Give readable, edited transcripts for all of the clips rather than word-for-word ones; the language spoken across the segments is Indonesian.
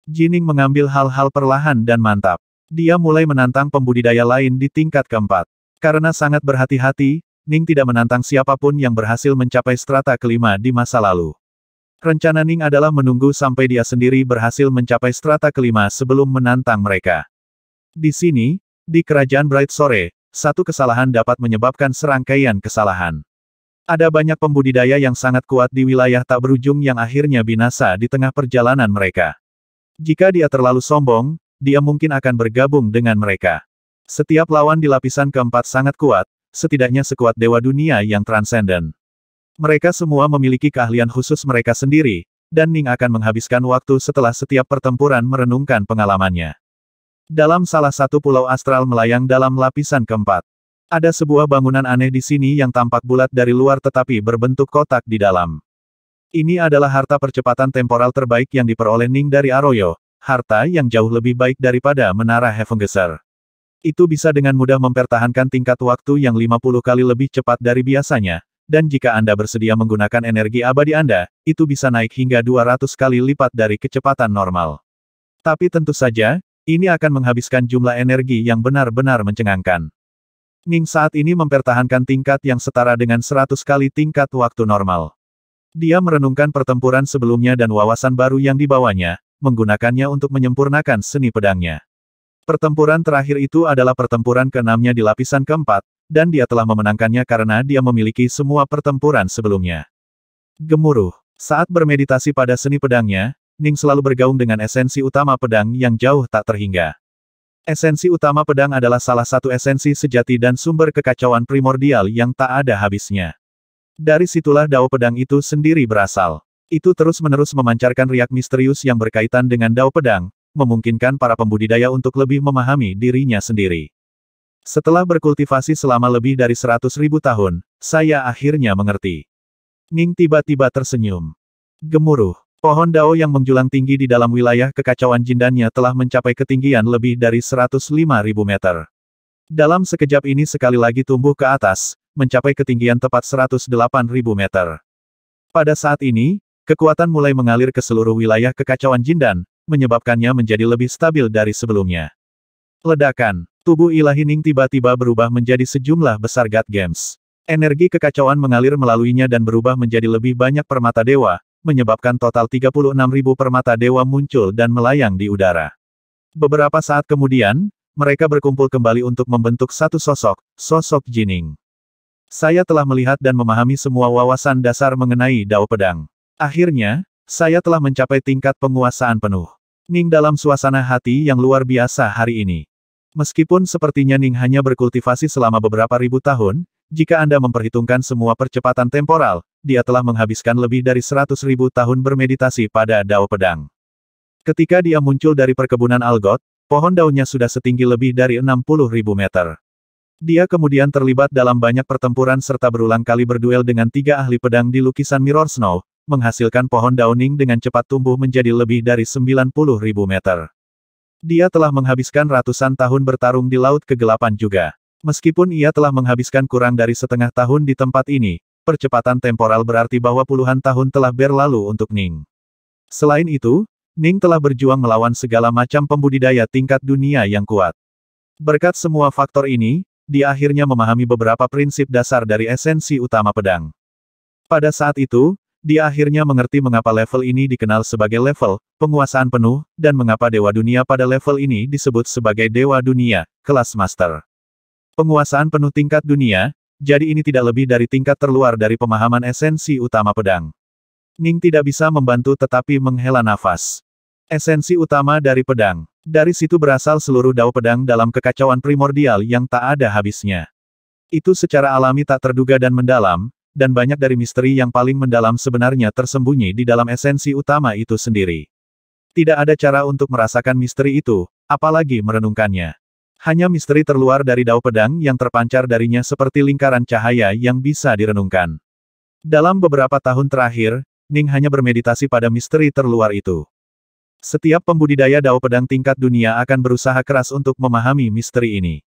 Jining mengambil hal-hal perlahan dan mantap. Dia mulai menantang pembudidaya lain di tingkat keempat. Karena sangat berhati-hati, Ning tidak menantang siapapun yang berhasil mencapai strata kelima di masa lalu. Rencana Ning adalah menunggu sampai dia sendiri berhasil mencapai strata kelima sebelum menantang mereka. Di sini, di Kerajaan Bright Sore, satu kesalahan dapat menyebabkan serangkaian kesalahan. Ada banyak pembudidaya yang sangat kuat di wilayah tak berujung yang akhirnya binasa di tengah perjalanan mereka. Jika dia terlalu sombong, dia mungkin akan bergabung dengan mereka. Setiap lawan di lapisan keempat sangat kuat, setidaknya sekuat dewa dunia yang transenden. Mereka semua memiliki keahlian khusus mereka sendiri, dan Ning akan menghabiskan waktu setelah setiap pertempuran merenungkan pengalamannya. Dalam salah satu pulau astral melayang dalam lapisan keempat. Ada sebuah bangunan aneh di sini yang tampak bulat dari luar tetapi berbentuk kotak di dalam. Ini adalah harta percepatan temporal terbaik yang diperoleh Ning dari Arroyo, harta yang jauh lebih baik daripada menara Hefenggeser. Itu bisa dengan mudah mempertahankan tingkat waktu yang 50 kali lebih cepat dari biasanya, dan jika Anda bersedia menggunakan energi abadi Anda, itu bisa naik hingga 200 kali lipat dari kecepatan normal. Tapi tentu saja, ini akan menghabiskan jumlah energi yang benar-benar mencengangkan. Ning saat ini mempertahankan tingkat yang setara dengan 100 kali tingkat waktu normal. Dia merenungkan pertempuran sebelumnya dan wawasan baru yang dibawanya, menggunakannya untuk menyempurnakan seni pedangnya. Pertempuran terakhir itu adalah pertempuran ke-6-nya di lapisan keempat, dan dia telah memenangkannya karena dia memiliki semua pertempuran sebelumnya. Gemuruh. Saat bermeditasi pada seni pedangnya, Ning selalu bergaung dengan esensi utama pedang yang jauh tak terhingga. Esensi utama pedang adalah salah satu esensi sejati dan sumber kekacauan primordial yang tak ada habisnya. Dari situlah dao pedang itu sendiri berasal. Itu terus-menerus memancarkan riak misterius yang berkaitan dengan dao pedang, memungkinkan para pembudidaya untuk lebih memahami dirinya sendiri. Setelah berkultivasi selama lebih dari 100.000 tahun, saya akhirnya mengerti. Ning tiba-tiba tersenyum. Gemuruh. Pohon dao yang menjulang tinggi di dalam wilayah kekacauan jindannya telah mencapai ketinggian lebih dari 105.000 meter. Dalam sekejap ini sekali lagi tumbuh ke atas, mencapai ketinggian tepat 108.000 meter. Pada saat ini, kekuatan mulai mengalir ke seluruh wilayah kekacauan jindan, menyebabkannya menjadi lebih stabil dari sebelumnya. Ledakan. Tubuh ilahi Ning tiba-tiba berubah menjadi sejumlah besar God Gems. Energi kekacauan mengalir melaluinya dan berubah menjadi lebih banyak permata dewa, menyebabkan total 36.000 permata dewa muncul dan melayang di udara. Beberapa saat kemudian, mereka berkumpul kembali untuk membentuk satu sosok Jining. Saya telah melihat dan memahami semua wawasan dasar mengenai dao pedang. Akhirnya, saya telah mencapai tingkat penguasaan penuh. Ning dalam suasana hati yang luar biasa hari ini. Meskipun sepertinya Ning hanya berkultivasi selama beberapa ribu tahun, jika Anda memperhitungkan semua percepatan temporal, dia telah menghabiskan lebih dari 100.000 tahun bermeditasi pada dao pedang. Ketika dia muncul dari perkebunan Algot, pohon daunnya sudah setinggi lebih dari 60.000 meter. Dia kemudian terlibat dalam banyak pertempuran serta berulang kali berduel dengan 3 ahli pedang di lukisan Mirror Snow, menghasilkan pohon Daoning dengan cepat tumbuh menjadi lebih dari 90.000 meter. Dia telah menghabiskan ratusan tahun bertarung di Laut Kegelapan juga. Meskipun ia telah menghabiskan kurang dari setengah tahun di tempat ini, percepatan temporal berarti bahwa puluhan tahun telah berlalu untuk Ning. Selain itu, Ning telah berjuang melawan segala macam pembudidaya tingkat dunia yang kuat. Berkat semua faktor ini, dia akhirnya memahami beberapa prinsip dasar dari esensi utama pedang. Pada saat itu, dia akhirnya mengerti mengapa level ini dikenal sebagai level penguasaan penuh, dan mengapa Dewa Dunia pada level ini disebut sebagai Dewa Dunia, kelas Master. Penguasaan penuh tingkat dunia, jadi ini tidak lebih dari tingkat terluar dari pemahaman esensi utama pedang. Ning tidak bisa membantu tetapi menghela nafas. Esensi utama dari pedang. Dari situ berasal seluruh dao pedang dalam kekacauan primordial yang tak ada habisnya. Itu secara alami tak terduga dan mendalam, dan banyak dari misteri yang paling mendalam sebenarnya tersembunyi di dalam esensi utama itu sendiri. Tidak ada cara untuk merasakan misteri itu, apalagi merenungkannya. Hanya misteri terluar dari dao pedang yang terpancar darinya seperti lingkaran cahaya yang bisa direnungkan. Dalam beberapa tahun terakhir, Ning hanya bermeditasi pada misteri terluar itu. Setiap pembudidaya dao pedang tingkat dunia akan berusaha keras untuk memahami misteri ini.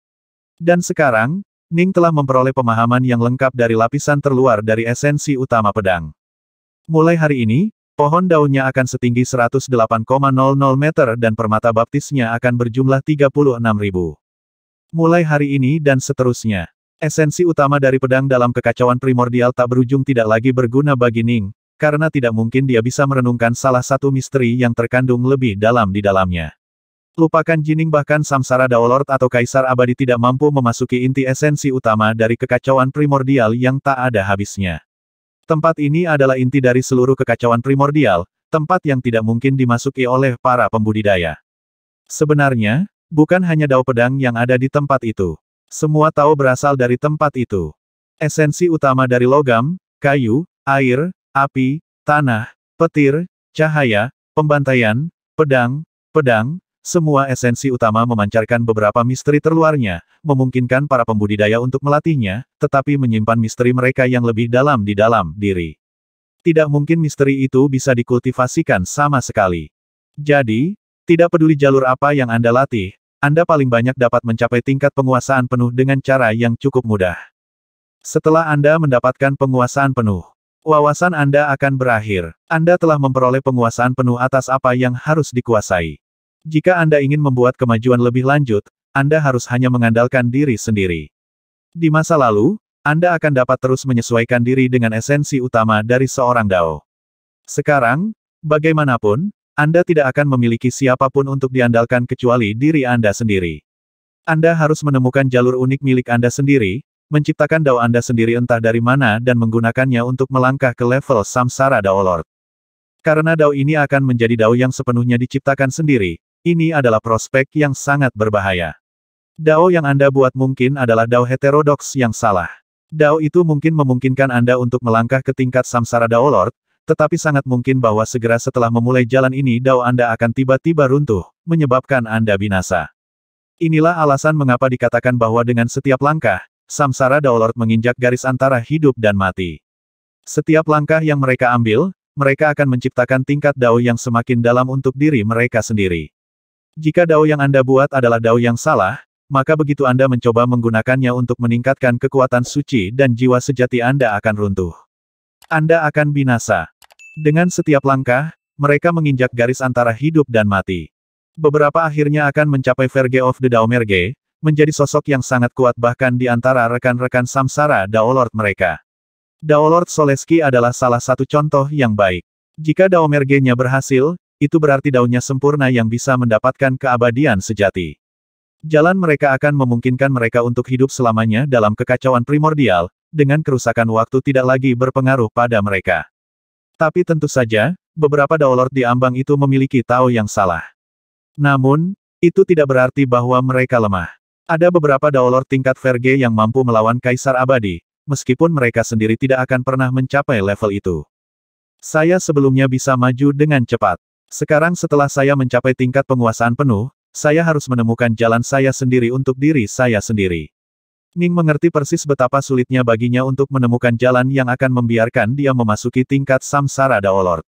Dan sekarang, Ning telah memperoleh pemahaman yang lengkap dari lapisan terluar dari esensi utama pedang. Mulai hari ini, Pohon daunnya akan setinggi 108,00 meter dan permata baptisnya akan berjumlah 36.000. Mulai hari ini dan seterusnya. Esensi utama dari pedang dalam kekacauan primordial tak berujung tidak lagi berguna bagi Ning, karena tidak mungkin dia bisa merenungkan salah satu misteri yang terkandung lebih dalam di dalamnya. Lupakan Jining, bahkan Samsara Daolord atau Kaisar Abadi tidak mampu memasuki inti esensi utama dari kekacauan primordial yang tak ada habisnya. Tempat ini adalah inti dari seluruh kekacauan primordial, tempat yang tidak mungkin dimasuki oleh para pembudidaya. Sebenarnya, bukan hanya dao pedang yang ada di tempat itu. Semua tao berasal dari tempat itu. Esensi utama dari logam, kayu, air, api, tanah, petir, cahaya, pembantaian, pedang, semua esensi utama memancarkan beberapa misteri terluarnya, memungkinkan para pembudidaya untuk melatihnya, tetapi menyimpan misteri mereka yang lebih dalam di dalam diri. Tidak mungkin misteri itu bisa dikultivasikan sama sekali. Jadi, tidak peduli jalur apa yang Anda latih, Anda paling banyak dapat mencapai tingkat penguasaan penuh dengan cara yang cukup mudah. Setelah Anda mendapatkan penguasaan penuh, wawasan Anda akan berakhir. Anda telah memperoleh penguasaan penuh atas apa yang harus dikuasai. Jika Anda ingin membuat kemajuan lebih lanjut, Anda harus hanya mengandalkan diri sendiri. Di masa lalu, Anda akan dapat terus menyesuaikan diri dengan esensi utama dari seorang dao. Sekarang, bagaimanapun, Anda tidak akan memiliki siapapun untuk diandalkan kecuali diri Anda sendiri. Anda harus menemukan jalur unik milik Anda sendiri, menciptakan dao Anda sendiri entah dari mana dan menggunakannya untuk melangkah ke level Samsara Daolord. Karena dao ini akan menjadi dao yang sepenuhnya diciptakan sendiri, ini adalah prospek yang sangat berbahaya. Dao yang Anda buat mungkin adalah dao heterodoks yang salah. Dao itu mungkin memungkinkan Anda untuk melangkah ke tingkat Samsara Daolord, tetapi sangat mungkin bahwa segera setelah memulai jalan ini dao Anda akan tiba-tiba runtuh, menyebabkan Anda binasa. Inilah alasan mengapa dikatakan bahwa dengan setiap langkah, Samsara Daolord menginjak garis antara hidup dan mati. Setiap langkah yang mereka ambil, mereka akan menciptakan tingkat dao yang semakin dalam untuk diri mereka sendiri. Jika dao yang Anda buat adalah dao yang salah, maka begitu Anda mencoba menggunakannya untuk meningkatkan kekuatan suci dan jiwa sejati Anda akan runtuh. Anda akan binasa. Dengan setiap langkah, mereka menginjak garis antara hidup dan mati. Beberapa akhirnya akan mencapai Verge of the Daomerge, menjadi sosok yang sangat kuat bahkan di antara rekan-rekan Samsara Daolord mereka. Daolord Soleski adalah salah satu contoh yang baik. Jika Daomerge-nya berhasil, itu berarti daunnya sempurna yang bisa mendapatkan keabadian sejati. Jalan mereka akan memungkinkan mereka untuk hidup selamanya dalam kekacauan primordial, dengan kerusakan waktu tidak lagi berpengaruh pada mereka. Tapi tentu saja, beberapa Daolord di ambang itu memiliki tao yang salah. Namun, itu tidak berarti bahwa mereka lemah. Ada beberapa Daolord tingkat Verge yang mampu melawan Kaisar Abadi, meskipun mereka sendiri tidak akan pernah mencapai level itu. Saya sebelumnya bisa maju dengan cepat. Sekarang setelah saya mencapai tingkat penguasaan penuh, saya harus menemukan jalan saya sendiri untuk diri saya sendiri. Ning mengerti persis betapa sulitnya baginya untuk menemukan jalan yang akan membiarkan dia memasuki tingkat Samsara Daolord.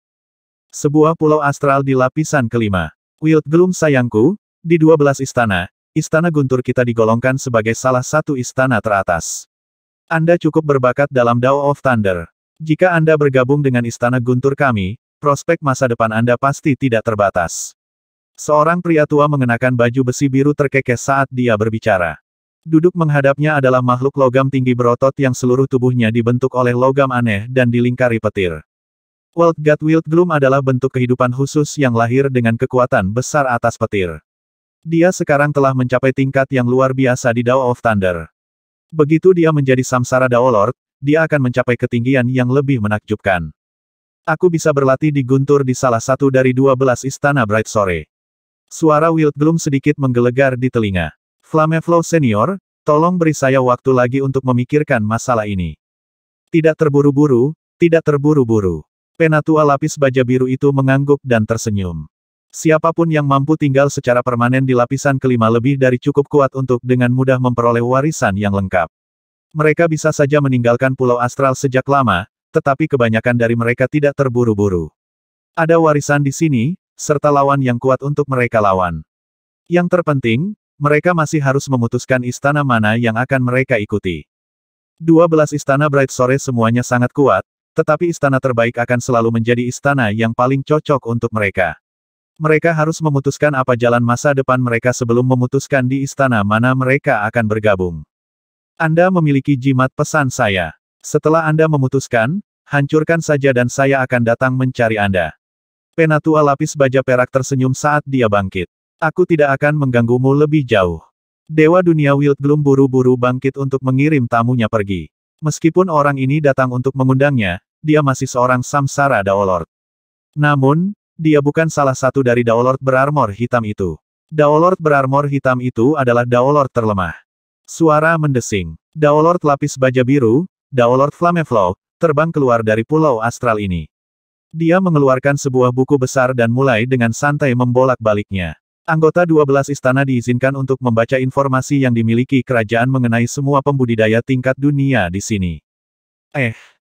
Sebuah pulau astral di lapisan kelima. Wildgloom sayangku, di 12 istana, Istana Guntur kita digolongkan sebagai salah satu istana teratas. Anda cukup berbakat dalam Dao of Thunder. Jika Anda bergabung dengan Istana Guntur kami, prospek masa depan Anda pasti tidak terbatas. Seorang pria tua mengenakan baju besi biru terkekeh saat dia berbicara. Duduk menghadapnya adalah makhluk logam tinggi berotot yang seluruh tubuhnya dibentuk oleh logam aneh dan dilingkari petir. World God Wildgloom adalah bentuk kehidupan khusus yang lahir dengan kekuatan besar atas petir. Dia sekarang telah mencapai tingkat yang luar biasa di Dao of Thunder. Begitu dia menjadi Samsara Daolord, dia akan mencapai ketinggian yang lebih menakjubkan. Aku bisa berlatih di Guntur di salah satu dari 12 istana Bright Sore. Suara Wildgloom sedikit menggelegar di telinga. Flameflow Senior, tolong beri saya waktu lagi untuk memikirkan masalah ini. Tidak terburu-buru, tidak terburu-buru. Penatua lapis baja biru itu mengangguk dan tersenyum. Siapapun yang mampu tinggal secara permanen di lapisan kelima lebih dari cukup kuat untuk dengan mudah memperoleh warisan yang lengkap. Mereka bisa saja meninggalkan Pulau Astral sejak lama, tetapi kebanyakan dari mereka tidak terburu-buru. Ada warisan di sini, serta lawan yang kuat untuk mereka lawan. Yang terpenting, mereka masih harus memutuskan istana mana yang akan mereka ikuti. 12 istana Bright Sore semuanya sangat kuat, tetapi istana terbaik akan selalu menjadi istana yang paling cocok untuk mereka. Mereka harus memutuskan apa jalan masa depan mereka sebelum memutuskan di istana mana mereka akan bergabung. Anda memiliki jimat pesan saya. Setelah Anda memutuskan, hancurkan saja dan saya akan datang mencari Anda. Penatua lapis baja perak tersenyum saat dia bangkit. Aku tidak akan mengganggumu lebih jauh. Dewa dunia Wildgloom buru-buru bangkit untuk mengirim tamunya pergi. Meskipun orang ini datang untuk mengundangnya, dia masih seorang samsara Daolord. Namun, dia bukan salah satu dari Daolord berarmor hitam itu. Daolord berarmor hitam itu adalah Daolord terlemah. Suara mendesing. Daolord lapis baja biru, Daolord Flameflow, terbang keluar dari pulau astral ini. Dia mengeluarkan sebuah buku besar dan mulai dengan santai membolak-baliknya. Anggota 12 istana diizinkan untuk membaca informasi yang dimiliki kerajaan mengenai semua pembudidaya tingkat dunia di sini.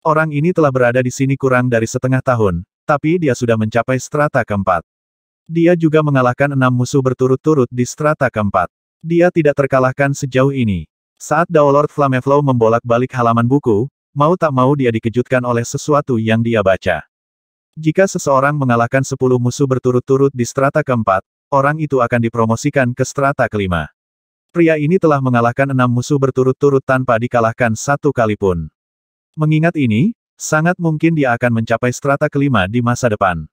Orang ini telah berada di sini kurang dari setengah tahun, tapi dia sudah mencapai strata keempat. Dia juga mengalahkan 6 musuh berturut-turut di strata keempat. Dia tidak terkalahkan sejauh ini. Saat Daolord Flameflow membolak-balik halaman buku, mau tak mau dia dikejutkan oleh sesuatu yang dia baca. Jika seseorang mengalahkan 10 musuh berturut-turut di strata keempat, orang itu akan dipromosikan ke strata kelima. Pria ini telah mengalahkan 6 musuh berturut-turut tanpa dikalahkan satu kali pun. Mengingat ini, sangat mungkin dia akan mencapai strata kelima di masa depan.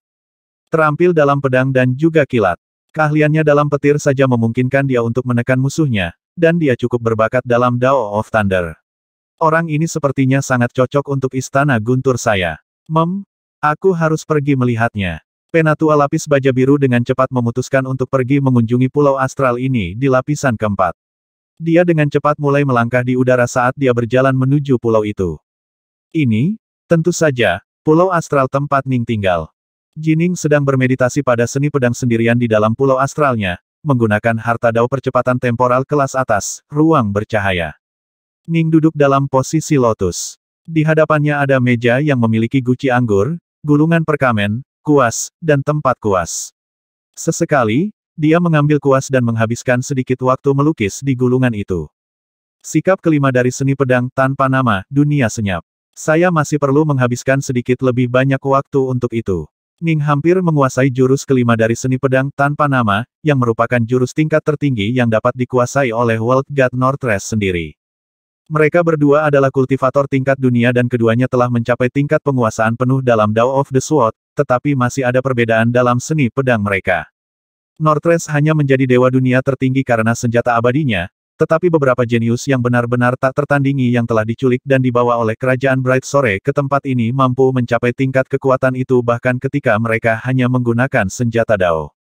Terampil dalam pedang dan juga kilat. Keahliannya dalam petir saja memungkinkan dia untuk menekan musuhnya, dan dia cukup berbakat dalam Dao of Thunder. Orang ini sepertinya sangat cocok untuk istana guntur saya. Aku harus pergi melihatnya. Penatua lapis baja biru dengan cepat memutuskan untuk pergi mengunjungi pulau astral ini di lapisan keempat. Dia dengan cepat mulai melangkah di udara saat dia berjalan menuju pulau itu. Ini, tentu saja, pulau astral tempat Ning tinggal. Jining sedang bermeditasi pada seni pedang sendirian di dalam pulau astralnya, menggunakan harta dao percepatan temporal kelas atas, ruang bercahaya. Ning duduk dalam posisi lotus. Di hadapannya ada meja yang memiliki guci anggur, gulungan perkamen, kuas, dan tempat kuas. Sesekali, dia mengambil kuas dan menghabiskan sedikit waktu melukis di gulungan itu. Sikap kelima dari seni pedang tanpa nama, dunia senyap. Saya masih perlu menghabiskan sedikit lebih banyak waktu untuk itu. Ning hampir menguasai jurus kelima dari seni pedang tanpa nama, yang merupakan jurus tingkat tertinggi yang dapat dikuasai oleh World God Northrest sendiri. Mereka berdua adalah kultivator tingkat dunia dan keduanya telah mencapai tingkat penguasaan penuh dalam Dao of the Sword, tetapi masih ada perbedaan dalam seni pedang mereka. Northrest hanya menjadi dewa dunia tertinggi karena senjata abadinya, tetapi beberapa jenius yang benar-benar tak tertandingi yang telah diculik dan dibawa oleh kerajaan Bright Sore ke tempat ini mampu mencapai tingkat kekuatan itu bahkan ketika mereka hanya menggunakan senjata Dao.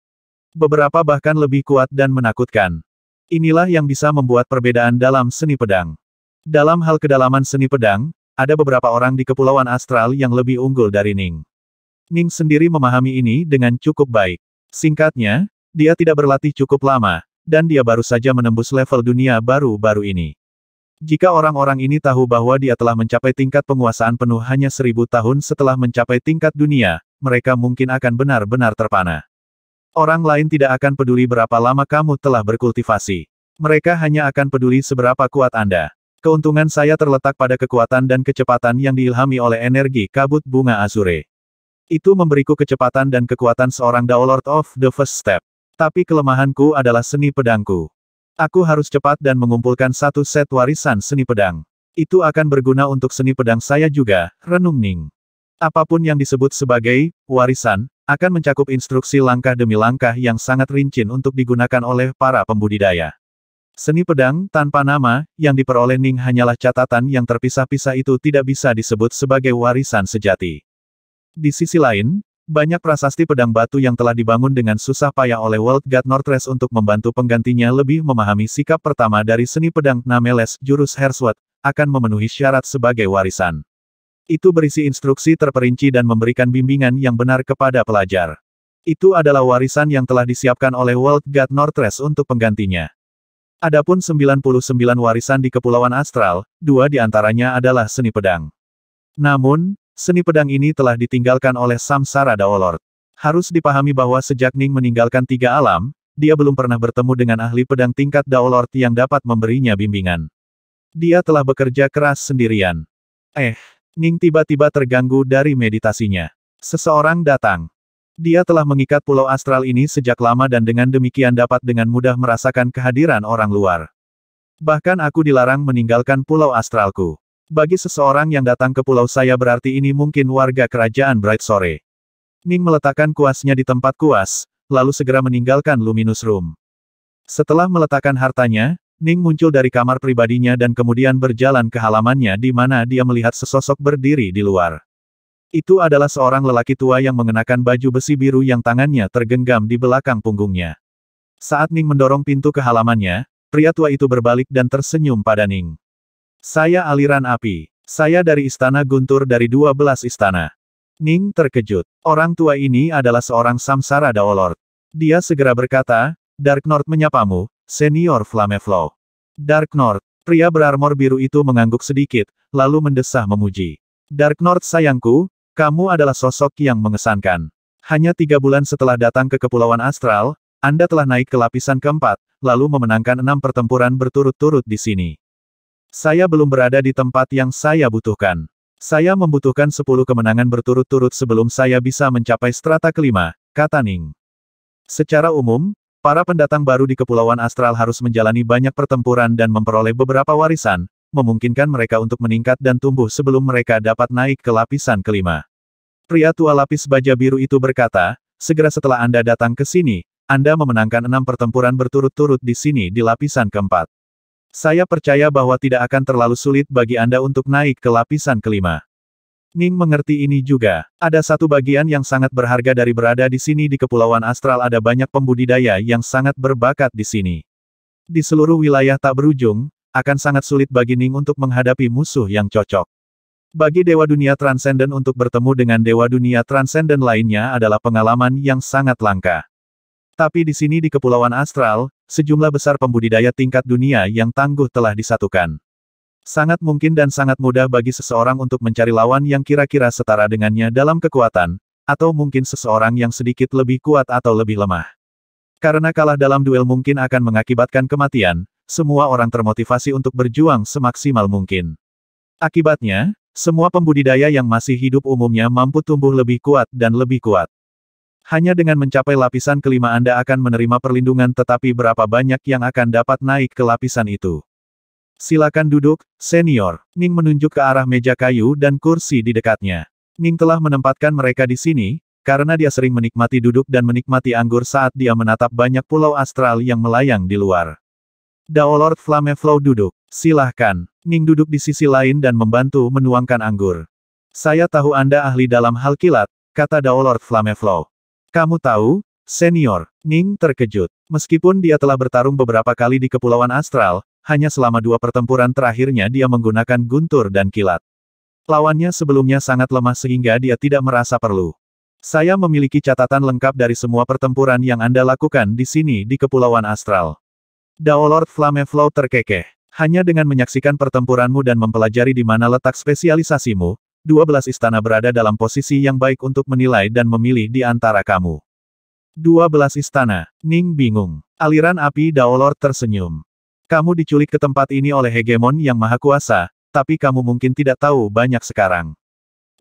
Beberapa bahkan lebih kuat dan menakutkan. Inilah yang bisa membuat perbedaan dalam seni pedang. Dalam hal kedalaman seni pedang, ada beberapa orang di Kepulauan Astral yang lebih unggul dari Ning. Ning sendiri memahami ini dengan cukup baik. Singkatnya, dia tidak berlatih cukup lama, dan dia baru saja menembus level dunia baru-baru ini. Jika orang-orang ini tahu bahwa dia telah mencapai tingkat penguasaan penuh hanya 1000 tahun setelah mencapai tingkat dunia, mereka mungkin akan benar-benar terpana. Orang lain tidak akan peduli berapa lama kamu telah berkultivasi. Mereka hanya akan peduli seberapa kuat Anda. Keuntungan saya terletak pada kekuatan dan kecepatan yang diilhami oleh energi kabut bunga Azure. Itu memberiku kecepatan dan kekuatan seorang Daolord of the First Step. Tapi kelemahanku adalah seni pedangku. Aku harus cepat dan mengumpulkan satu set warisan seni pedang. Itu akan berguna untuk seni pedang saya juga, renung Ning. Apapun yang disebut sebagai warisan, akan mencakup instruksi langkah demi langkah yang sangat rinci untuk digunakan oleh para pembudidaya. Seni pedang tanpa nama, yang diperoleh Ning hanyalah catatan yang terpisah-pisah itu tidak bisa disebut sebagai warisan sejati. Di sisi lain, banyak prasasti pedang batu yang telah dibangun dengan susah payah oleh World God Northrest untuk membantu penggantinya lebih memahami sikap pertama dari seni pedang Nameles jurus Hersword, akan memenuhi syarat sebagai warisan. Itu berisi instruksi terperinci dan memberikan bimbingan yang benar kepada pelajar. Itu adalah warisan yang telah disiapkan oleh World God Northrest untuk penggantinya. Adapun 99 warisan di Kepulauan Astral, 2 di antaranya adalah seni pedang. Namun, seni pedang ini telah ditinggalkan oleh Samsara Daolord. Harus dipahami bahwa sejak Ning meninggalkan 3 alam, dia belum pernah bertemu dengan ahli pedang tingkat Daolord yang dapat memberinya bimbingan. Dia telah bekerja keras sendirian. Ning tiba-tiba terganggu dari meditasinya. Seseorang datang. Dia telah mengikat pulau astral ini sejak lama dan dengan demikian dapat dengan mudah merasakan kehadiran orang luar. Bahkan aku dilarang meninggalkan pulau astralku. Bagi seseorang yang datang ke pulau saya berarti ini mungkin warga kerajaan Bright Sore. Ning meletakkan kuasnya di tempat kuas, lalu segera meninggalkan Luminous Room. Setelah meletakkan hartanya, Ning muncul dari kamar pribadinya dan kemudian berjalan ke halamannya di mana dia melihat sesosok berdiri di luar. Itu adalah seorang lelaki tua yang mengenakan baju besi biru yang tangannya tergenggam di belakang punggungnya. Saat Ning mendorong pintu ke halamannya, pria tua itu berbalik dan tersenyum pada Ning. Saya aliran api. Saya dari Istana Guntur dari 12 istana. Ning terkejut. Orang tua ini adalah seorang Samsara Dao Lord. Dia segera berkata, Dark North menyapamu, Senior Flameflow. Dark North, pria berarmor biru itu mengangguk sedikit, lalu mendesah memuji. Dark North sayangku, kamu adalah sosok yang mengesankan. Hanya 3 bulan setelah datang ke Kepulauan Astral, Anda telah naik ke lapisan keempat, lalu memenangkan 6 pertempuran berturut-turut di sini. Saya belum berada di tempat yang saya butuhkan. Saya membutuhkan 10 kemenangan berturut-turut sebelum saya bisa mencapai strata kelima, kata Ning. Secara umum, para pendatang baru di Kepulauan Astral harus menjalani banyak pertempuran dan memperoleh beberapa warisan, memungkinkan mereka untuk meningkat dan tumbuh sebelum mereka dapat naik ke lapisan kelima. Pria tua lapis baja biru itu berkata, segera setelah Anda datang ke sini, Anda memenangkan 6 pertempuran berturut-turut di sini di lapisan keempat. Saya percaya bahwa tidak akan terlalu sulit bagi Anda untuk naik ke lapisan kelima. Ning mengerti ini juga. Ada satu bagian yang sangat berharga dari berada di sini di Kepulauan Astral ada banyak pembudidaya yang sangat berbakat di sini. Di seluruh wilayah tak berujung, akan sangat sulit bagi Ning untuk menghadapi musuh yang cocok. Bagi Dewa Dunia Transenden untuk bertemu dengan Dewa Dunia Transenden lainnya adalah pengalaman yang sangat langka. Tapi di sini di Kepulauan Astral, sejumlah besar pembudidaya tingkat dunia yang tangguh telah disatukan. Sangat mungkin dan sangat mudah bagi seseorang untuk mencari lawan yang kira-kira setara dengannya dalam kekuatan, atau mungkin seseorang yang sedikit lebih kuat atau lebih lemah. Karena kalah dalam duel mungkin akan mengakibatkan kematian, semua orang termotivasi untuk berjuang semaksimal mungkin. Akibatnya, semua pembudidaya yang masih hidup umumnya mampu tumbuh lebih kuat dan lebih kuat. Hanya dengan mencapai lapisan kelima Anda akan menerima perlindungan tetapi berapa banyak yang akan dapat naik ke lapisan itu. Silakan duduk, senior. Ning menunjuk ke arah meja kayu dan kursi di dekatnya. Ning telah menempatkan mereka di sini, karena dia sering menikmati duduk dan menikmati anggur saat dia menatap banyak pulau astral yang melayang di luar. Dao Lord Flameflow duduk. Silahkan. Ning duduk di sisi lain dan membantu menuangkan anggur. Saya tahu Anda ahli dalam hal kilat, kata Dao Lord Flameflow. Kamu tahu, senior. Ning terkejut. Meskipun dia telah bertarung beberapa kali di Kepulauan Astral, hanya selama 2 pertempuran terakhirnya dia menggunakan guntur dan kilat. Lawannya sebelumnya sangat lemah sehingga dia tidak merasa perlu. Saya memiliki catatan lengkap dari semua pertempuran yang Anda lakukan di sini di Kepulauan Astral. Dao Lord Flameflow terkekeh. Hanya dengan menyaksikan pertempuranmu dan mempelajari di mana letak spesialisasimu, 12 istana berada dalam posisi yang baik untuk menilai dan memilih di antara kamu. 12 istana. Ning bingung. Aliran api Dao Lord tersenyum. Kamu diculik ke tempat ini oleh hegemon yang maha kuasa, tapi kamu mungkin tidak tahu banyak sekarang.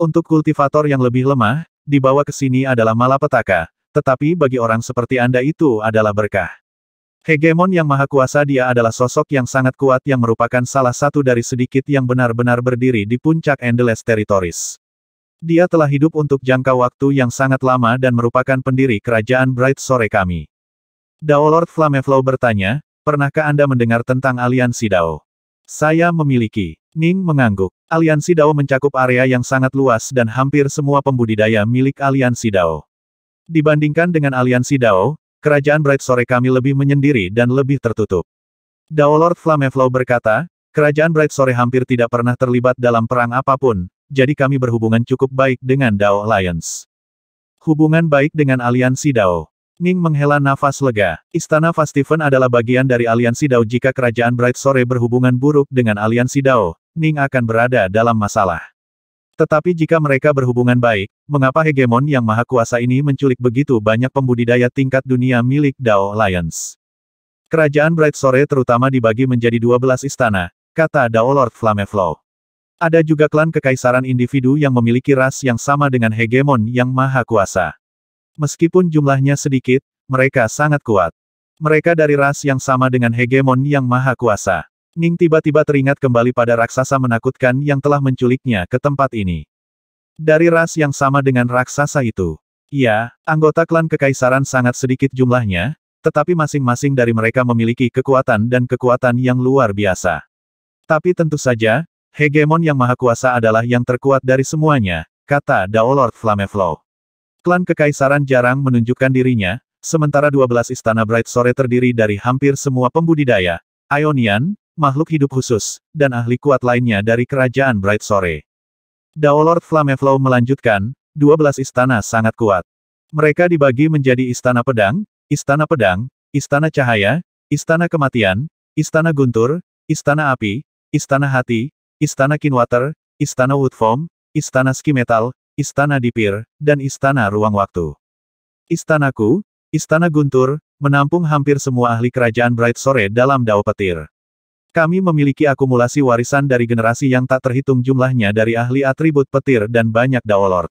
Untuk kultivator yang lebih lemah, dibawa ke sini adalah malapetaka, tetapi bagi orang seperti Anda itu adalah berkah. Hegemon yang maha kuasa dia adalah sosok yang sangat kuat yang merupakan salah satu dari sedikit yang benar-benar berdiri di puncak Endless Territories. Dia telah hidup untuk jangka waktu yang sangat lama dan merupakan pendiri kerajaan Bright Sore kami. Dao Lord Flameflow bertanya, pernahkah Anda mendengar tentang aliansi Dao? Saya memiliki. Ning mengangguk. Aliansi Dao mencakup area yang sangat luas dan hampir semua pembudidaya milik aliansi Dao. Dibandingkan dengan aliansi Dao, kerajaan Bright Sore kami lebih menyendiri dan lebih tertutup. Dao Lord Flameflow berkata, kerajaan Bright Sore hampir tidak pernah terlibat dalam perang apapun, jadi kami berhubungan cukup baik dengan Dao Alliance. Hubungan baik dengan aliansi Dao. Ning menghela nafas lega. Istana Fastiven adalah bagian dari aliansi Dao. Jika kerajaan Bright Sore berhubungan buruk dengan aliansi Dao, Ning akan berada dalam masalah. Tetapi jika mereka berhubungan baik, mengapa hegemon yang maha kuasa ini menculik begitu banyak pembudidaya tingkat dunia milik Dao Alliance? Kerajaan Bright Sore terutama dibagi menjadi 12 istana, kata Dao Lord Flameflow. Ada juga klan kekaisaran individu yang memiliki ras yang sama dengan hegemon yang maha kuasa. Meskipun jumlahnya sedikit, mereka sangat kuat. Mereka dari ras yang sama dengan hegemon yang maha kuasa. Ning tiba-tiba teringat kembali pada raksasa menakutkan yang telah menculiknya ke tempat ini. Dari ras yang sama dengan raksasa itu. Ya, anggota klan kekaisaran sangat sedikit jumlahnya, tetapi masing-masing dari mereka memiliki kekuatan dan kekuatan yang luar biasa. Tapi tentu saja, hegemon yang maha kuasa adalah yang terkuat dari semuanya, kata Daolord Flameflow. Klan kekaisaran jarang menunjukkan dirinya, sementara 12 istana Bright Sore terdiri dari hampir semua pembudidaya, Ionian, makhluk hidup khusus, dan ahli kuat lainnya dari kerajaan Bright Sore. Daolord Flameflow melanjutkan, 12 istana sangat kuat. Mereka dibagi menjadi istana pedang, istana cahaya, istana kematian, istana guntur, istana api, istana hati, istana kinwater, istana woodform, istana skimetal, istana dipir, dan istana ruang waktu. Istanaku, istana guntur, menampung hampir semua ahli kerajaan Bright Sore dalam Dao Petir. Kami memiliki akumulasi warisan dari generasi yang tak terhitung jumlahnya dari ahli atribut petir dan banyak Daolord.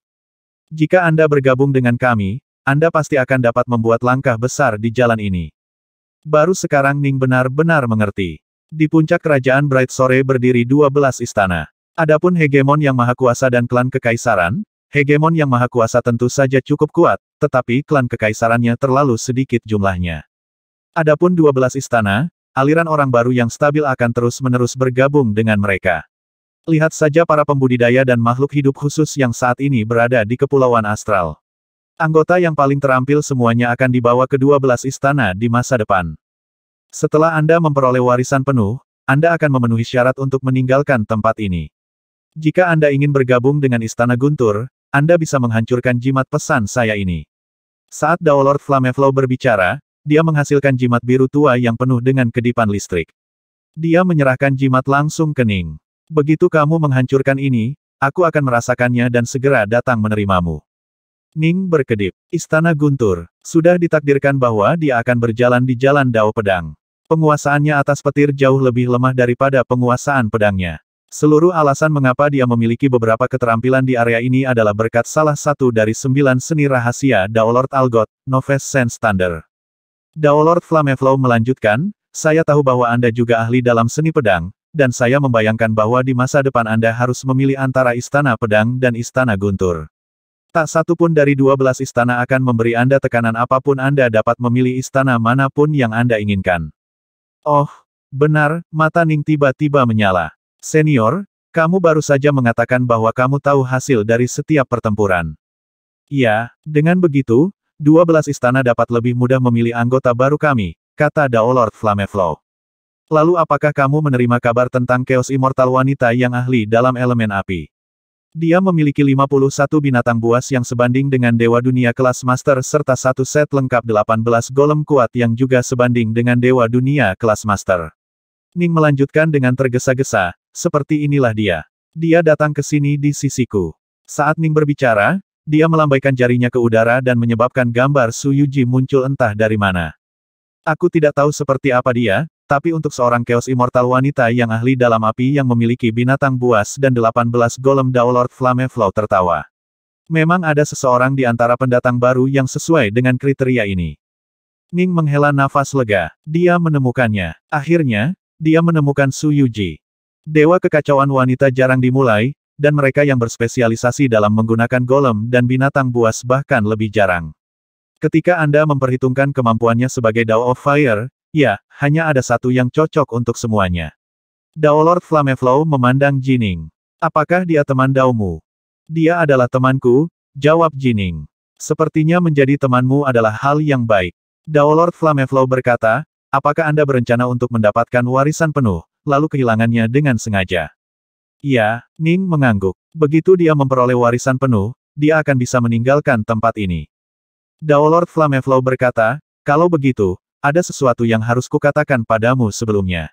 Jika Anda bergabung dengan kami, Anda pasti akan dapat membuat langkah besar di jalan ini. Baru sekarang Ning benar-benar mengerti. Di puncak kerajaan Bright Sore berdiri 12 istana. Adapun hegemon yang maha kuasa dan klan kekaisaran, hegemon yang maha kuasa tentu saja cukup kuat, tetapi klan kekaisarannya terlalu sedikit jumlahnya. Adapun 12 istana, aliran orang baru yang stabil akan terus-menerus bergabung dengan mereka. Lihat saja para pembudidaya dan makhluk hidup khusus yang saat ini berada di Kepulauan Astral. Anggota yang paling terampil semuanya akan dibawa ke 12 istana di masa depan. Setelah Anda memperoleh warisan penuh, Anda akan memenuhi syarat untuk meninggalkan tempat ini. Jika Anda ingin bergabung dengan Istana Guntur, Anda bisa menghancurkan jimat pesan saya ini. Saat Daolord Flameflow berbicara, dia menghasilkan jimat biru tua yang penuh dengan kedipan listrik. Dia menyerahkan jimat langsung ke Ning. Begitu kamu menghancurkan ini, aku akan merasakannya dan segera datang menerimamu. Ning berkedip. Istana Guntur. Sudah ditakdirkan bahwa dia akan berjalan di jalan Dao Pedang. Penguasaannya atas petir jauh lebih lemah daripada penguasaan pedangnya. Seluruh alasan mengapa dia memiliki beberapa keterampilan di area ini adalah berkat salah satu dari 9 seni rahasia Daolord Algot, Noves Sense Thunder. Daolord Flameflow melanjutkan, saya tahu bahwa Anda juga ahli dalam seni pedang, dan saya membayangkan bahwa di masa depan Anda harus memilih antara Istana Pedang dan Istana Guntur. Tak satu pun dari 12 istana akan memberi Anda tekanan apapun Anda dapat memilih istana manapun yang Anda inginkan. Oh, benar, mata Ning tiba-tiba menyala. Senior, kamu baru saja mengatakan bahwa kamu tahu hasil dari setiap pertempuran. Ya, dengan begitu, 12 istana dapat lebih mudah memilih anggota baru kami, kata Daolord Flameflow. Lalu apakah kamu menerima kabar tentang Chaos Immortal wanita yang ahli dalam elemen api? Dia memiliki 51 binatang buas yang sebanding dengan Dewa Dunia kelas Master serta satu set lengkap 18 golem kuat yang juga sebanding dengan Dewa Dunia kelas Master. Ning melanjutkan dengan tergesa-gesa, seperti inilah dia. Dia datang ke sini di sisiku. Saat Ning berbicara, dia melambaikan jarinya ke udara dan menyebabkan gambar Su Yuji muncul entah dari mana. Aku tidak tahu seperti apa dia, tapi untuk seorang Chaos Immortal wanita yang ahli dalam api yang memiliki binatang buas dan 18 golem Daolord Flameflow tertawa. Memang ada seseorang di antara pendatang baru yang sesuai dengan kriteria ini. Ning menghela nafas lega. Dia menemukannya. Akhirnya, dia menemukan Su Yuji. Dewa kekacauan wanita jarang dimulai, dan mereka yang berspesialisasi dalam menggunakan golem dan binatang buas bahkan lebih jarang. Ketika Anda memperhitungkan kemampuannya sebagai Dao of Fire, ya, hanya ada satu yang cocok untuk semuanya. Daolord Flameflow memandang Jining. Apakah dia teman Daomu? Dia adalah temanku, jawab Jining. Sepertinya menjadi temanmu adalah hal yang baik. Daolord Flameflow berkata, apakah Anda berencana untuk mendapatkan warisan penuh, lalu kehilangannya dengan sengaja? Iya, Ning mengangguk. Begitu dia memperoleh warisan penuh, dia akan bisa meninggalkan tempat ini. Daolord Flameflow berkata, kalau begitu, ada sesuatu yang harus kukatakan padamu sebelumnya.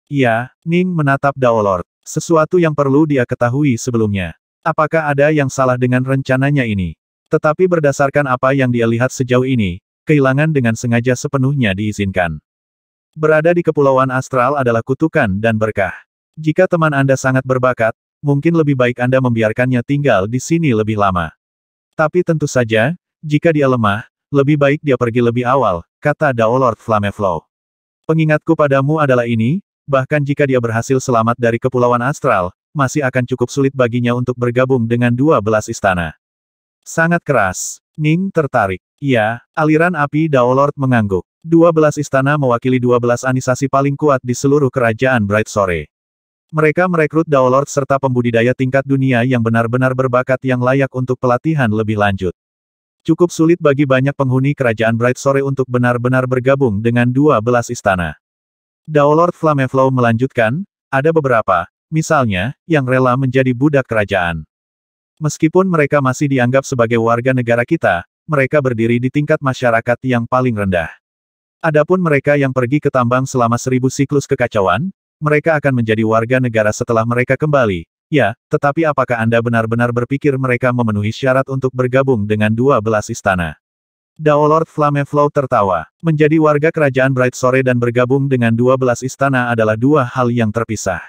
Iya, Ning menatap Daolord. Sesuatu yang perlu dia ketahui sebelumnya. Apakah ada yang salah dengan rencananya ini? Tetapi berdasarkan apa yang dia lihat sejauh ini, kehilangan dengan sengaja sepenuhnya diizinkan. Berada di Kepulauan Astral adalah kutukan dan berkah. Jika teman Anda sangat berbakat, mungkin lebih baik Anda membiarkannya tinggal di sini lebih lama. Tapi tentu saja, jika dia lemah, lebih baik dia pergi lebih awal, kata Dao Lord Flameflow. Pengingatku padamu adalah ini, bahkan jika dia berhasil selamat dari Kepulauan Astral, masih akan cukup sulit baginya untuk bergabung dengan 12 istana. Sangat keras. Ning tertarik. Iya, aliran api Dao Lord mengangguk. 12 istana mewakili 12 anisasi paling kuat di seluruh kerajaan Bright Sore. Mereka merekrut Dao Lord serta pembudidaya tingkat dunia yang benar-benar berbakat yang layak untuk pelatihan lebih lanjut. Cukup sulit bagi banyak penghuni kerajaan Bright Sore untuk benar-benar bergabung dengan 12 istana. Dao Lord Flameflow melanjutkan, ada beberapa, misalnya, yang rela menjadi budak kerajaan. Meskipun mereka masih dianggap sebagai warga negara kita, mereka berdiri di tingkat masyarakat yang paling rendah. Adapun mereka yang pergi ke tambang selama 1000 siklus kekacauan, mereka akan menjadi warga negara setelah mereka kembali. Ya, tetapi apakah Anda benar-benar berpikir mereka memenuhi syarat untuk bergabung dengan 12 istana? Dao Lord Flameflow tertawa. Menjadi warga kerajaan Bright Sore dan bergabung dengan 12 istana adalah dua hal yang terpisah.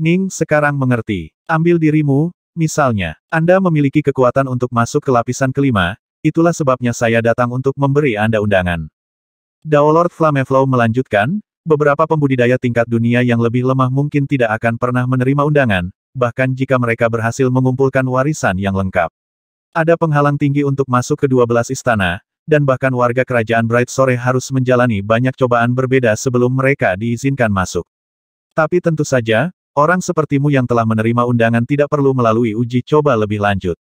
Ning sekarang mengerti. Ambil dirimu, misalnya, Anda memiliki kekuatan untuk masuk ke lapisan kelima, itulah sebabnya saya datang untuk memberi Anda undangan. Dao Lord Flameflow melanjutkan, beberapa pembudidaya tingkat dunia yang lebih lemah mungkin tidak akan pernah menerima undangan, bahkan jika mereka berhasil mengumpulkan warisan yang lengkap. Ada penghalang tinggi untuk masuk ke 12 istana, dan bahkan warga kerajaan Bright Sore harus menjalani banyak cobaan berbeda sebelum mereka diizinkan masuk. Tapi tentu saja, orang sepertimu yang telah menerima undangan tidak perlu melalui uji coba lebih lanjut.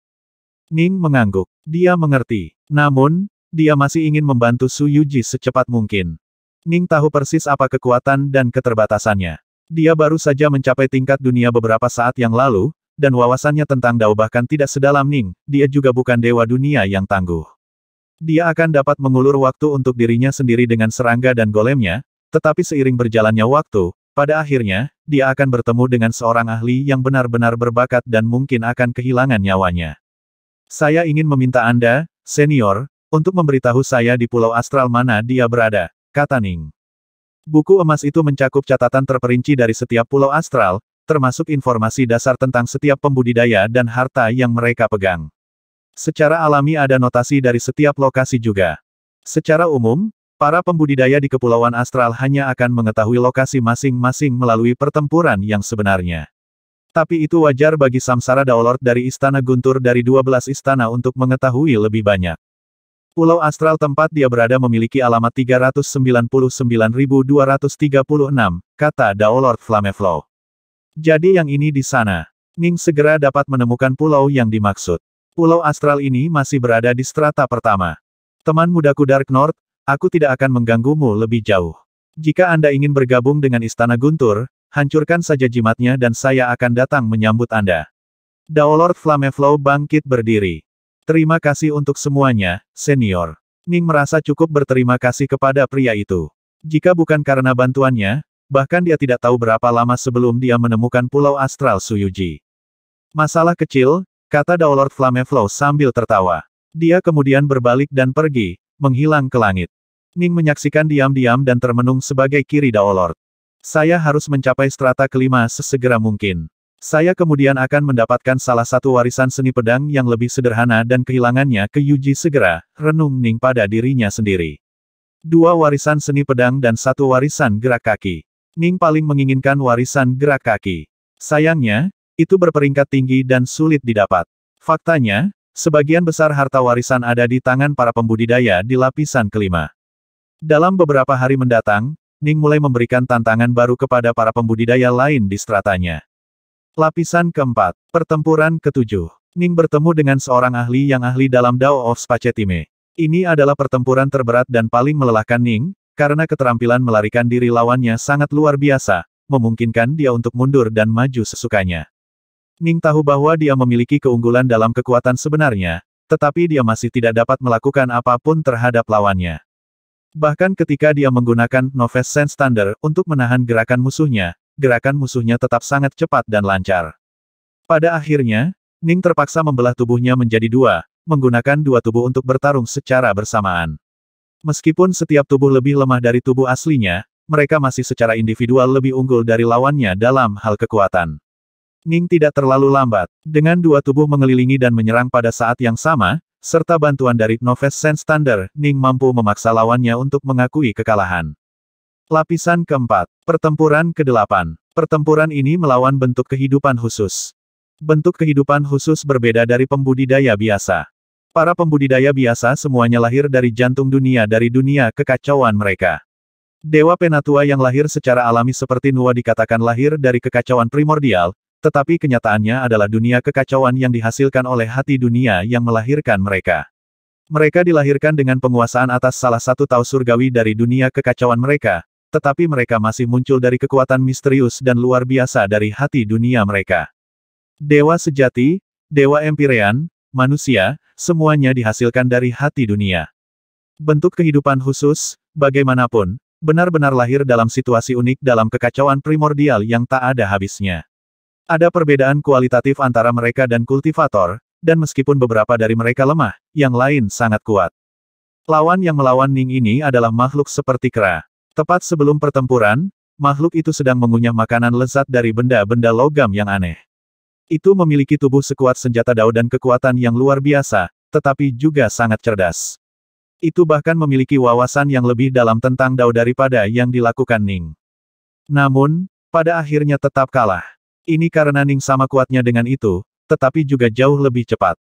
Ning mengangguk. Dia mengerti. Namun, dia masih ingin membantu Su Yuji secepat mungkin. Ning tahu persis apa kekuatan dan keterbatasannya. Dia baru saja mencapai tingkat dunia beberapa saat yang lalu, dan wawasannya tentang Dao bahkan tidak sedalam Ning, dia juga bukan dewa dunia yang tangguh. Dia akan dapat mengulur waktu untuk dirinya sendiri dengan serangga dan golemnya, tetapi seiring berjalannya waktu, pada akhirnya, dia akan bertemu dengan seorang ahli yang benar-benar berbakat dan mungkin akan kehilangan nyawanya. Saya ingin meminta Anda, senior, untuk memberitahu saya di Pulau Astral mana dia berada, kata Ning. Buku emas itu mencakup catatan terperinci dari setiap Pulau Astral, termasuk informasi dasar tentang setiap pembudidaya dan harta yang mereka pegang. Secara alami ada notasi dari setiap lokasi juga. Secara umum, para pembudidaya di Kepulauan Astral hanya akan mengetahui lokasi masing-masing melalui pertempuran yang sebenarnya. Tapi itu wajar bagi Samsara Dao Lord dari Istana Guntur dari 12 istana untuk mengetahui lebih banyak. Pulau Astral tempat dia berada memiliki alamat 399.236, kata Dao Lord Flameflow. Jadi yang ini di sana. Ning segera dapat menemukan pulau yang dimaksud. Pulau Astral ini masih berada di strata pertama. Teman mudaku Dark North, aku tidak akan mengganggumu lebih jauh. Jika Anda ingin bergabung dengan Istana Guntur, hancurkan saja jimatnya dan saya akan datang menyambut Anda. Dao Lord Flameflow bangkit berdiri. Terima kasih untuk semuanya, senior. Ning merasa cukup berterima kasih kepada pria itu. Jika bukan karena bantuannya, bahkan dia tidak tahu berapa lama sebelum dia menemukan Pulau Astral Suyuji. Masalah kecil, kata Dao Lord Flameflow sambil tertawa. Dia kemudian berbalik dan pergi, menghilang ke langit. Ning menyaksikan diam-diam dan termenung sebagai kiri Dao Lord. Saya harus mencapai strata kelima sesegera mungkin. Saya kemudian akan mendapatkan salah satu warisan seni pedang yang lebih sederhana dan kehilangannya ke Yuji segera, renung Ning pada dirinya sendiri. 2 warisan seni pedang dan 1 warisan gerak kaki. Ning paling menginginkan warisan gerak kaki. Sayangnya, itu berperingkat tinggi dan sulit didapat. Faktanya, sebagian besar harta warisan ada di tangan para pembudidaya di lapisan kelima. Dalam beberapa hari mendatang, Ning mulai memberikan tantangan baru kepada para pembudidaya lain di stratanya. Lapisan keempat, pertempuran ke-7. Ning bertemu dengan seorang ahli yang ahli dalam Dao of Spacetime. Ini adalah pertempuran terberat dan paling melelahkan Ning, karena keterampilan melarikan diri lawannya sangat luar biasa, memungkinkan dia untuk mundur dan maju sesukanya. Ning tahu bahwa dia memiliki keunggulan dalam kekuatan sebenarnya, tetapi dia masih tidak dapat melakukan apapun terhadap lawannya. Bahkan ketika dia menggunakan Novice Sense Thunder untuk menahan gerakan musuhnya tetap sangat cepat dan lancar. Pada akhirnya, Ning terpaksa membelah tubuhnya menjadi 2, menggunakan 2 tubuh untuk bertarung secara bersamaan. Meskipun setiap tubuh lebih lemah dari tubuh aslinya, mereka masih secara individual lebih unggul dari lawannya dalam hal kekuatan. Ning tidak terlalu lambat. Dengan dua tubuh mengelilingi dan menyerang pada saat yang sama, serta bantuan dari Noves Sense Thunder, Ning mampu memaksa lawannya untuk mengakui kekalahan. Lapisan keempat. Pertempuran ke-8. Pertempuran ini melawan bentuk kehidupan khusus. Bentuk kehidupan khusus berbeda dari pembudidaya biasa. Para pembudidaya biasa semuanya lahir dari jantung dunia dari dunia kekacauan mereka. Dewa Penatua yang lahir secara alami seperti Nuwa dikatakan lahir dari kekacauan primordial, tetapi kenyataannya adalah dunia kekacauan yang dihasilkan oleh hati dunia yang melahirkan mereka. Mereka dilahirkan dengan penguasaan atas salah satu tahu surgawi dari dunia kekacauan mereka, tetapi mereka masih muncul dari kekuatan misterius dan luar biasa dari hati dunia mereka. Dewa sejati, Dewa Empyrean, manusia, semuanya dihasilkan dari hati dunia. Bentuk kehidupan khusus, bagaimanapun, benar-benar lahir dalam situasi unik dalam kekacauan primordial yang tak ada habisnya. Ada perbedaan kualitatif antara mereka dan kultivator, dan meskipun beberapa dari mereka lemah, yang lain sangat kuat. Lawan yang melawan Ning ini adalah makhluk seperti kera. Tepat sebelum pertempuran, makhluk itu sedang mengunyah makanan lezat dari benda-benda logam yang aneh. Itu memiliki tubuh sekuat senjata Dao dan kekuatan yang luar biasa, tetapi juga sangat cerdas. Itu bahkan memiliki wawasan yang lebih dalam tentang Dao daripada yang dilakukan Ning. Namun, pada akhirnya tetap kalah. Ini karena Ning sama kuatnya dengan itu, tetapi juga jauh lebih cepat.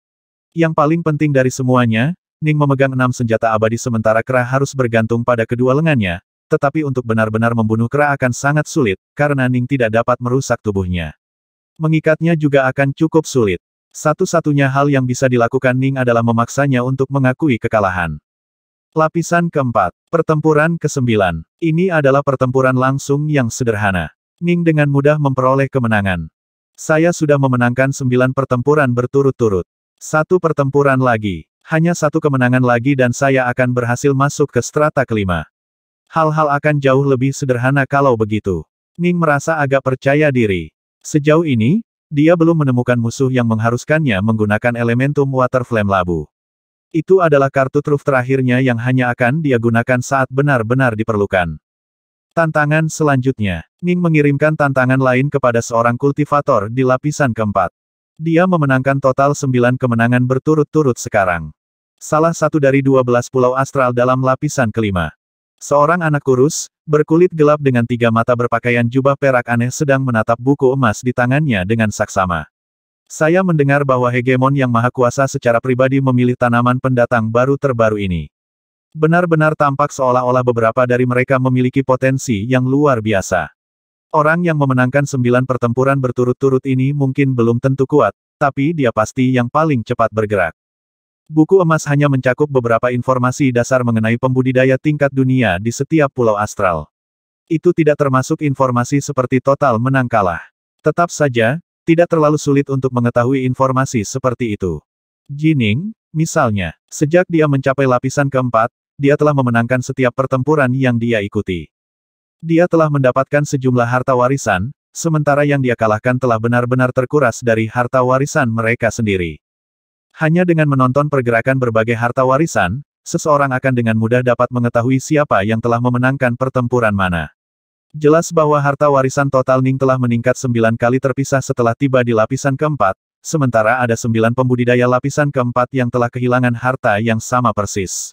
Yang paling penting dari semuanya, Ning memegang 6 senjata abadi sementara kera harus bergantung pada kedua lengannya, tetapi untuk benar-benar membunuh kera akan sangat sulit, karena Ning tidak dapat merusak tubuhnya. Mengikatnya juga akan cukup sulit. Satu-satunya hal yang bisa dilakukan Ning adalah memaksanya untuk mengakui kekalahan. Lapisan keempat. Pertempuran ke-9. Ini adalah pertempuran langsung yang sederhana. Ning dengan mudah memperoleh kemenangan. Saya sudah memenangkan 9 pertempuran berturut-turut. Satu pertempuran lagi. Hanya satu kemenangan lagi dan saya akan berhasil masuk ke strata kelima. Hal-hal akan jauh lebih sederhana kalau begitu. Ning merasa agak percaya diri. Sejauh ini, dia belum menemukan musuh yang mengharuskannya menggunakan elementum Water Flame Labu. Itu adalah kartu truf terakhirnya yang hanya akan dia gunakan saat benar-benar diperlukan. Tantangan selanjutnya. Ning mengirimkan tantangan lain kepada seorang kultivator di lapisan keempat. Dia memenangkan total 9 kemenangan berturut-turut sekarang. Salah satu dari 12 pulau astral dalam lapisan kelima. Seorang anak kurus, berkulit gelap dengan 3 mata berpakaian jubah perak aneh sedang menatap buku emas di tangannya dengan saksama. Saya mendengar bahwa hegemon yang maha kuasa secara pribadi memilih tanaman pendatang baru terbaru ini. Benar-benar tampak seolah-olah beberapa dari mereka memiliki potensi yang luar biasa. Orang yang memenangkan 9 pertempuran berturut-turut ini mungkin belum tentu kuat, tapi dia pasti yang paling cepat bergerak. Buku emas hanya mencakup beberapa informasi dasar mengenai pembudidaya tingkat dunia di setiap pulau astral. Itu tidak termasuk informasi seperti total menang kalah. Tetap saja, tidak terlalu sulit untuk mengetahui informasi seperti itu. Jining, misalnya, sejak dia mencapai lapisan keempat, dia telah memenangkan setiap pertempuran yang dia ikuti. Dia telah mendapatkan sejumlah harta warisan, sementara yang dia kalahkan telah benar-benar terkuras dari harta warisan mereka sendiri. Hanya dengan menonton pergerakan berbagai harta warisan, seseorang akan dengan mudah dapat mengetahui siapa yang telah memenangkan pertempuran mana. Jelas bahwa harta warisan total Ning telah meningkat 9 kali terpisah setelah tiba di lapisan keempat, sementara ada 9 pembudidaya lapisan keempat yang telah kehilangan harta yang sama persis.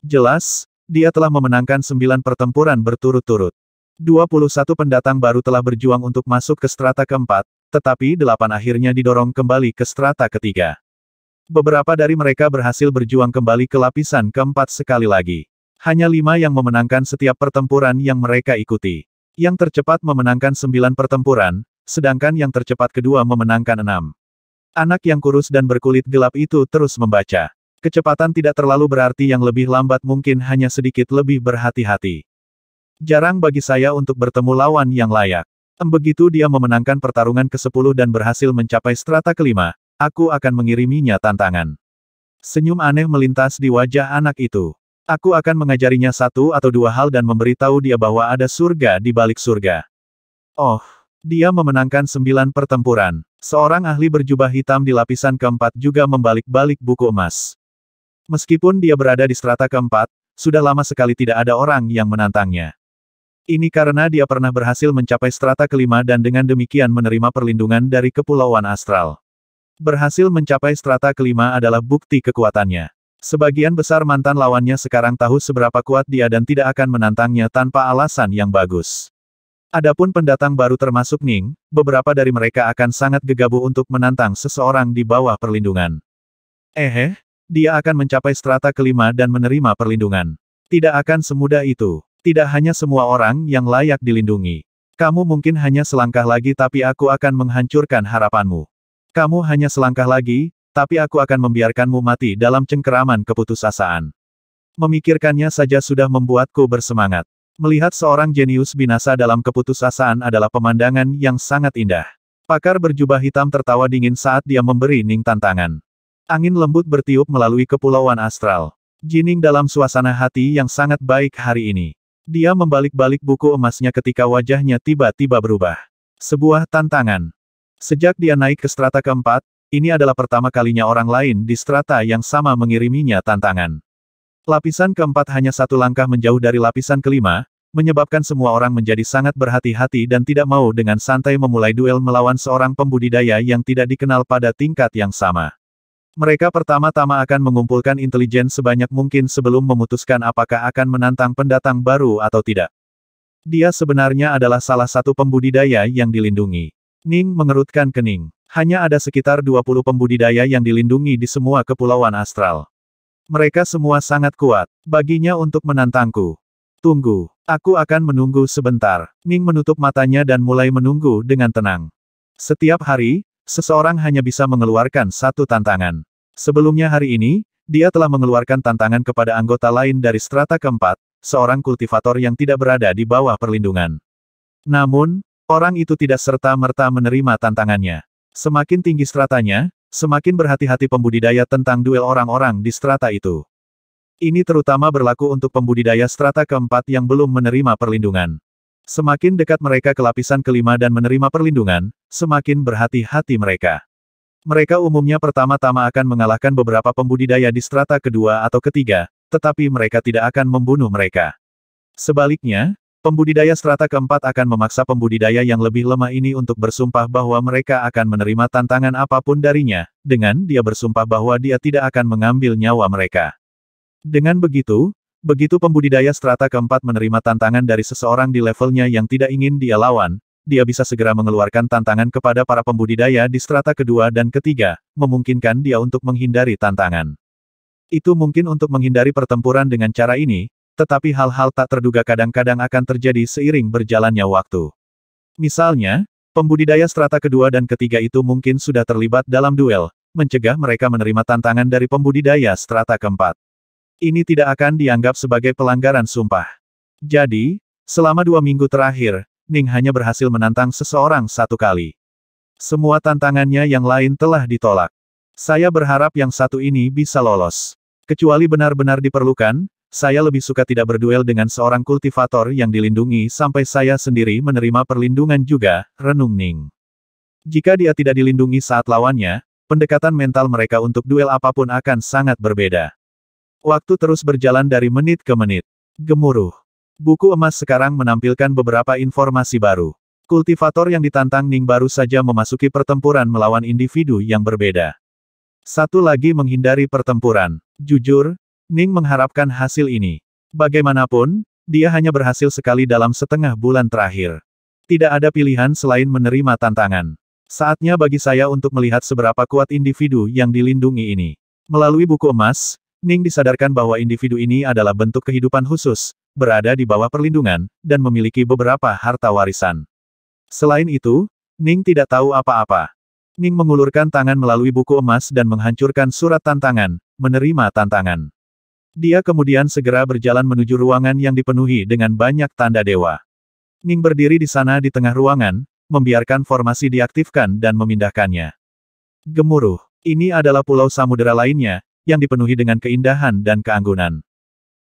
Jelas, dia telah memenangkan 9 pertempuran berturut-turut. 21 pendatang baru telah berjuang untuk masuk ke strata keempat, tetapi 8 akhirnya didorong kembali ke strata ketiga. Beberapa dari mereka berhasil berjuang kembali ke lapisan keempat sekali lagi. Hanya 5 yang memenangkan setiap pertempuran yang mereka ikuti. Yang tercepat memenangkan 9 pertempuran, sedangkan yang tercepat kedua memenangkan 6. Anak yang kurus dan berkulit gelap itu terus membaca. Kecepatan tidak terlalu berarti yang lebih lambat mungkin hanya sedikit lebih berhati-hati. Jarang bagi saya untuk bertemu lawan yang layak. Begitu dia memenangkan pertarungan ke-10 dan berhasil mencapai strata kelima, aku akan mengiriminya tantangan. Senyum aneh melintas di wajah anak itu. Aku akan mengajarinya 1 atau 2 hal dan memberitahu dia bahwa ada surga di balik surga. Oh, dia memenangkan 9 pertempuran. Seorang ahli berjubah hitam di lapisan keempat juga membalik-balik buku emas. Meskipun dia berada di strata keempat, sudah lama sekali tidak ada orang yang menantangnya. Ini karena dia pernah berhasil mencapai strata kelima dan dengan demikian menerima perlindungan dari Kepulauan Astral. Berhasil mencapai strata kelima adalah bukti kekuatannya. Sebagian besar mantan lawannya sekarang tahu seberapa kuat dia dan tidak akan menantangnya tanpa alasan yang bagus. Adapun pendatang baru termasuk Ning, beberapa dari mereka akan sangat gegabah untuk menantang seseorang di bawah perlindungan. Dia akan mencapai strata kelima dan menerima perlindungan. Tidak akan semudah itu. Tidak hanya semua orang yang layak dilindungi. Kamu mungkin hanya selangkah lagi tapi aku akan menghancurkan harapanmu. Kamu hanya selangkah lagi, tapi aku akan membiarkanmu mati dalam cengkeraman keputusasaan. Memikirkannya saja sudah membuatku bersemangat. Melihat seorang jenius binasa dalam keputusasaan adalah pemandangan yang sangat indah. Pakar berjubah hitam tertawa dingin saat dia memberi Ning tantangan. Angin lembut bertiup melalui Kepulauan Astral. Jining dalam suasana hati yang sangat baik hari ini. Dia membalik-balik buku emasnya ketika wajahnya tiba-tiba berubah. Sebuah tantangan. Sejak dia naik ke strata keempat, ini adalah pertama kalinya orang lain di strata yang sama mengiriminya tantangan. Lapisan keempat hanya satu langkah menjauh dari lapisan kelima, menyebabkan semua orang menjadi sangat berhati-hati dan tidak mau dengan santai memulai duel melawan seorang pembudidaya yang tidak dikenal pada tingkat yang sama. Mereka pertama-tama akan mengumpulkan intelijen sebanyak mungkin sebelum memutuskan apakah akan menantang pendatang baru atau tidak. Dia sebenarnya adalah salah satu pembudidaya yang dilindungi. Ning mengerutkan kening. Hanya ada sekitar 20 pembudidaya yang dilindungi di semua Kepulauan Astral. Mereka semua sangat kuat, baginya untuk menantangku. Tunggu, aku akan menunggu sebentar. Ning menutup matanya dan mulai menunggu dengan tenang. Setiap hari, seseorang hanya bisa mengeluarkan satu tantangan. Sebelumnya hari ini, dia telah mengeluarkan tantangan kepada anggota lain dari strata keempat, seorang kultivator yang tidak berada di bawah perlindungan. Namun, orang itu tidak serta-merta menerima tantangannya. Semakin tinggi stratanya, semakin berhati-hati pembudidaya tentang duel orang-orang di strata itu. Ini terutama berlaku untuk pembudidaya strata keempat yang belum menerima perlindungan. Semakin dekat mereka ke lapisan kelima dan menerima perlindungan, semakin berhati-hati mereka. Mereka umumnya pertama-tama akan mengalahkan beberapa pembudidaya di strata kedua atau ketiga, tetapi mereka tidak akan membunuh mereka. Sebaliknya, pembudidaya strata keempat akan memaksa pembudidaya yang lebih lemah ini untuk bersumpah bahwa mereka akan menerima tantangan apapun darinya, dengan dia bersumpah bahwa dia tidak akan mengambil nyawa mereka. Dengan begitu, begitu pembudidaya strata keempat menerima tantangan dari seseorang di levelnya yang tidak ingin dia lawan, dia bisa segera mengeluarkan tantangan kepada para pembudidaya di strata kedua dan ketiga, memungkinkan dia untuk menghindari tantangan. Itu mungkin untuk menghindari pertempuran dengan cara ini, tetapi hal-hal tak terduga kadang-kadang akan terjadi seiring berjalannya waktu. Misalnya, pembudidaya strata kedua dan ketiga itu mungkin sudah terlibat dalam duel, mencegah mereka menerima tantangan dari pembudidaya strata keempat. Ini tidak akan dianggap sebagai pelanggaran sumpah. Jadi, selama 2 minggu terakhir, Ning hanya berhasil menantang seseorang satu kali. Semua tantangannya yang lain telah ditolak. Saya berharap yang satu ini bisa lolos. Kecuali benar-benar diperlukan, saya lebih suka tidak berduel dengan seorang kultivator yang dilindungi sampai saya sendiri menerima perlindungan juga, renung Ning. Jika dia tidak dilindungi saat lawannya, pendekatan mental mereka untuk duel apapun akan sangat berbeda. Waktu terus berjalan dari menit ke menit. Gemuruh. Buku emas sekarang menampilkan beberapa informasi baru. Kultivator yang ditantang Ning baru saja memasuki pertempuran melawan individu yang berbeda. Satu lagi menghindari pertempuran. Jujur, Ning mengharapkan hasil ini. Bagaimanapun, dia hanya berhasil sekali dalam setengah bulan terakhir. Tidak ada pilihan selain menerima tantangan. Saatnya bagi saya untuk melihat seberapa kuat individu yang dilindungi ini. Melalui buku emas, Ning disadarkan bahwa individu ini adalah bentuk kehidupan khusus, berada di bawah perlindungan, dan memiliki beberapa harta warisan. Selain itu, Ning tidak tahu apa-apa. Ning mengulurkan tangan melalui buku emas dan menghancurkan surat tantangan, menerima tantangan. Dia kemudian segera berjalan menuju ruangan yang dipenuhi dengan banyak tanda dewa. Ning berdiri di sana di tengah ruangan, membiarkan formasi diaktifkan dan memindahkannya. Gemuruh. Ini adalah pulau samudera lainnya, yang dipenuhi dengan keindahan dan keanggunan.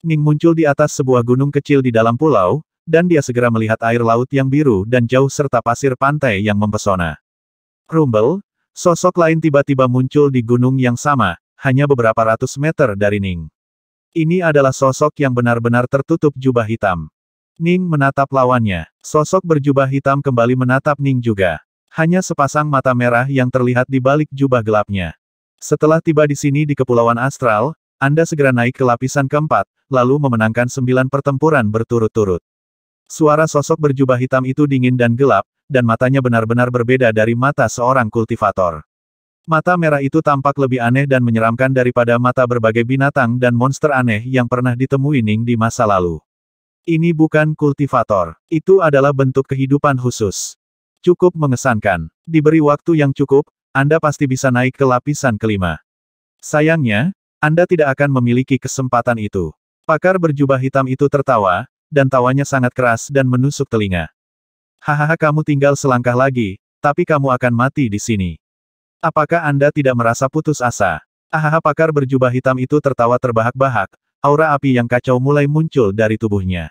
Ning muncul di atas sebuah gunung kecil di dalam pulau, dan dia segera melihat air laut yang biru dan jauh serta pasir pantai yang mempesona. Rumble, sosok lain tiba-tiba muncul di gunung yang sama, hanya beberapa ratus meter dari Ning. Ini adalah sosok yang benar-benar tertutup jubah hitam. Ning menatap lawannya. Sosok berjubah hitam kembali menatap Ning juga. Hanya sepasang mata merah yang terlihat di balik jubah gelapnya. Setelah tiba di sini di Kepulauan Astral, Anda segera naik ke lapisan keempat, lalu memenangkan 9 pertempuran berturut-turut. Suara sosok berjubah hitam itu dingin dan gelap, dan matanya benar-benar berbeda dari mata seorang kultivator. Mata merah itu tampak lebih aneh dan menyeramkan daripada mata berbagai binatang dan monster aneh yang pernah ditemui Ning di masa lalu. Ini bukan kultivator. Itu adalah bentuk kehidupan khusus. Cukup mengesankan. Diberi waktu yang cukup, Anda pasti bisa naik ke lapisan kelima. Sayangnya, Anda tidak akan memiliki kesempatan itu. Pakar berjubah hitam itu tertawa, dan tawanya sangat keras dan menusuk telinga. Hahaha, kamu tinggal selangkah lagi, tapi kamu akan mati di sini. Apakah Anda tidak merasa putus asa? Hahaha, pakar berjubah hitam itu tertawa terbahak-bahak, aura api yang kacau mulai muncul dari tubuhnya.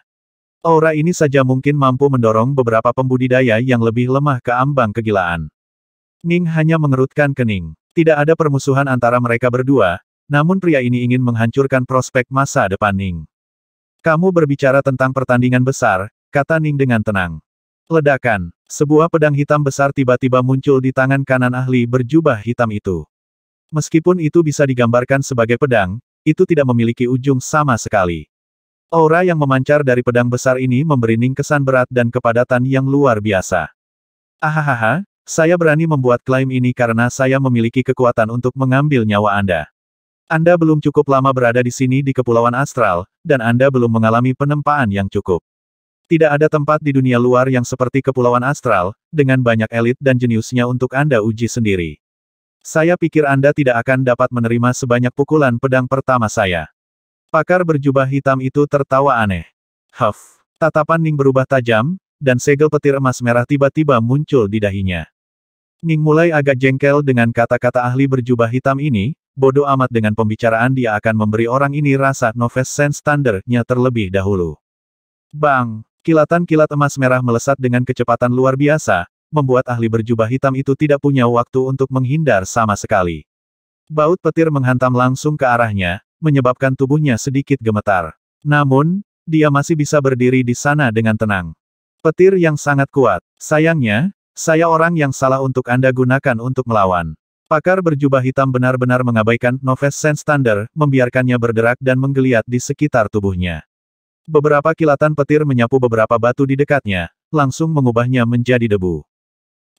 Aura ini saja mungkin mampu mendorong beberapa pembudidaya yang lebih lemah ke ambang kegilaan. Ning hanya mengerutkan kening. Tidak ada permusuhan antara mereka berdua, namun pria ini ingin menghancurkan prospek masa depan Ning. Kamu berbicara tentang pertandingan besar, kata Ning dengan tenang. Ledakan. Sebuah pedang hitam besar tiba-tiba muncul di tangan kanan ahli berjubah hitam itu. Meskipun itu bisa digambarkan sebagai pedang, itu tidak memiliki ujung sama sekali. Aura yang memancar dari pedang besar ini memberi Ning kesan berat dan kepadatan yang luar biasa. Ahahaha, saya berani membuat klaim ini karena saya memiliki kekuatan untuk mengambil nyawa Anda. Anda belum cukup lama berada di sini di Kepulauan Astral, dan Anda belum mengalami penempaan yang cukup. Tidak ada tempat di dunia luar yang seperti Kepulauan Astral, dengan banyak elit dan jeniusnya untuk Anda uji sendiri. Saya pikir Anda tidak akan dapat menerima sebanyak pukulan pedang pertama saya. Pakar berjubah hitam itu tertawa aneh. Huff. Tatapan Ning berubah tajam, dan segel petir emas merah tiba-tiba muncul di dahinya. Ning mulai agak jengkel dengan kata-kata ahli berjubah hitam ini, bodoh amat dengan pembicaraan dia akan memberi orang ini rasa novice sense standar-nya terlebih dahulu. Bang! Kilatan kilat emas merah melesat dengan kecepatan luar biasa, membuat ahli berjubah hitam itu tidak punya waktu untuk menghindar sama sekali. Baut petir menghantam langsung ke arahnya, menyebabkan tubuhnya sedikit gemetar. Namun, dia masih bisa berdiri di sana dengan tenang. Petir yang sangat kuat. Sayangnya, saya orang yang salah untuk Anda gunakan untuk melawan. Pakar berjubah hitam benar-benar mengabaikan novice sense standar, membiarkannya bergerak dan menggeliat di sekitar tubuhnya. Beberapa kilatan petir menyapu beberapa batu di dekatnya, langsung mengubahnya menjadi debu.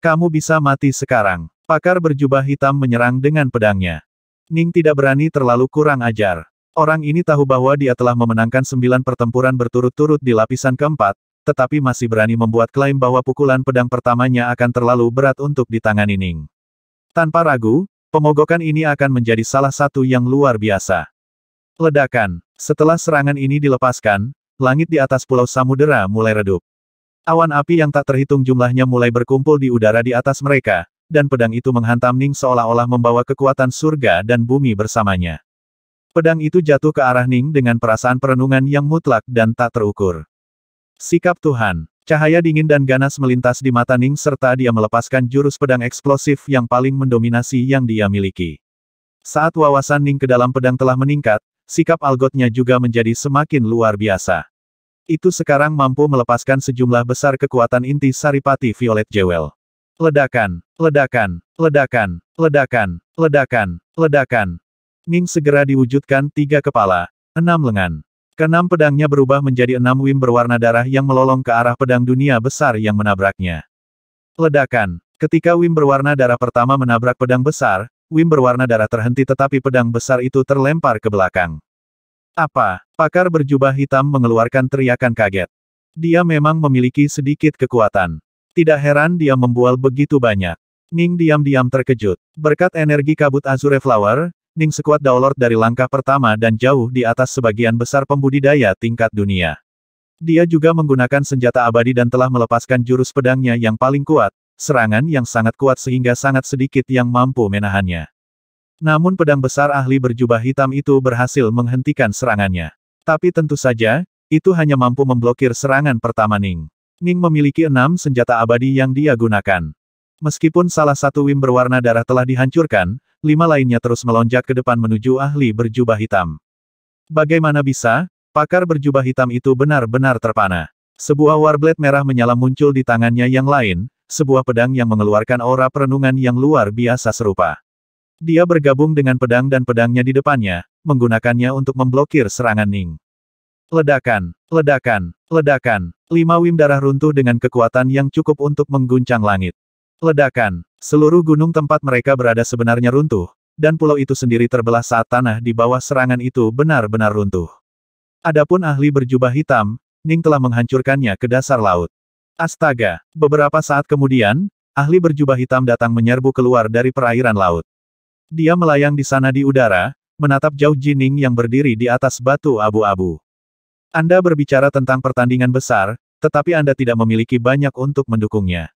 Kamu bisa mati sekarang. Pakar berjubah hitam menyerang dengan pedangnya. Ning tidak berani terlalu kurang ajar. Orang ini tahu bahwa dia telah memenangkan 9 pertempuran berturut-turut di lapisan keempat, tetapi masih berani membuat klaim bahwa pukulan pedang pertamanya akan terlalu berat untuk ditangani Ning. Tanpa ragu, pemogokan ini akan menjadi salah satu yang luar biasa. Ledakan. Setelah serangan ini dilepaskan, langit di atas Pulau Samudera mulai redup. Awan api yang tak terhitung jumlahnya mulai berkumpul di udara di atas mereka, dan pedang itu menghantam Ning seolah-olah membawa kekuatan surga dan bumi bersamanya. Pedang itu jatuh ke arah Ning dengan perasaan perenungan yang mutlak dan tak terukur. Sikap Tuhan. Cahaya dingin dan ganas melintas di mata Ning serta dia melepaskan jurus pedang eksplosif yang paling mendominasi yang dia miliki. Saat wawasan Ning ke dalam pedang telah meningkat, sikap Algotnya juga menjadi semakin luar biasa. Itu sekarang mampu melepaskan sejumlah besar kekuatan inti Saripati Violet Jewel. Ledakan, ledakan, ledakan, ledakan, ledakan, ledakan. Ning segera diwujudkan 3 kepala, 6 lengan. Keenam pedangnya berubah menjadi 6 wim berwarna darah yang melolong ke arah pedang dunia besar yang menabraknya. Ledakan. Ketika wim berwarna darah pertama menabrak pedang besar, wim berwarna darah terhenti tetapi pedang besar itu terlempar ke belakang. Apa? Pakar berjubah hitam mengeluarkan teriakan kaget. Dia memang memiliki sedikit kekuatan. Tidak heran dia membual begitu banyak. Ning diam-diam terkejut. Berkat energi kabut Azure Flower, Ning sekuat Daolord dari langkah pertama dan jauh di atas sebagian besar pembudidaya tingkat dunia. Dia juga menggunakan senjata abadi dan telah melepaskan jurus pedangnya yang paling kuat, serangan yang sangat kuat sehingga sangat sedikit yang mampu menahannya. Namun pedang besar ahli berjubah hitam itu berhasil menghentikan serangannya. Tapi tentu saja, itu hanya mampu memblokir serangan pertama Ning. Ning memiliki 6 senjata abadi yang dia gunakan. Meskipun salah satu wim berwarna darah telah dihancurkan, 5 lainnya terus melonjak ke depan menuju ahli berjubah hitam. Bagaimana bisa? Pakar berjubah hitam itu benar-benar terpana. Sebuah Warblade merah menyala muncul di tangannya yang lain, sebuah pedang yang mengeluarkan aura perenungan yang luar biasa serupa. Dia bergabung dengan pedang dan pedangnya di depannya, menggunakannya untuk memblokir serangan Ning. Ledakan, ledakan, ledakan. 5 wim darah runtuh dengan kekuatan yang cukup untuk mengguncang langit. Ledakan. Seluruh gunung tempat mereka berada sebenarnya runtuh, dan pulau itu sendiri terbelah saat tanah di bawah serangan itu benar-benar runtuh. Adapun ahli berjubah hitam, Ning telah menghancurkannya ke dasar laut. Astaga! Beberapa saat kemudian, ahli berjubah hitam datang menyerbu keluar dari perairan laut. Dia melayang di sana di udara, menatap Zhao Jining yang berdiri di atas batu abu-abu. Anda berbicara tentang pertandingan besar, tetapi Anda tidak memiliki banyak untuk mendukungnya.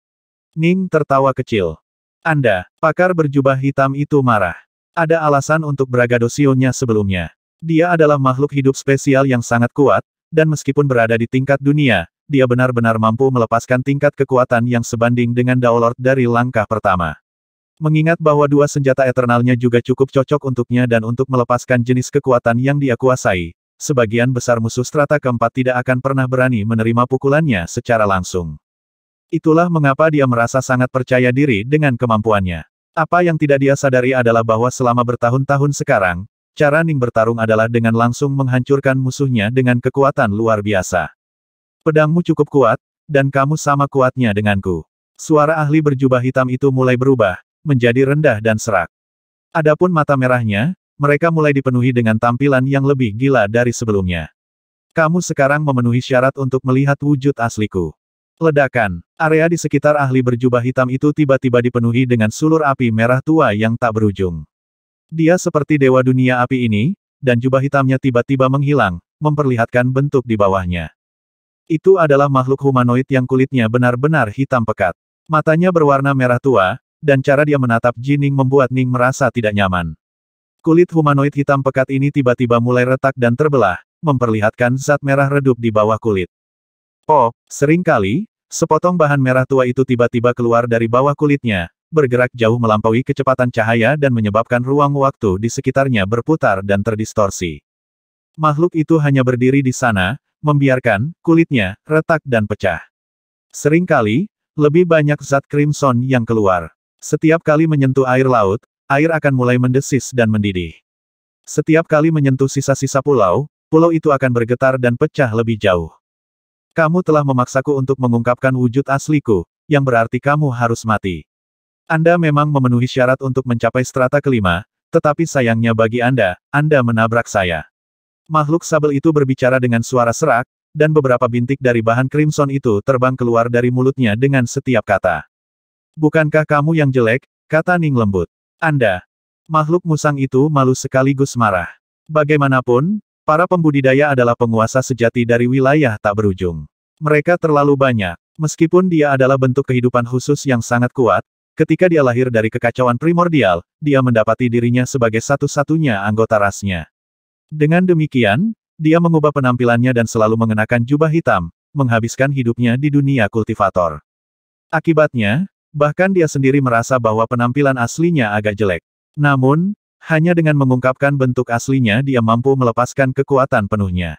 Ning tertawa kecil. Anda, pakar berjubah hitam itu marah. Ada alasan untuk bragadosionya sebelumnya. Dia adalah makhluk hidup spesial yang sangat kuat, dan meskipun berada di tingkat dunia, dia benar-benar mampu melepaskan tingkat kekuatan yang sebanding dengan Daolord dari langkah pertama. Mengingat bahwa 2 senjata eternalnya juga cukup cocok untuknya dan untuk melepaskan jenis kekuatan yang dia kuasai, sebagian besar musuh strata keempat tidak akan pernah berani menerima pukulannya secara langsung. Itulah mengapa dia merasa sangat percaya diri dengan kemampuannya. Apa yang tidak dia sadari adalah bahwa selama bertahun-tahun sekarang, cara Ning bertarung adalah dengan langsung menghancurkan musuhnya dengan kekuatan luar biasa. Pedangmu cukup kuat, dan kamu sama kuatnya denganku. Suara ahli berjubah hitam itu mulai berubah, menjadi rendah dan serak. Adapun mata merahnya, mereka mulai dipenuhi dengan tampilan yang lebih gila dari sebelumnya. Kamu sekarang memenuhi syarat untuk melihat wujud asliku. Ledakan. Area di sekitar ahli berjubah hitam itu tiba-tiba dipenuhi dengan sulur api merah tua yang tak berujung. Dia seperti dewa dunia api ini, dan jubah hitamnya tiba-tiba menghilang, memperlihatkan bentuk di bawahnya. Itu adalah makhluk humanoid yang kulitnya benar-benar hitam pekat. Matanya berwarna merah tua, dan cara dia menatap Jining membuat Ning merasa tidak nyaman. Kulit humanoid hitam pekat ini tiba-tiba mulai retak dan terbelah, memperlihatkan zat merah redup di bawah kulit. Oh, seringkali, sepotong bahan merah tua itu tiba-tiba keluar dari bawah kulitnya, bergerak jauh melampaui kecepatan cahaya dan menyebabkan ruang waktu di sekitarnya berputar dan terdistorsi. Makhluk itu hanya berdiri di sana, membiarkan kulitnya retak dan pecah. Seringkali, lebih banyak zat crimson yang keluar. Setiap kali menyentuh air laut, air akan mulai mendesis dan mendidih. Setiap kali menyentuh sisa-sisa pulau, pulau itu akan bergetar dan pecah lebih jauh. Kamu telah memaksaku untuk mengungkapkan wujud asliku, yang berarti kamu harus mati. Anda memang memenuhi syarat untuk mencapai strata kelima, tetapi sayangnya bagi Anda menabrak saya. Makhluk sabel itu berbicara dengan suara serak, dan beberapa bintik dari bahan crimson itu terbang keluar dari mulutnya dengan setiap kata. Bukankah kamu yang jelek, kata Ning lembut. Anda. Makhluk musang itu malu sekaligus marah. Bagaimanapun, para pembudidaya adalah penguasa sejati dari wilayah tak berujung. Mereka terlalu banyak. Meskipun dia adalah bentuk kehidupan khusus yang sangat kuat, ketika dia lahir dari kekacauan primordial, dia mendapati dirinya sebagai satu-satunya anggota rasnya. Dengan demikian, dia mengubah penampilannya dan selalu mengenakan jubah hitam, menghabiskan hidupnya di dunia kultivator. Akibatnya, bahkan dia sendiri merasa bahwa penampilan aslinya agak jelek. Namun, hanya dengan mengungkapkan bentuk aslinya dia mampu melepaskan kekuatan penuhnya.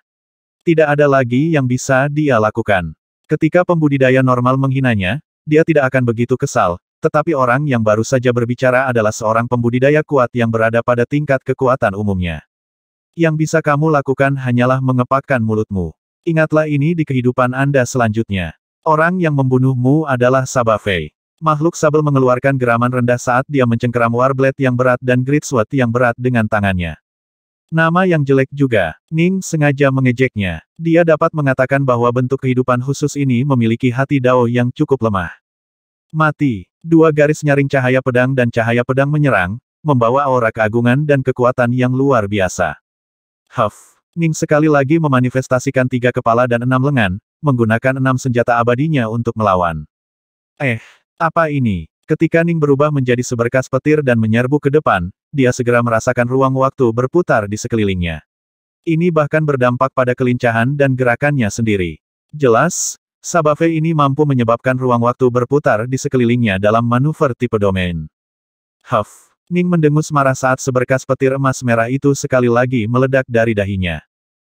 Tidak ada lagi yang bisa dia lakukan. Ketika pembudidaya normal menghinanya, dia tidak akan begitu kesal, tetapi orang yang baru saja berbicara adalah seorang pembudidaya kuat yang berada pada tingkat kekuatan umumnya. Yang bisa kamu lakukan hanyalah mengepakkan mulutmu. Ingatlah ini di kehidupan Anda selanjutnya. Orang yang membunuhmu adalah Sabafei. Makhluk sabel mengeluarkan geraman rendah saat dia mencengkeram Warblade yang berat dan Greatsword yang berat dengan tangannya. Nama yang jelek juga. Ning sengaja mengejeknya. Dia dapat mengatakan bahwa bentuk kehidupan khusus ini memiliki hati Dao yang cukup lemah. Mati. 2 garis nyaring cahaya pedang dan cahaya pedang menyerang, membawa aura keagungan dan kekuatan yang luar biasa. Huff. Ning sekali lagi memanifestasikan 3 kepala dan 6 lengan, menggunakan 6 senjata abadinya untuk melawan. Apa ini? Ketika Ning berubah menjadi seberkas petir dan menyerbu ke depan, dia segera merasakan ruang waktu berputar di sekelilingnya. Ini bahkan berdampak pada kelincahan dan gerakannya sendiri. Jelas, Sabafei ini mampu menyebabkan ruang waktu berputar di sekelilingnya dalam manuver tipe domain. Huff. Ning mendengus marah saat seberkas petir emas merah itu sekali lagi meledak dari dahinya.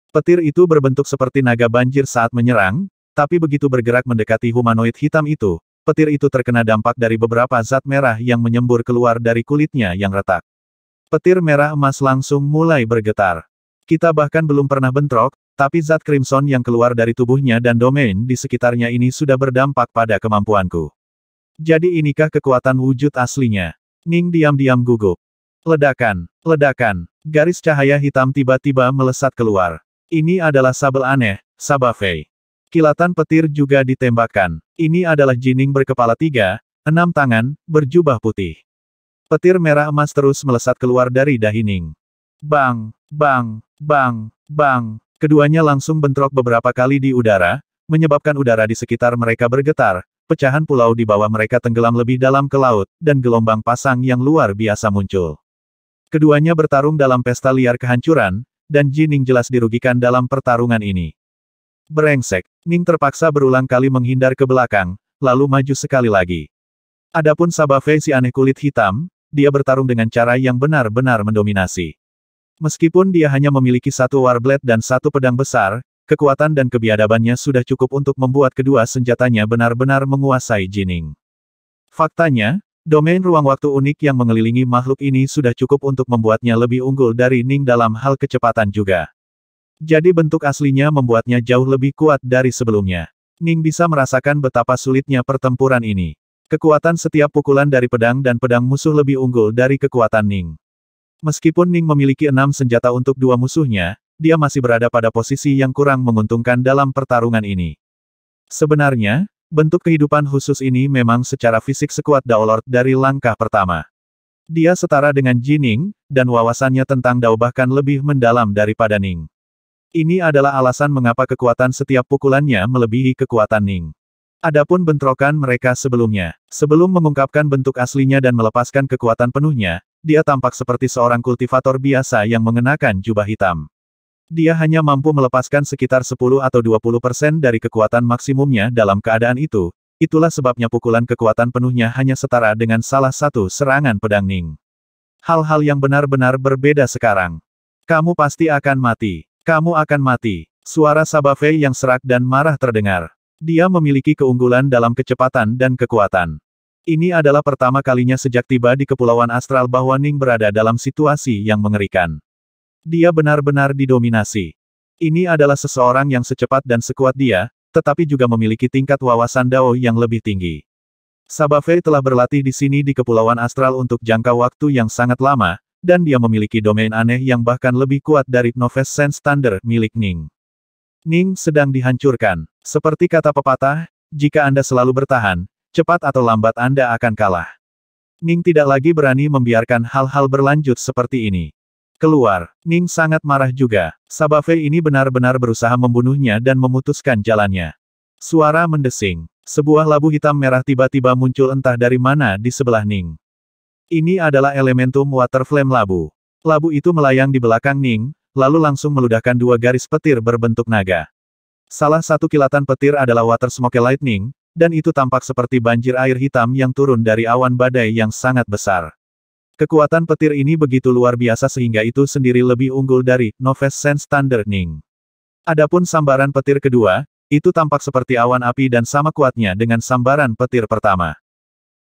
Petir itu berbentuk seperti naga banjir saat menyerang, Tapi begitu bergerak mendekati humanoid hitam itu, petir itu terkena dampak dari beberapa zat merah yang menyembur keluar dari kulitnya yang retak. Petir merah emas langsung mulai bergetar. Kita bahkan belum pernah bentrok, tapi zat crimson yang keluar dari tubuhnya dan domain di sekitarnya ini sudah berdampak pada kemampuanku. Jadi inikah kekuatan wujud aslinya? Ning diam-diam gugup. Ledakan, ledakan. Garis cahaya hitam tiba-tiba melesat keluar. Ini adalah sabel aneh, Sabafei. Kilatan petir juga ditembakkan. Ini adalah Jining berkepala 3, 6 tangan, berjubah putih. Petir merah emas terus melesat keluar dari dahi Ning. Bang, bang, bang, bang. Keduanya langsung bentrok beberapa kali di udara, menyebabkan udara di sekitar mereka bergetar, pecahan pulau di bawah mereka tenggelam lebih dalam ke laut, dan gelombang pasang yang luar biasa muncul. Keduanya bertarung dalam pesta liar kehancuran, dan Jining jelas dirugikan dalam pertarungan ini. Brengsek, Ning terpaksa berulang kali menghindar ke belakang, lalu maju sekali lagi. Adapun Sabafei si aneh kulit hitam, dia bertarung dengan cara yang benar-benar mendominasi. Meskipun dia hanya memiliki satu warblade dan satu pedang besar, kekuatan dan kebiadabannya sudah cukup untuk membuat kedua senjatanya benar-benar menguasai Jining. Faktanya, domain ruang waktu unik yang mengelilingi makhluk ini sudah cukup untuk membuatnya lebih unggul dari Ning dalam hal kecepatan juga. Jadi bentuk aslinya membuatnya jauh lebih kuat dari sebelumnya. Ning bisa merasakan betapa sulitnya pertempuran ini. Kekuatan setiap pukulan dari pedang dan pedang musuh lebih unggul dari kekuatan Ning. Meskipun Ning memiliki 6 senjata untuk 2 musuhnya, dia masih berada pada posisi yang kurang menguntungkan dalam pertarungan ini. Sebenarnya, bentuk kehidupan khusus ini memang secara fisik sekuat Daolord dari langkah pertama. Dia setara dengan Jining, dan wawasannya tentang Dao bahkan lebih mendalam daripada Ning. Ini adalah alasan mengapa kekuatan setiap pukulannya melebihi kekuatan Ning. Adapun bentrokan mereka sebelumnya, sebelum mengungkapkan bentuk aslinya dan melepaskan kekuatan penuhnya, dia tampak seperti seorang kultivator biasa yang mengenakan jubah hitam. Dia hanya mampu melepaskan sekitar 10 atau 20% dari kekuatan maksimumnya dalam keadaan itu, itulah sebabnya pukulan kekuatan penuhnya hanya setara dengan salah satu serangan pedang Ning. Hal-hal yang benar-benar berbeda sekarang. Kamu pasti akan mati. Kamu akan mati. Suara Sabafei yang serak dan marah terdengar. Dia memiliki keunggulan dalam kecepatan dan kekuatan. Ini adalah pertama kalinya sejak tiba di Kepulauan Astral bahwa Ning berada dalam situasi yang mengerikan. Dia benar-benar didominasi. Ini adalah seseorang yang secepat dan sekuat dia, tetapi juga memiliki tingkat wawasan Dao yang lebih tinggi. Sabafei telah berlatih di sini di Kepulauan Astral untuk jangka waktu yang sangat lama, dan dia memiliki domain aneh yang bahkan lebih kuat dari Noves Sense Thunder milik Ning. Ning sedang dihancurkan. Seperti kata pepatah, jika Anda selalu bertahan, cepat atau lambat Anda akan kalah. Ning tidak lagi berani membiarkan hal-hal berlanjut seperti ini. Keluar, Ning sangat marah juga. Sabafei ini benar-benar berusaha membunuhnya dan memutuskan jalannya. Suara mendesing. Sebuah labu hitam merah tiba-tiba muncul entah dari mana di sebelah Ning. Ini adalah elementum Water Flame Labu. Labu itu melayang di belakang Ning, lalu langsung meludahkan 2 garis petir berbentuk naga. Salah satu kilatan petir adalah Water Smoke Lightning, dan itu tampak seperti banjir air hitam yang turun dari awan badai yang sangat besar. Kekuatan petir ini begitu luar biasa sehingga itu sendiri lebih unggul dari Noves Sense Thunder Ning. Adapun sambaran petir kedua, itu tampak seperti awan api dan sama kuatnya dengan sambaran petir pertama.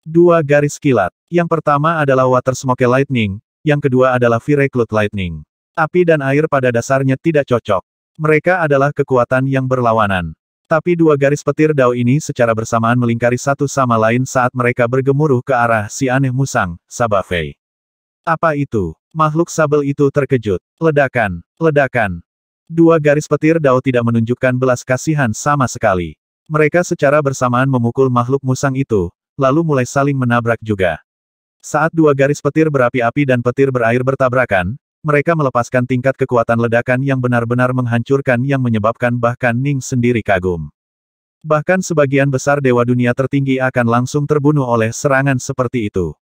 2 garis kilat. Yang pertama adalah Water Smoke Lightning, yang kedua adalah Fire Cloud Lightning. Api dan air pada dasarnya tidak cocok. Mereka adalah kekuatan yang berlawanan. Tapi 2 garis petir Dao ini secara bersamaan melingkari satu sama lain saat mereka bergemuruh ke arah si aneh musang, Sabafei. Apa itu? Makhluk sabel itu terkejut. Ledakan, ledakan. 2 garis petir Dao tidak menunjukkan belas kasihan sama sekali. Mereka secara bersamaan memukul makhluk musang itu, lalu mulai saling menabrak juga. Saat 2 garis petir berapi-api dan petir berair bertabrakan, mereka melepaskan tingkat kekuatan ledakan yang benar-benar menghancurkan yang menyebabkan bahkan Ning sendiri kagum. Bahkan sebagian besar dewa dunia tertinggi akan langsung terbunuh oleh serangan seperti itu.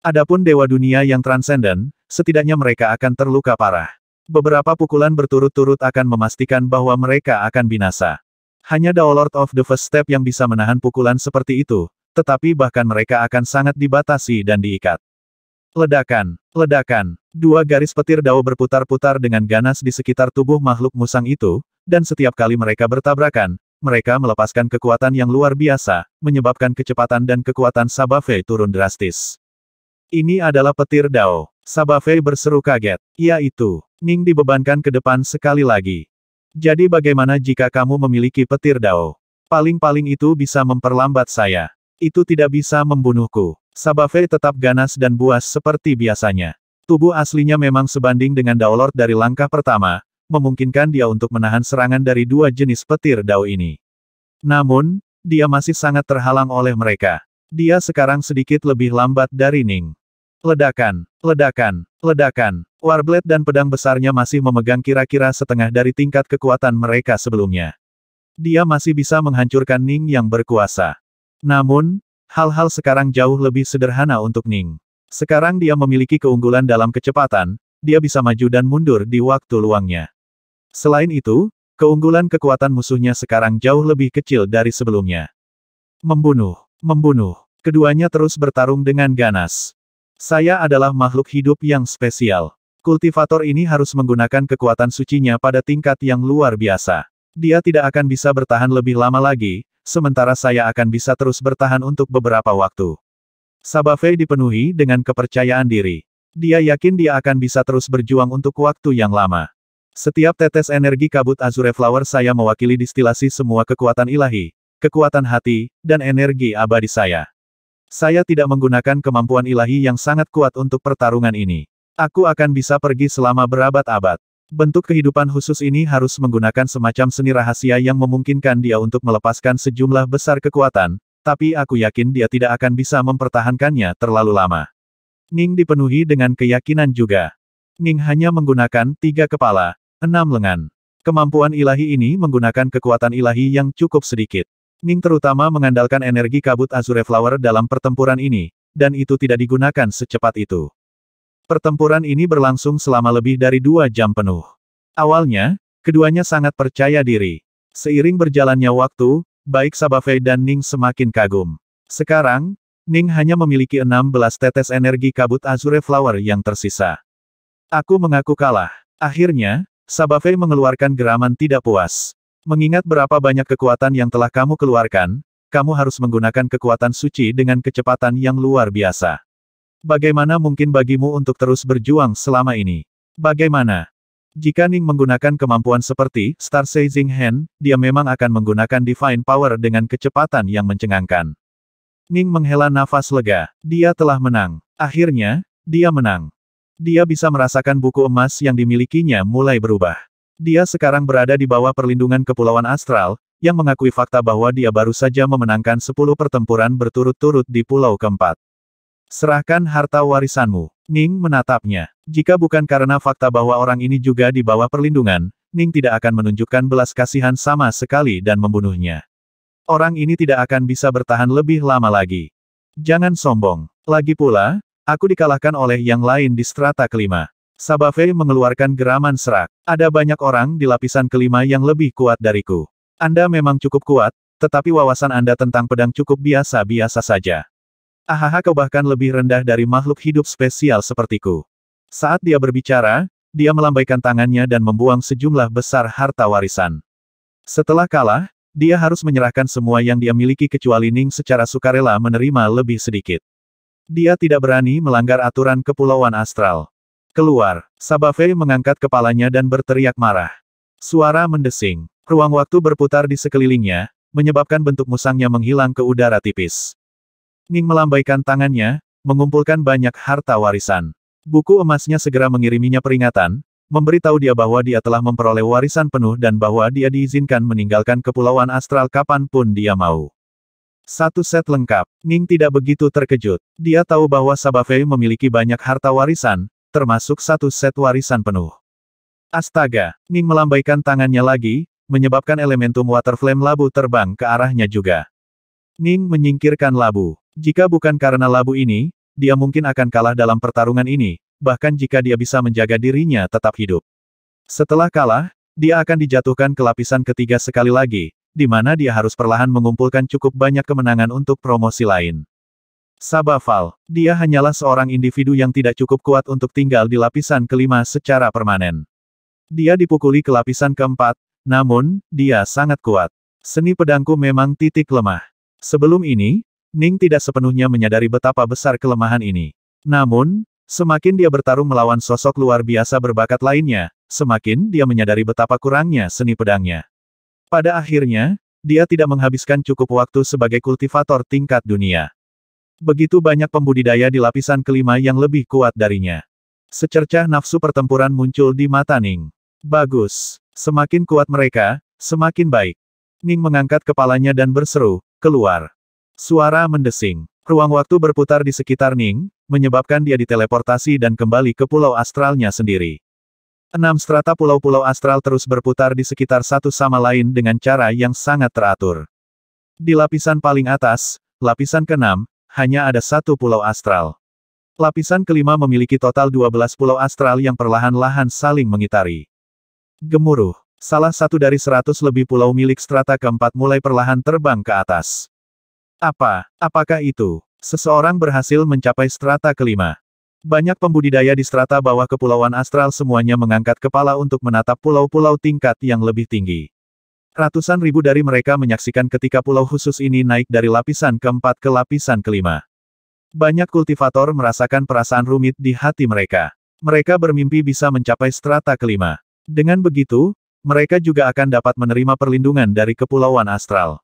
Adapun dewa dunia yang transenden, setidaknya mereka akan terluka parah. Beberapa pukulan berturut-turut akan memastikan bahwa mereka akan binasa. Hanya Daolord of the First Step yang bisa menahan pukulan seperti itu, tetapi bahkan mereka akan sangat dibatasi dan diikat. Ledakan, ledakan. 2 garis petir Dao berputar-putar dengan ganas di sekitar tubuh makhluk musang itu, dan setiap kali mereka bertabrakan, mereka melepaskan kekuatan yang luar biasa, menyebabkan kecepatan dan kekuatan Sabafei turun drastis. Ini adalah petir Dao. Sabafei berseru kaget. Ya itu. Ning dibebankan ke depan sekali lagi. Jadi bagaimana jika kamu memiliki petir Dao? Paling-paling itu bisa memperlambat saya. Itu tidak bisa membunuhku. Sabafei tetap ganas dan buas seperti biasanya. Tubuh aslinya memang sebanding dengan Dao Lord dari langkah pertama, memungkinkan dia untuk menahan serangan dari dua jenis petir Dao ini. Namun, dia masih sangat terhalang oleh mereka. Dia sekarang sedikit lebih lambat dari Ning. Ledakan, ledakan, ledakan. Warblade dan pedang besarnya masih memegang kira-kira setengah dari tingkat kekuatan mereka sebelumnya. Dia masih bisa menghancurkan Ning yang berkuasa. Namun, hal-hal sekarang jauh lebih sederhana untuk Ning. Sekarang dia memiliki keunggulan dalam kecepatan, dia bisa maju dan mundur di waktu luangnya. Selain itu, keunggulan kekuatan musuhnya sekarang jauh lebih kecil dari sebelumnya. Membunuh, membunuh. Keduanya terus bertarung dengan ganas. Saya adalah makhluk hidup yang spesial. Kultivator ini harus menggunakan kekuatan sucinya pada tingkat yang luar biasa. Dia tidak akan bisa bertahan lebih lama lagi, sementara saya akan bisa terus bertahan untuk beberapa waktu. Sabafei dipenuhi dengan kepercayaan diri. Dia yakin dia akan bisa terus berjuang untuk waktu yang lama. Setiap tetes energi kabut Azure Flower saya mewakili distilasi semua kekuatan ilahi, kekuatan hati, dan energi abadi saya. Saya tidak menggunakan kemampuan ilahi yang sangat kuat untuk pertarungan ini. Aku akan bisa pergi selama berabad-abad. Bentuk kehidupan khusus ini harus menggunakan semacam seni rahasia yang memungkinkan dia untuk melepaskan sejumlah besar kekuatan, tapi aku yakin dia tidak akan bisa mempertahankannya terlalu lama. Ning dipenuhi dengan keyakinan juga. Ning hanya menggunakan 3 kepala, 6 lengan. Kemampuan ilahi ini menggunakan kekuatan ilahi yang cukup sedikit. Ning terutama mengandalkan energi kabut Azure Flower dalam pertempuran ini, dan itu tidak digunakan secepat itu. Pertempuran ini berlangsung selama lebih dari 2 jam penuh. Awalnya, keduanya sangat percaya diri. Seiring berjalannya waktu, baik Sabafei dan Ning semakin kagum. Sekarang, Ning hanya memiliki 16 tetes energi kabut Azure Flower yang tersisa. Aku mengaku kalah. Akhirnya, Sabafei mengeluarkan geraman tidak puas. Mengingat berapa banyak kekuatan yang telah kamu keluarkan, kamu harus menggunakan kekuatan suci dengan kecepatan yang luar biasa. Bagaimana mungkin bagimu untuk terus berjuang selama ini? Bagaimana? Jika Ning menggunakan kemampuan seperti Star Seizing Hand, dia memang akan menggunakan Divine Power dengan kecepatan yang mencengangkan. Ning menghela nafas lega. Dia telah menang. Akhirnya, dia menang. Dia bisa merasakan buku emas yang dimilikinya mulai berubah. Dia sekarang berada di bawah perlindungan Kepulauan Astral, yang mengakui fakta bahwa dia baru saja memenangkan 10 pertempuran berturut-turut di pulau keempat. Serahkan harta warisanmu. Ning menatapnya. Jika bukan karena fakta bahwa orang ini juga di bawah perlindungan, Ning tidak akan menunjukkan belas kasihan sama sekali dan membunuhnya. Orang ini tidak akan bisa bertahan lebih lama lagi. Jangan sombong. Lagi pula, aku dikalahkan oleh yang lain di strata kelima. Sabafei mengeluarkan geraman serak. Ada banyak orang di lapisan kelima yang lebih kuat dariku. Anda memang cukup kuat, tetapi wawasan Anda tentang pedang cukup biasa-biasa saja. Ahaha, kau bahkan lebih rendah dari makhluk hidup spesial sepertiku. Saat dia berbicara, dia melambaikan tangannya dan membuang sejumlah besar harta warisan. Setelah kalah, dia harus menyerahkan semua yang dia miliki kecuali Ning secara sukarela menerima lebih sedikit. Dia tidak berani melanggar aturan Kepulauan Astral. Keluar. Sabafei mengangkat kepalanya dan berteriak marah. Suara mendesing. Ruang waktu berputar di sekelilingnya, menyebabkan bentuk musangnya menghilang ke udara tipis. Ning melambaikan tangannya, mengumpulkan banyak harta warisan. Buku emasnya segera mengiriminya peringatan, memberitahu dia bahwa dia telah memperoleh warisan penuh dan bahwa dia diizinkan meninggalkan Kepulauan Astral kapanpun dia mau. 1 set lengkap. Ning tidak begitu terkejut. Dia tahu bahwa Sabafei memiliki banyak harta warisan, termasuk 1 set warisan penuh. Astaga! Ning melambaikan tangannya lagi, menyebabkan elementum water flame labu terbang ke arahnya juga. Ning menyingkirkan labu. Jika bukan karena labu ini, dia mungkin akan kalah dalam pertarungan ini, bahkan jika dia bisa menjaga dirinya tetap hidup. Setelah kalah, dia akan dijatuhkan ke lapisan ketiga sekali lagi, di mana dia harus perlahan mengumpulkan cukup banyak kemenangan untuk promosi lain. Sabafal, dia hanyalah seorang individu yang tidak cukup kuat untuk tinggal di lapisan kelima secara permanen. Dia dipukuli ke lapisan keempat, namun, dia sangat kuat. Seni pedangku memang titik lemah. Sebelum ini, Ning tidak sepenuhnya menyadari betapa besar kelemahan ini. Namun, semakin dia bertarung melawan sosok luar biasa berbakat lainnya, semakin dia menyadari betapa kurangnya seni pedangnya. Pada akhirnya, dia tidak menghabiskan cukup waktu sebagai kultivator tingkat dunia. Begitu banyak pembudidaya di lapisan kelima yang lebih kuat darinya. Secercah nafsu pertempuran muncul di mata Ning. Bagus. Semakin kuat mereka, semakin baik. Ning mengangkat kepalanya dan berseru, keluar. Suara mendesing. Ruang waktu berputar di sekitar Ning, menyebabkan dia diteleportasi dan kembali ke pulau astralnya sendiri. 6 strata pulau-pulau astral terus berputar di sekitar satu sama lain dengan cara yang sangat teratur. Di lapisan paling atas, lapisan ke-6, hanya ada satu pulau astral. Lapisan kelima memiliki total 12 pulau astral yang perlahan-lahan saling mengitari. Gemuruh. Salah satu dari 100 lebih pulau milik strata keempat mulai perlahan terbang ke atas. Apakah itu? Seseorang berhasil mencapai strata kelima. Banyak pembudidaya di strata bawah kepulauan astral semuanya mengangkat kepala untuk menatap pulau-pulau tingkat yang lebih tinggi. Ratusan ribu dari mereka menyaksikan ketika pulau khusus ini naik dari lapisan keempat ke lapisan kelima. Banyak kultivator merasakan perasaan rumit di hati mereka. Mereka bermimpi bisa mencapai strata kelima. Dengan begitu, mereka juga akan dapat menerima perlindungan dari kepulauan astral.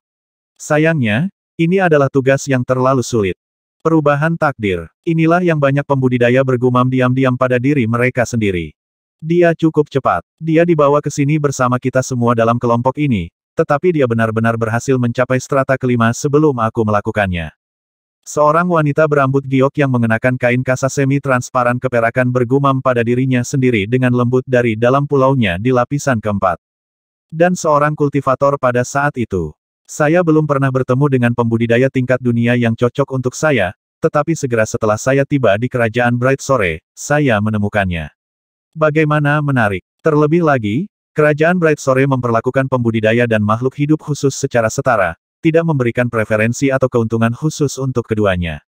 Sayangnya, ini adalah tugas yang terlalu sulit. Perubahan takdir. Inilah yang banyak pembudidaya bergumam diam-diam pada diri mereka sendiri. Dia cukup cepat. Dia dibawa ke sini bersama kita semua dalam kelompok ini, tetapi dia benar-benar berhasil mencapai strata kelima sebelum aku melakukannya. Seorang wanita berambut giok yang mengenakan kain kasa semi-transparan keperakan bergumam pada dirinya sendiri dengan lembut dari dalam pulaunya di lapisan keempat. Dan seorang kultivator pada saat itu. Saya belum pernah bertemu dengan pembudidaya tingkat dunia yang cocok untuk saya, tetapi segera setelah saya tiba di kerajaan Bright Sore, saya menemukannya. Bagaimana menarik. Terlebih lagi, kerajaan Bright Sore memperlakukan pembudidaya dan makhluk hidup khusus secara setara, tidak memberikan preferensi atau keuntungan khusus untuk keduanya.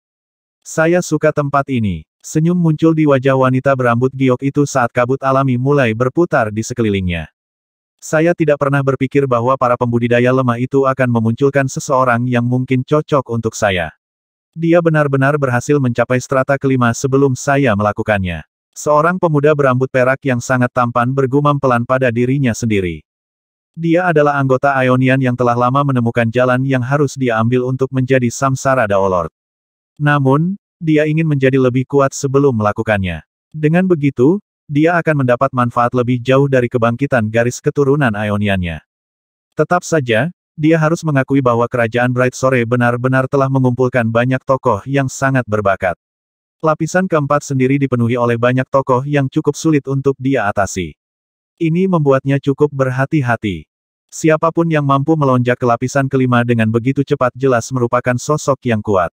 Saya suka tempat ini. Senyum muncul di wajah wanita berambut giok itu saat kabut alami mulai berputar di sekelilingnya. Saya tidak pernah berpikir bahwa para pembudidaya lemah itu akan memunculkan seseorang yang mungkin cocok untuk saya. Dia benar-benar berhasil mencapai strata kelima sebelum saya melakukannya. Seorang pemuda berambut perak yang sangat tampan bergumam pelan pada dirinya sendiri. Dia adalah anggota Ionian yang telah lama menemukan jalan yang harus dia ambil untuk menjadi Samsara Daolord. Namun, dia ingin menjadi lebih kuat sebelum melakukannya. Dengan begitu, dia akan mendapat manfaat lebih jauh dari kebangkitan garis keturunan Ioniannya. Tetap saja, dia harus mengakui bahwa kerajaan Bright Sore benar-benar telah mengumpulkan banyak tokoh yang sangat berbakat. Lapisan keempat sendiri dipenuhi oleh banyak tokoh yang cukup sulit untuk dia atasi. Ini membuatnya cukup berhati-hati. Siapapun yang mampu melonjak ke lapisan kelima dengan begitu cepat jelas merupakan sosok yang kuat.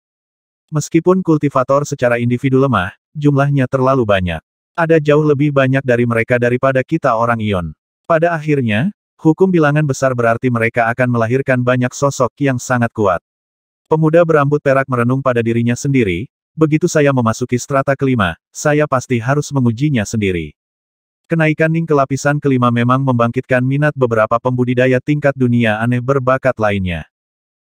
Meskipun kultivator secara individu lemah, jumlahnya terlalu banyak. Ada jauh lebih banyak dari mereka daripada kita orang Ion. Pada akhirnya, hukum bilangan besar berarti mereka akan melahirkan banyak sosok yang sangat kuat. Pemuda berambut perak merenung pada dirinya sendiri, begitu saya memasuki strata kelima, saya pasti harus mengujinya sendiri. Kenaikan Ning ke lapisan kelima memang membangkitkan minat beberapa pembudidaya tingkat dunia aneh berbakat lainnya.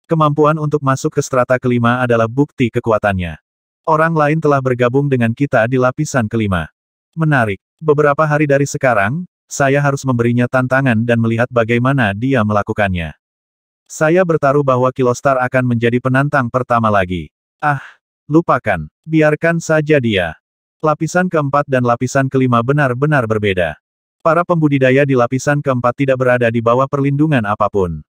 Kemampuan untuk masuk ke strata kelima adalah bukti kekuatannya. Orang lain telah bergabung dengan kita di lapisan kelima. Menarik. Beberapa hari dari sekarang, saya harus memberinya tantangan dan melihat bagaimana dia melakukannya. Saya bertaruh bahwa Kilostar akan menjadi penantang pertama lagi. Lupakan. Biarkan saja dia. Lapisan keempat dan lapisan kelima benar-benar berbeda. Para pembudidaya di lapisan keempat tidak berada di bawah perlindungan apapun.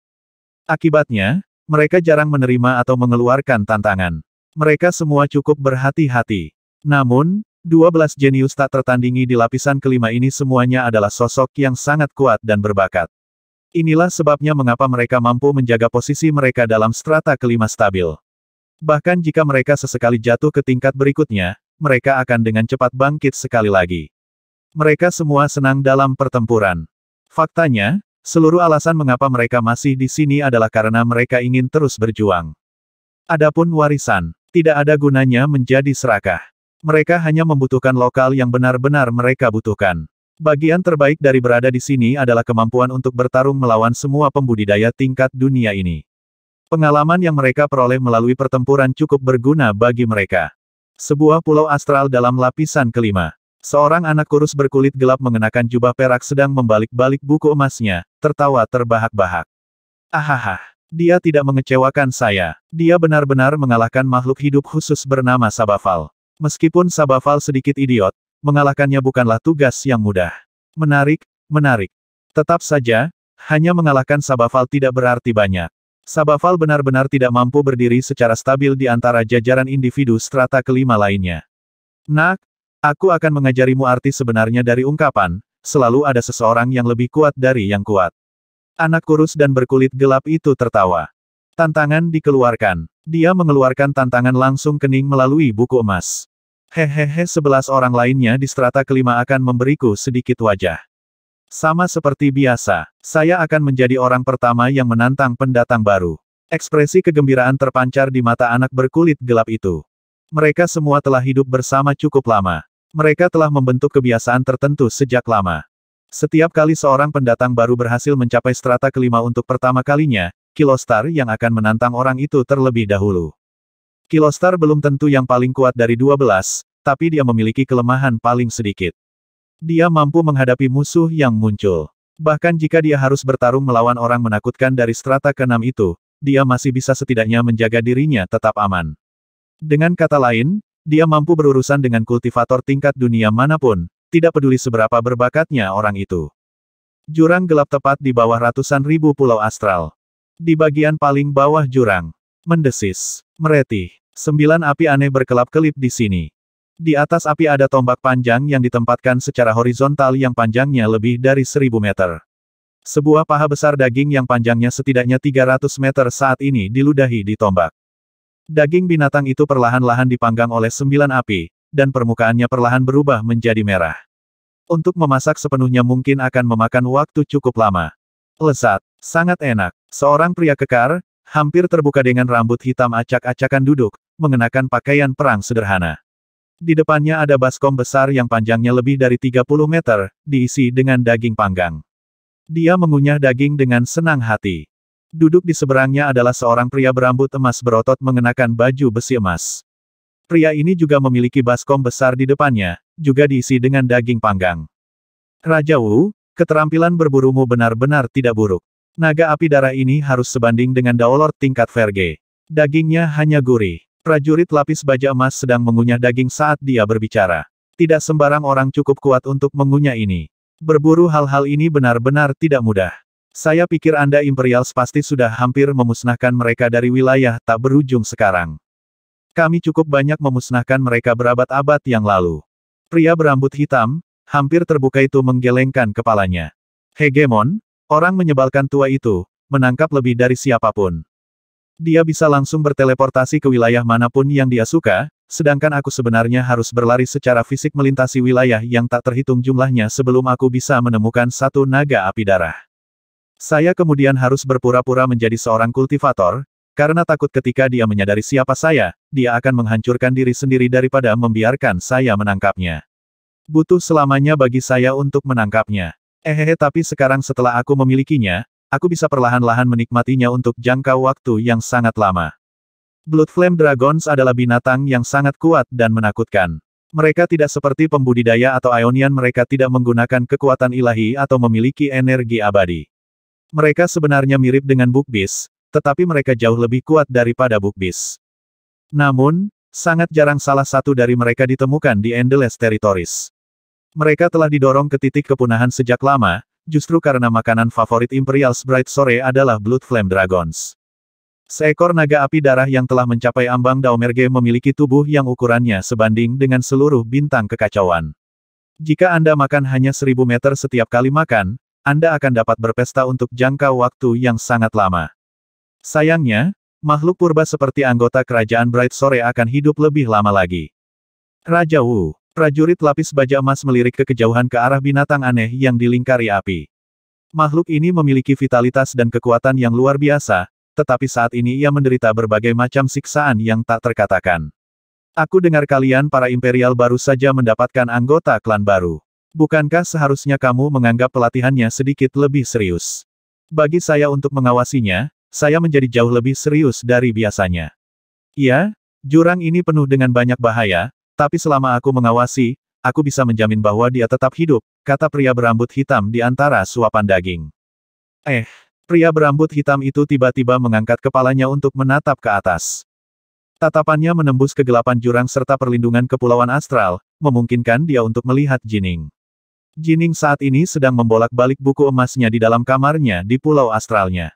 Akibatnya, mereka jarang menerima atau mengeluarkan tantangan. Mereka semua cukup berhati-hati. Namun, 12 jenius tak tertandingi di lapisan kelima ini semuanya adalah sosok yang sangat kuat dan berbakat. Inilah sebabnya mengapa mereka mampu menjaga posisi mereka dalam strata kelima stabil. Bahkan jika mereka sesekali jatuh ke tingkat berikutnya, mereka akan dengan cepat bangkit sekali lagi. Mereka semua senang dalam pertempuran. Faktanya, seluruh alasan mengapa mereka masih di sini adalah karena mereka ingin terus berjuang. Adapun warisan, tidak ada gunanya menjadi serakah. Mereka hanya membutuhkan lokal yang benar-benar mereka butuhkan. Bagian terbaik dari berada di sini adalah kemampuan untuk bertarung melawan semua pembudidaya tingkat dunia ini. Pengalaman yang mereka peroleh melalui pertempuran cukup berguna bagi mereka. Sebuah pulau astral dalam lapisan kelima. Seorang anak kurus berkulit gelap mengenakan jubah perak sedang membalik-balik buku emasnya, tertawa terbahak-bahak. Ahaha, dia tidak mengecewakan saya. Dia benar-benar mengalahkan makhluk hidup khusus bernama Sabafal. Meskipun Sabafal sedikit idiot, mengalahkannya bukanlah tugas yang mudah. Menarik, menarik. Tetap saja, hanya mengalahkan Sabafal tidak berarti banyak. Sabafal benar-benar tidak mampu berdiri secara stabil di antara jajaran individu strata kelima lainnya. Nak, aku akan mengajarimu arti sebenarnya dari ungkapan, selalu ada seseorang yang lebih kuat dari yang kuat. Anak kurus dan berkulit gelap itu tertawa. Tantangan dikeluarkan. Dia mengeluarkan tantangan langsung kening melalui buku emas. Hehehe 11 orang lainnya di strata kelima akan memberiku sedikit wajah. Sama seperti biasa, saya akan menjadi orang pertama yang menantang pendatang baru. Ekspresi kegembiraan terpancar di mata anak berkulit gelap itu. Mereka semua telah hidup bersama cukup lama. Mereka telah membentuk kebiasaan tertentu sejak lama. Setiap kali seorang pendatang baru berhasil mencapai strata kelima untuk pertama kalinya, Kilostar yang akan menantang orang itu terlebih dahulu. Kilostar belum tentu yang paling kuat dari 12, tapi dia memiliki kelemahan paling sedikit. Dia mampu menghadapi musuh yang muncul. Bahkan jika dia harus bertarung melawan orang menakutkan dari strata ke-6 itu, dia masih bisa setidaknya menjaga dirinya tetap aman. Dengan kata lain, dia mampu berurusan dengan kultivator tingkat dunia manapun, tidak peduli seberapa berbakatnya orang itu. Jurang gelap tepat di bawah ratusan ribu pulau astral. Di bagian paling bawah jurang, mendesis, meretih, 9 api aneh berkelap-kelip di sini. Di atas api ada tombak panjang yang ditempatkan secara horizontal yang panjangnya lebih dari 1000 meter. Sebuah paha besar daging yang panjangnya setidaknya 300 meter saat ini diludahi di tombak. Daging binatang itu perlahan-lahan dipanggang oleh 9 api, dan permukaannya perlahan berubah menjadi merah. Untuk memasak sepenuhnya mungkin akan memakan waktu cukup lama. Lezat, sangat enak. Seorang pria kekar, hampir terbuka dengan rambut hitam acak-acakan duduk, mengenakan pakaian perang sederhana. Di depannya ada baskom besar yang panjangnya lebih dari 30 meter, diisi dengan daging panggang. Dia mengunyah daging dengan senang hati. Duduk di seberangnya adalah seorang pria berambut emas berotot mengenakan baju besi emas. Pria ini juga memiliki baskom besar di depannya, juga diisi dengan daging panggang. Raja Wu, keterampilan berburumu benar-benar tidak buruk. Naga api darah ini harus sebanding dengan Daolord tingkat Verge. Dagingnya hanya gurih. Prajurit lapis baja emas sedang mengunyah daging saat dia berbicara. Tidak sembarang orang cukup kuat untuk mengunyah ini. Berburu hal-hal ini benar-benar tidak mudah. Saya pikir Anda Imperials pasti sudah hampir memusnahkan mereka dari wilayah tak berujung sekarang. Kami cukup banyak memusnahkan mereka berabad-abad yang lalu. Pria berambut hitam, hampir terbuka itu menggelengkan kepalanya. Hegemon, orang menyebalkan tua itu, menangkap lebih dari siapapun. Dia bisa langsung berteleportasi ke wilayah manapun yang dia suka, sedangkan aku sebenarnya harus berlari secara fisik melintasi wilayah yang tak terhitung jumlahnya sebelum aku bisa menemukan satu naga api darah. Saya kemudian harus berpura-pura menjadi seorang kultivator, karena takut ketika dia menyadari siapa saya, dia akan menghancurkan diri sendiri daripada membiarkan saya menangkapnya. Butuh selamanya bagi saya untuk menangkapnya. Tapi sekarang setelah aku memilikinya, aku bisa perlahan-lahan menikmatinya untuk jangka waktu yang sangat lama. Blood Flame Dragons adalah binatang yang sangat kuat dan menakutkan. Mereka tidak seperti pembudidaya atau Ionian, mereka tidak menggunakan kekuatan ilahi atau memiliki energi abadi. Mereka sebenarnya mirip dengan Bukbis, tetapi mereka jauh lebih kuat daripada Bukbis. Namun, sangat jarang salah satu dari mereka ditemukan di Endless Territories. Mereka telah didorong ke titik kepunahan sejak lama, justru karena makanan favorit Imperials Bright Sore adalah Blood Flame Dragons. Seekor naga api darah yang telah mencapai ambang Daomerge memiliki tubuh yang ukurannya sebanding dengan seluruh bintang kekacauan. Jika Anda makan hanya 1000 meter setiap kali makan, Anda akan dapat berpesta untuk jangka waktu yang sangat lama. Sayangnya, makhluk purba seperti anggota kerajaan Bright Sore akan hidup lebih lama lagi. Raja Wu, prajurit lapis baja emas melirik ke kejauhan ke arah binatang aneh yang dilingkari api. Makhluk ini memiliki vitalitas dan kekuatan yang luar biasa, tetapi saat ini ia menderita berbagai macam siksaan yang tak terkatakan. Aku dengar kalian para Imperial baru saja mendapatkan anggota klan baru. Bukankah seharusnya kamu menganggap pelatihannya sedikit lebih serius? Bagi saya untuk mengawasinya, saya menjadi jauh lebih serius dari biasanya. Iya, jurang ini penuh dengan banyak bahaya, tapi selama aku mengawasi, aku bisa menjamin bahwa dia tetap hidup, kata pria berambut hitam di antara suapan daging. Pria berambut hitam itu tiba-tiba mengangkat kepalanya untuk menatap ke atas. Tatapannya menembus kegelapan jurang serta perlindungan kepulauan astral, memungkinkan dia untuk melihat Jining. Jining saat ini sedang membolak-balik buku emasnya di dalam kamarnya di pulau astralnya.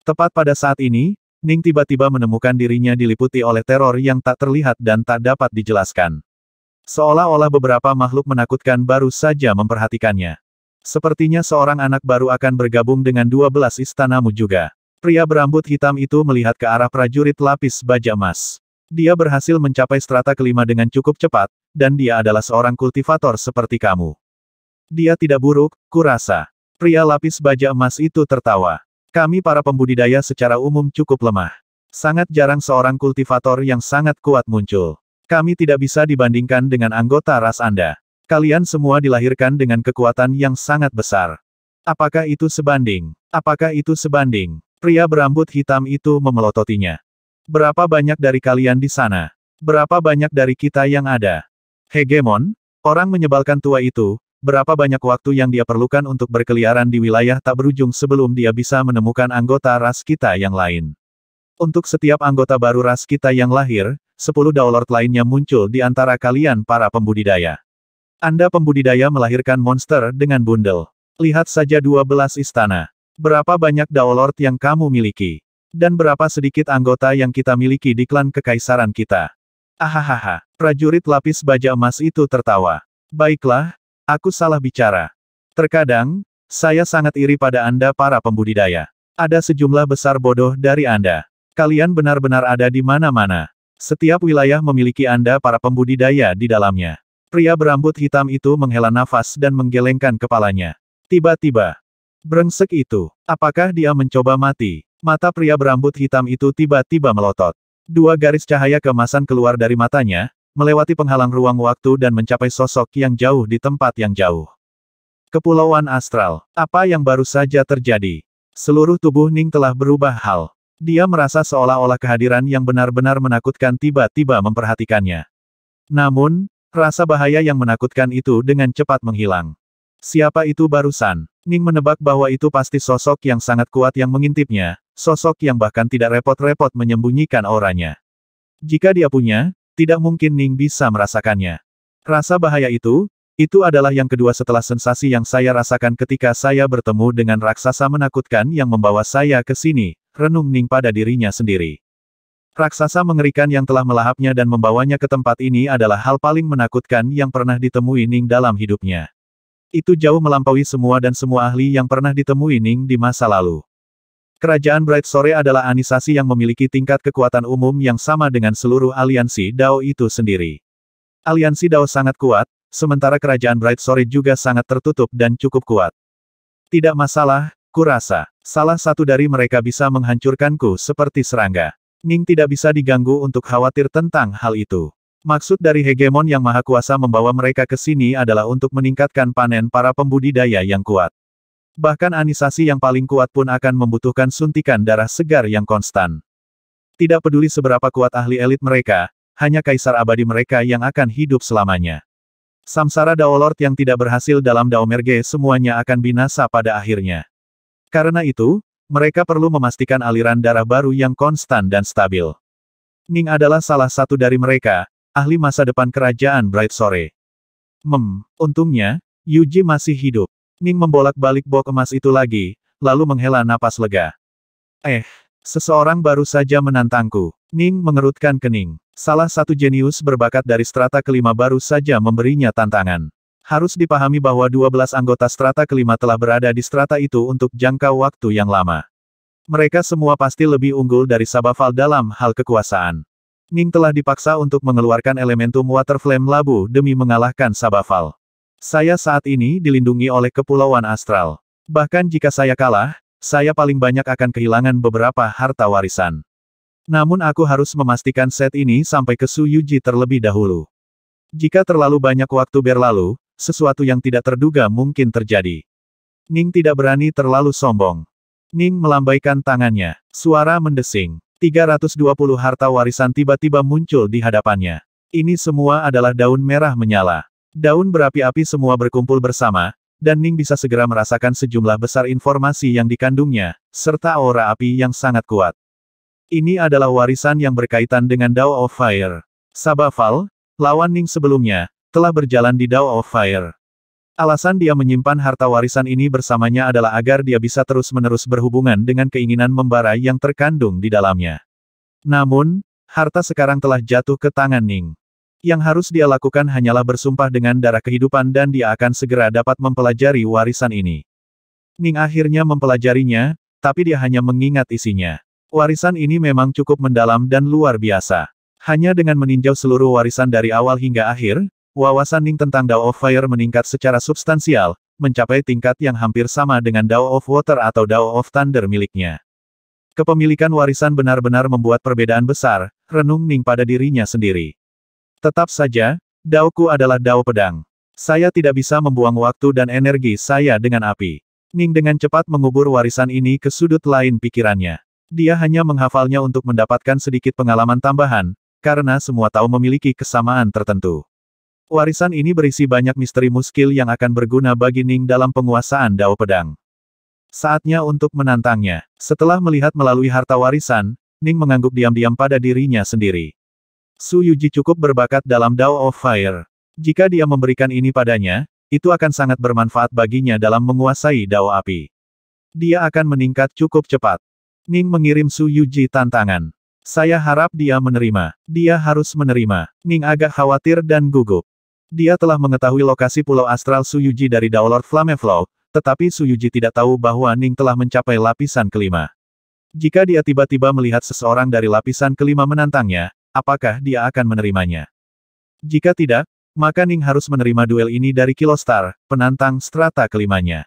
Tepat pada saat ini, Ning tiba-tiba menemukan dirinya diliputi oleh teror yang tak terlihat dan tak dapat dijelaskan. Seolah-olah beberapa makhluk menakutkan baru saja memperhatikannya. Sepertinya seorang anak baru akan bergabung dengan 12 istanamu juga. Pria berambut hitam itu melihat ke arah prajurit lapis baja emas. Dia berhasil mencapai strata kelima dengan cukup cepat, dan dia adalah seorang kultivator seperti kamu. Dia tidak buruk, kurasa. Pria lapis baja emas itu tertawa. Kami para pembudidaya secara umum cukup lemah. Sangat jarang seorang kultivator yang sangat kuat muncul. Kami tidak bisa dibandingkan dengan anggota ras Anda. Kalian semua dilahirkan dengan kekuatan yang sangat besar. Apakah itu sebanding? Apakah itu sebanding? Pria berambut hitam itu memelototinya. Berapa banyak dari kalian di sana? Berapa banyak dari kita yang ada? Hegemon, orang menyebalkan tua itu, berapa banyak waktu yang dia perlukan untuk berkeliaran di wilayah tak berujung sebelum dia bisa menemukan anggota ras kita yang lain. Untuk setiap anggota baru ras kita yang lahir, 10 Daolord lainnya muncul di antara kalian para pembudidaya. Anda pembudidaya melahirkan monster dengan bundel. Lihat saja 12 istana. Berapa banyak Daolord yang kamu miliki? Dan berapa sedikit anggota yang kita miliki di klan kekaisaran kita? Ahahaha, prajurit lapis baja emas itu tertawa. Baiklah, aku salah bicara. Terkadang, saya sangat iri pada Anda para pembudidaya. Ada sejumlah besar bodoh dari Anda. Kalian benar-benar ada di mana-mana. Setiap wilayah memiliki Anda para pembudidaya di dalamnya. Pria berambut hitam itu menghela nafas dan menggelengkan kepalanya. Tiba-tiba, brengsek itu. Apakah dia mencoba mati? Mata pria berambut hitam itu tiba-tiba melotot. 2 garis cahaya keemasan keluar dari matanya, melewati penghalang ruang waktu dan mencapai sosok yang jauh di tempat yang jauh. Kepulauan Astral. Apa yang baru saja terjadi? Seluruh tubuh Ning telah berubah hal. Dia merasa seolah-olah kehadiran yang benar-benar menakutkan tiba-tiba memperhatikannya. Namun, rasa bahaya yang menakutkan itu dengan cepat menghilang. Siapa itu barusan? Ning menebak bahwa itu pasti sosok yang sangat kuat yang mengintipnya, sosok yang bahkan tidak repot-repot menyembunyikan auranya. Jika dia punya, tidak mungkin Ning bisa merasakannya. Rasa bahaya itu adalah yang kedua setelah sensasi yang saya rasakan ketika saya bertemu dengan raksasa menakutkan yang membawa saya ke sini, renung Ning pada dirinya sendiri. Raksasa mengerikan yang telah melahapnya dan membawanya ke tempat ini adalah hal paling menakutkan yang pernah ditemui Ning dalam hidupnya. Itu jauh melampaui semua dan semua ahli yang pernah ditemui Ning di masa lalu. Kerajaan Bright Sore adalah anisasi yang memiliki tingkat kekuatan umum yang sama dengan seluruh aliansi Dao itu sendiri. Aliansi Dao sangat kuat, sementara kerajaan Bright Sore juga sangat tertutup dan cukup kuat. Tidak masalah, kurasa. Salah satu dari mereka bisa menghancurkanku seperti serangga. Ning tidak bisa diganggu untuk khawatir tentang hal itu. Maksud dari Hegemon yang Maha Kuasa membawa mereka ke sini adalah untuk meningkatkan panen para pembudidaya yang kuat. Bahkan anisasi yang paling kuat pun akan membutuhkan suntikan darah segar yang konstan. Tidak peduli seberapa kuat ahli elit mereka, hanya kaisar abadi mereka yang akan hidup selamanya. Samsara Daolord yang tidak berhasil dalam Daomerge semuanya akan binasa pada akhirnya. Karena itu, mereka perlu memastikan aliran darah baru yang konstan dan stabil. Ning adalah salah satu dari mereka, ahli masa depan kerajaan Bright Sore. Untungnya, Yuji masih hidup. Ning membolak-balik bok emas itu lagi, lalu menghela napas lega. Seseorang baru saja menantangku. Ning mengerutkan kening. Salah satu jenius berbakat dari strata kelima baru saja memberinya tantangan. Harus dipahami bahwa 12 anggota strata kelima telah berada di strata itu untuk jangka waktu yang lama. Mereka semua pasti lebih unggul dari Sabafal dalam hal kekuasaan. Ning telah dipaksa untuk mengeluarkan elementum Water Flame Labu demi mengalahkan Sabafal. Saya saat ini dilindungi oleh Kepulauan Astral. Bahkan jika saya kalah, saya paling banyak akan kehilangan beberapa harta warisan. Namun aku harus memastikan set ini sampai ke Su Yuji terlebih dahulu. Jika terlalu banyak waktu berlalu, sesuatu yang tidak terduga mungkin terjadi. Ning tidak berani terlalu sombong. Ning melambaikan tangannya. Suara mendesing. 320 harta warisan tiba-tiba muncul di hadapannya. Ini semua adalah daun merah menyala. Daun berapi-api semua berkumpul bersama, dan Ning bisa segera merasakan sejumlah besar informasi yang dikandungnya, serta aura api yang sangat kuat. Ini adalah warisan yang berkaitan dengan Dao of Fire. Sabafal, lawan Ning sebelumnya, telah berjalan di Dao of Fire. Alasan dia menyimpan harta warisan ini bersamanya adalah agar dia bisa terus-menerus berhubungan dengan keinginan membara yang terkandung di dalamnya. Namun, harta sekarang telah jatuh ke tangan Ning. Yang harus dia lakukan hanyalah bersumpah dengan darah kehidupan dan dia akan segera dapat mempelajari warisan ini. Ning akhirnya mempelajarinya, tapi dia hanya mengingat isinya. Warisan ini memang cukup mendalam dan luar biasa. Hanya dengan meninjau seluruh warisan dari awal hingga akhir, wawasan Ning tentang Dao of Fire meningkat secara substansial, mencapai tingkat yang hampir sama dengan Dao of Water atau Dao of Thunder miliknya. Kepemilikan warisan benar-benar membuat perbedaan besar, renung Ning pada dirinya sendiri. Tetap saja, Daoku adalah Dao pedang. Saya tidak bisa membuang waktu dan energi saya dengan api. Ning dengan cepat mengubur warisan ini ke sudut lain pikirannya. Dia hanya menghafalnya untuk mendapatkan sedikit pengalaman tambahan, karena semua Tao memiliki kesamaan tertentu. Warisan ini berisi banyak misteri muskil yang akan berguna bagi Ning dalam penguasaan Dao pedang. Saatnya untuk menantangnya. Setelah melihat melalui harta warisan, Ning mengangguk diam-diam pada dirinya sendiri. Su Yuji cukup berbakat dalam Dao of Fire. Jika dia memberikan ini padanya, itu akan sangat bermanfaat baginya dalam menguasai Dao api. Dia akan meningkat cukup cepat. Ning mengirim Su Yuji tantangan. Saya harap dia menerima. Dia harus menerima. Ning agak khawatir dan gugup. Dia telah mengetahui lokasi Pulau Astral Su Yuji dari Dao Lord Flameflow, tetapi Su Yuji tidak tahu bahwa Ning telah mencapai lapisan kelima. Jika dia tiba-tiba melihat seseorang dari lapisan kelima menantangnya, apakah dia akan menerimanya? Jika tidak, maka Ning harus menerima duel ini dari Kilostar, penantang strata kelimanya.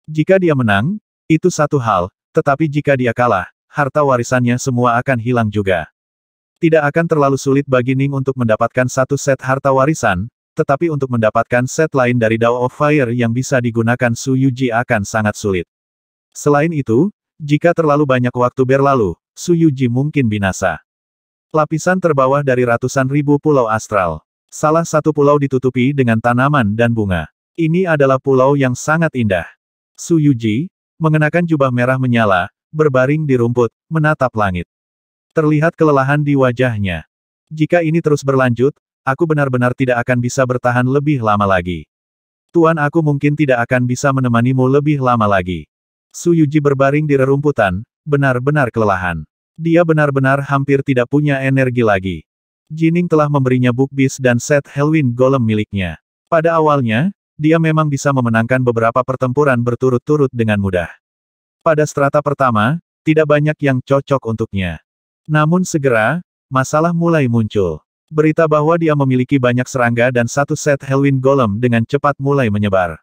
Jika dia menang, itu satu hal, tetapi jika dia kalah, harta warisannya semua akan hilang juga. Tidak akan terlalu sulit bagi Ning untuk mendapatkan satu set harta warisan, tetapi untuk mendapatkan set lain dari Dao of Fire yang bisa digunakan Su Yuji akan sangat sulit. Selain itu, jika terlalu banyak waktu berlalu, Su Yuji mungkin binasa. Lapisan terbawah dari ratusan ribu pulau astral. Salah satu pulau ditutupi dengan tanaman dan bunga. Ini adalah pulau yang sangat indah. Su Yuji, mengenakan jubah merah menyala, berbaring di rumput, menatap langit. Terlihat kelelahan di wajahnya. Jika ini terus berlanjut, aku benar-benar tidak akan bisa bertahan lebih lama lagi. Tuan, aku mungkin tidak akan bisa menemanimu lebih lama lagi. Su Yuji berbaring di rerumputan, benar-benar kelelahan. Dia benar-benar hampir tidak punya energi lagi. Jining telah memberinya Book Beast dan set Hellwind Golem miliknya. Pada awalnya, dia memang bisa memenangkan beberapa pertempuran berturut-turut dengan mudah. Pada strata pertama, tidak banyak yang cocok untuknya. Namun segera, masalah mulai muncul. Berita bahwa dia memiliki banyak serangga dan satu set Hellwind Golem dengan cepat mulai menyebar.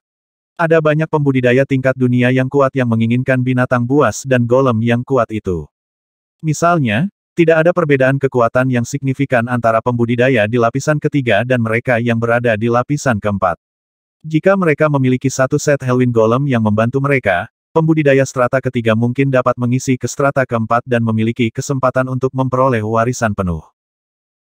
Ada banyak pembudidaya tingkat dunia yang kuat yang menginginkan binatang buas dan golem yang kuat itu. Misalnya, tidak ada perbedaan kekuatan yang signifikan antara pembudidaya di lapisan ketiga dan mereka yang berada di lapisan keempat. Jika mereka memiliki satu set Hellwind Golem yang membantu mereka, pembudidaya strata ketiga mungkin dapat mengisi ke strata keempat dan memiliki kesempatan untuk memperoleh warisan penuh.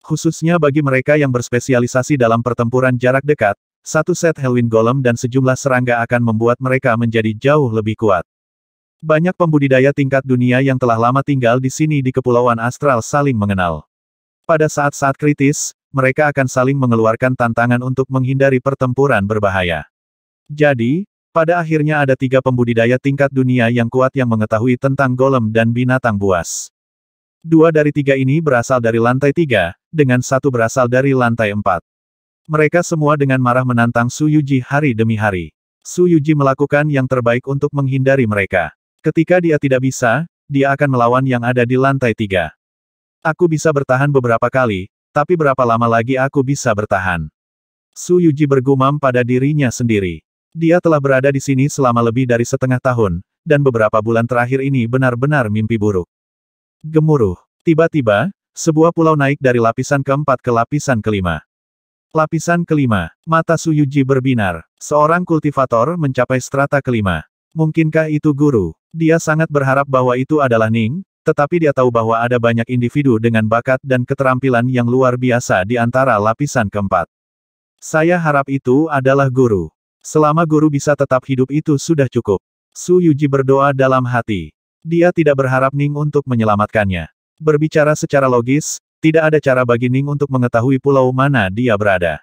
Khususnya bagi mereka yang berspesialisasi dalam pertempuran jarak dekat, satu set Hellwind Golem dan sejumlah serangga akan membuat mereka menjadi jauh lebih kuat. Banyak pembudidaya tingkat dunia yang telah lama tinggal di sini di Kepulauan Astral saling mengenal. Pada saat-saat kritis, mereka akan saling mengeluarkan tantangan untuk menghindari pertempuran berbahaya. Jadi, pada akhirnya ada 3 pembudidaya tingkat dunia yang kuat yang mengetahui tentang golem dan binatang buas. 2 dari 3 ini berasal dari lantai 3, dengan 1 berasal dari lantai 4. Mereka semua dengan marah menantang Su Yuji hari demi hari. Su Yuji melakukan yang terbaik untuk menghindari mereka. Ketika dia tidak bisa, dia akan melawan yang ada di lantai 3. Aku bisa bertahan beberapa kali, tapi berapa lama lagi aku bisa bertahan? Su Yuji bergumam pada dirinya sendiri. Dia telah berada di sini selama lebih dari setengah tahun, dan beberapa bulan terakhir ini benar-benar mimpi buruk. Gemuruh. Tiba-tiba, sebuah pulau naik dari lapisan keempat ke lapisan kelima. Lapisan kelima, mata Su Yuji berbinar. Seorang kultivator mencapai strata kelima. Mungkinkah itu guru? Dia sangat berharap bahwa itu adalah Ning, tetapi dia tahu bahwa ada banyak individu dengan bakat dan keterampilan yang luar biasa di antara lapisan keempat. Saya harap itu adalah guru. Selama guru bisa tetap hidup itu sudah cukup. Su Yuji berdoa dalam hati. Dia tidak berharap Ning untuk menyelamatkannya. Berbicara secara logis, tidak ada cara bagi Ning untuk mengetahui pulau mana dia berada.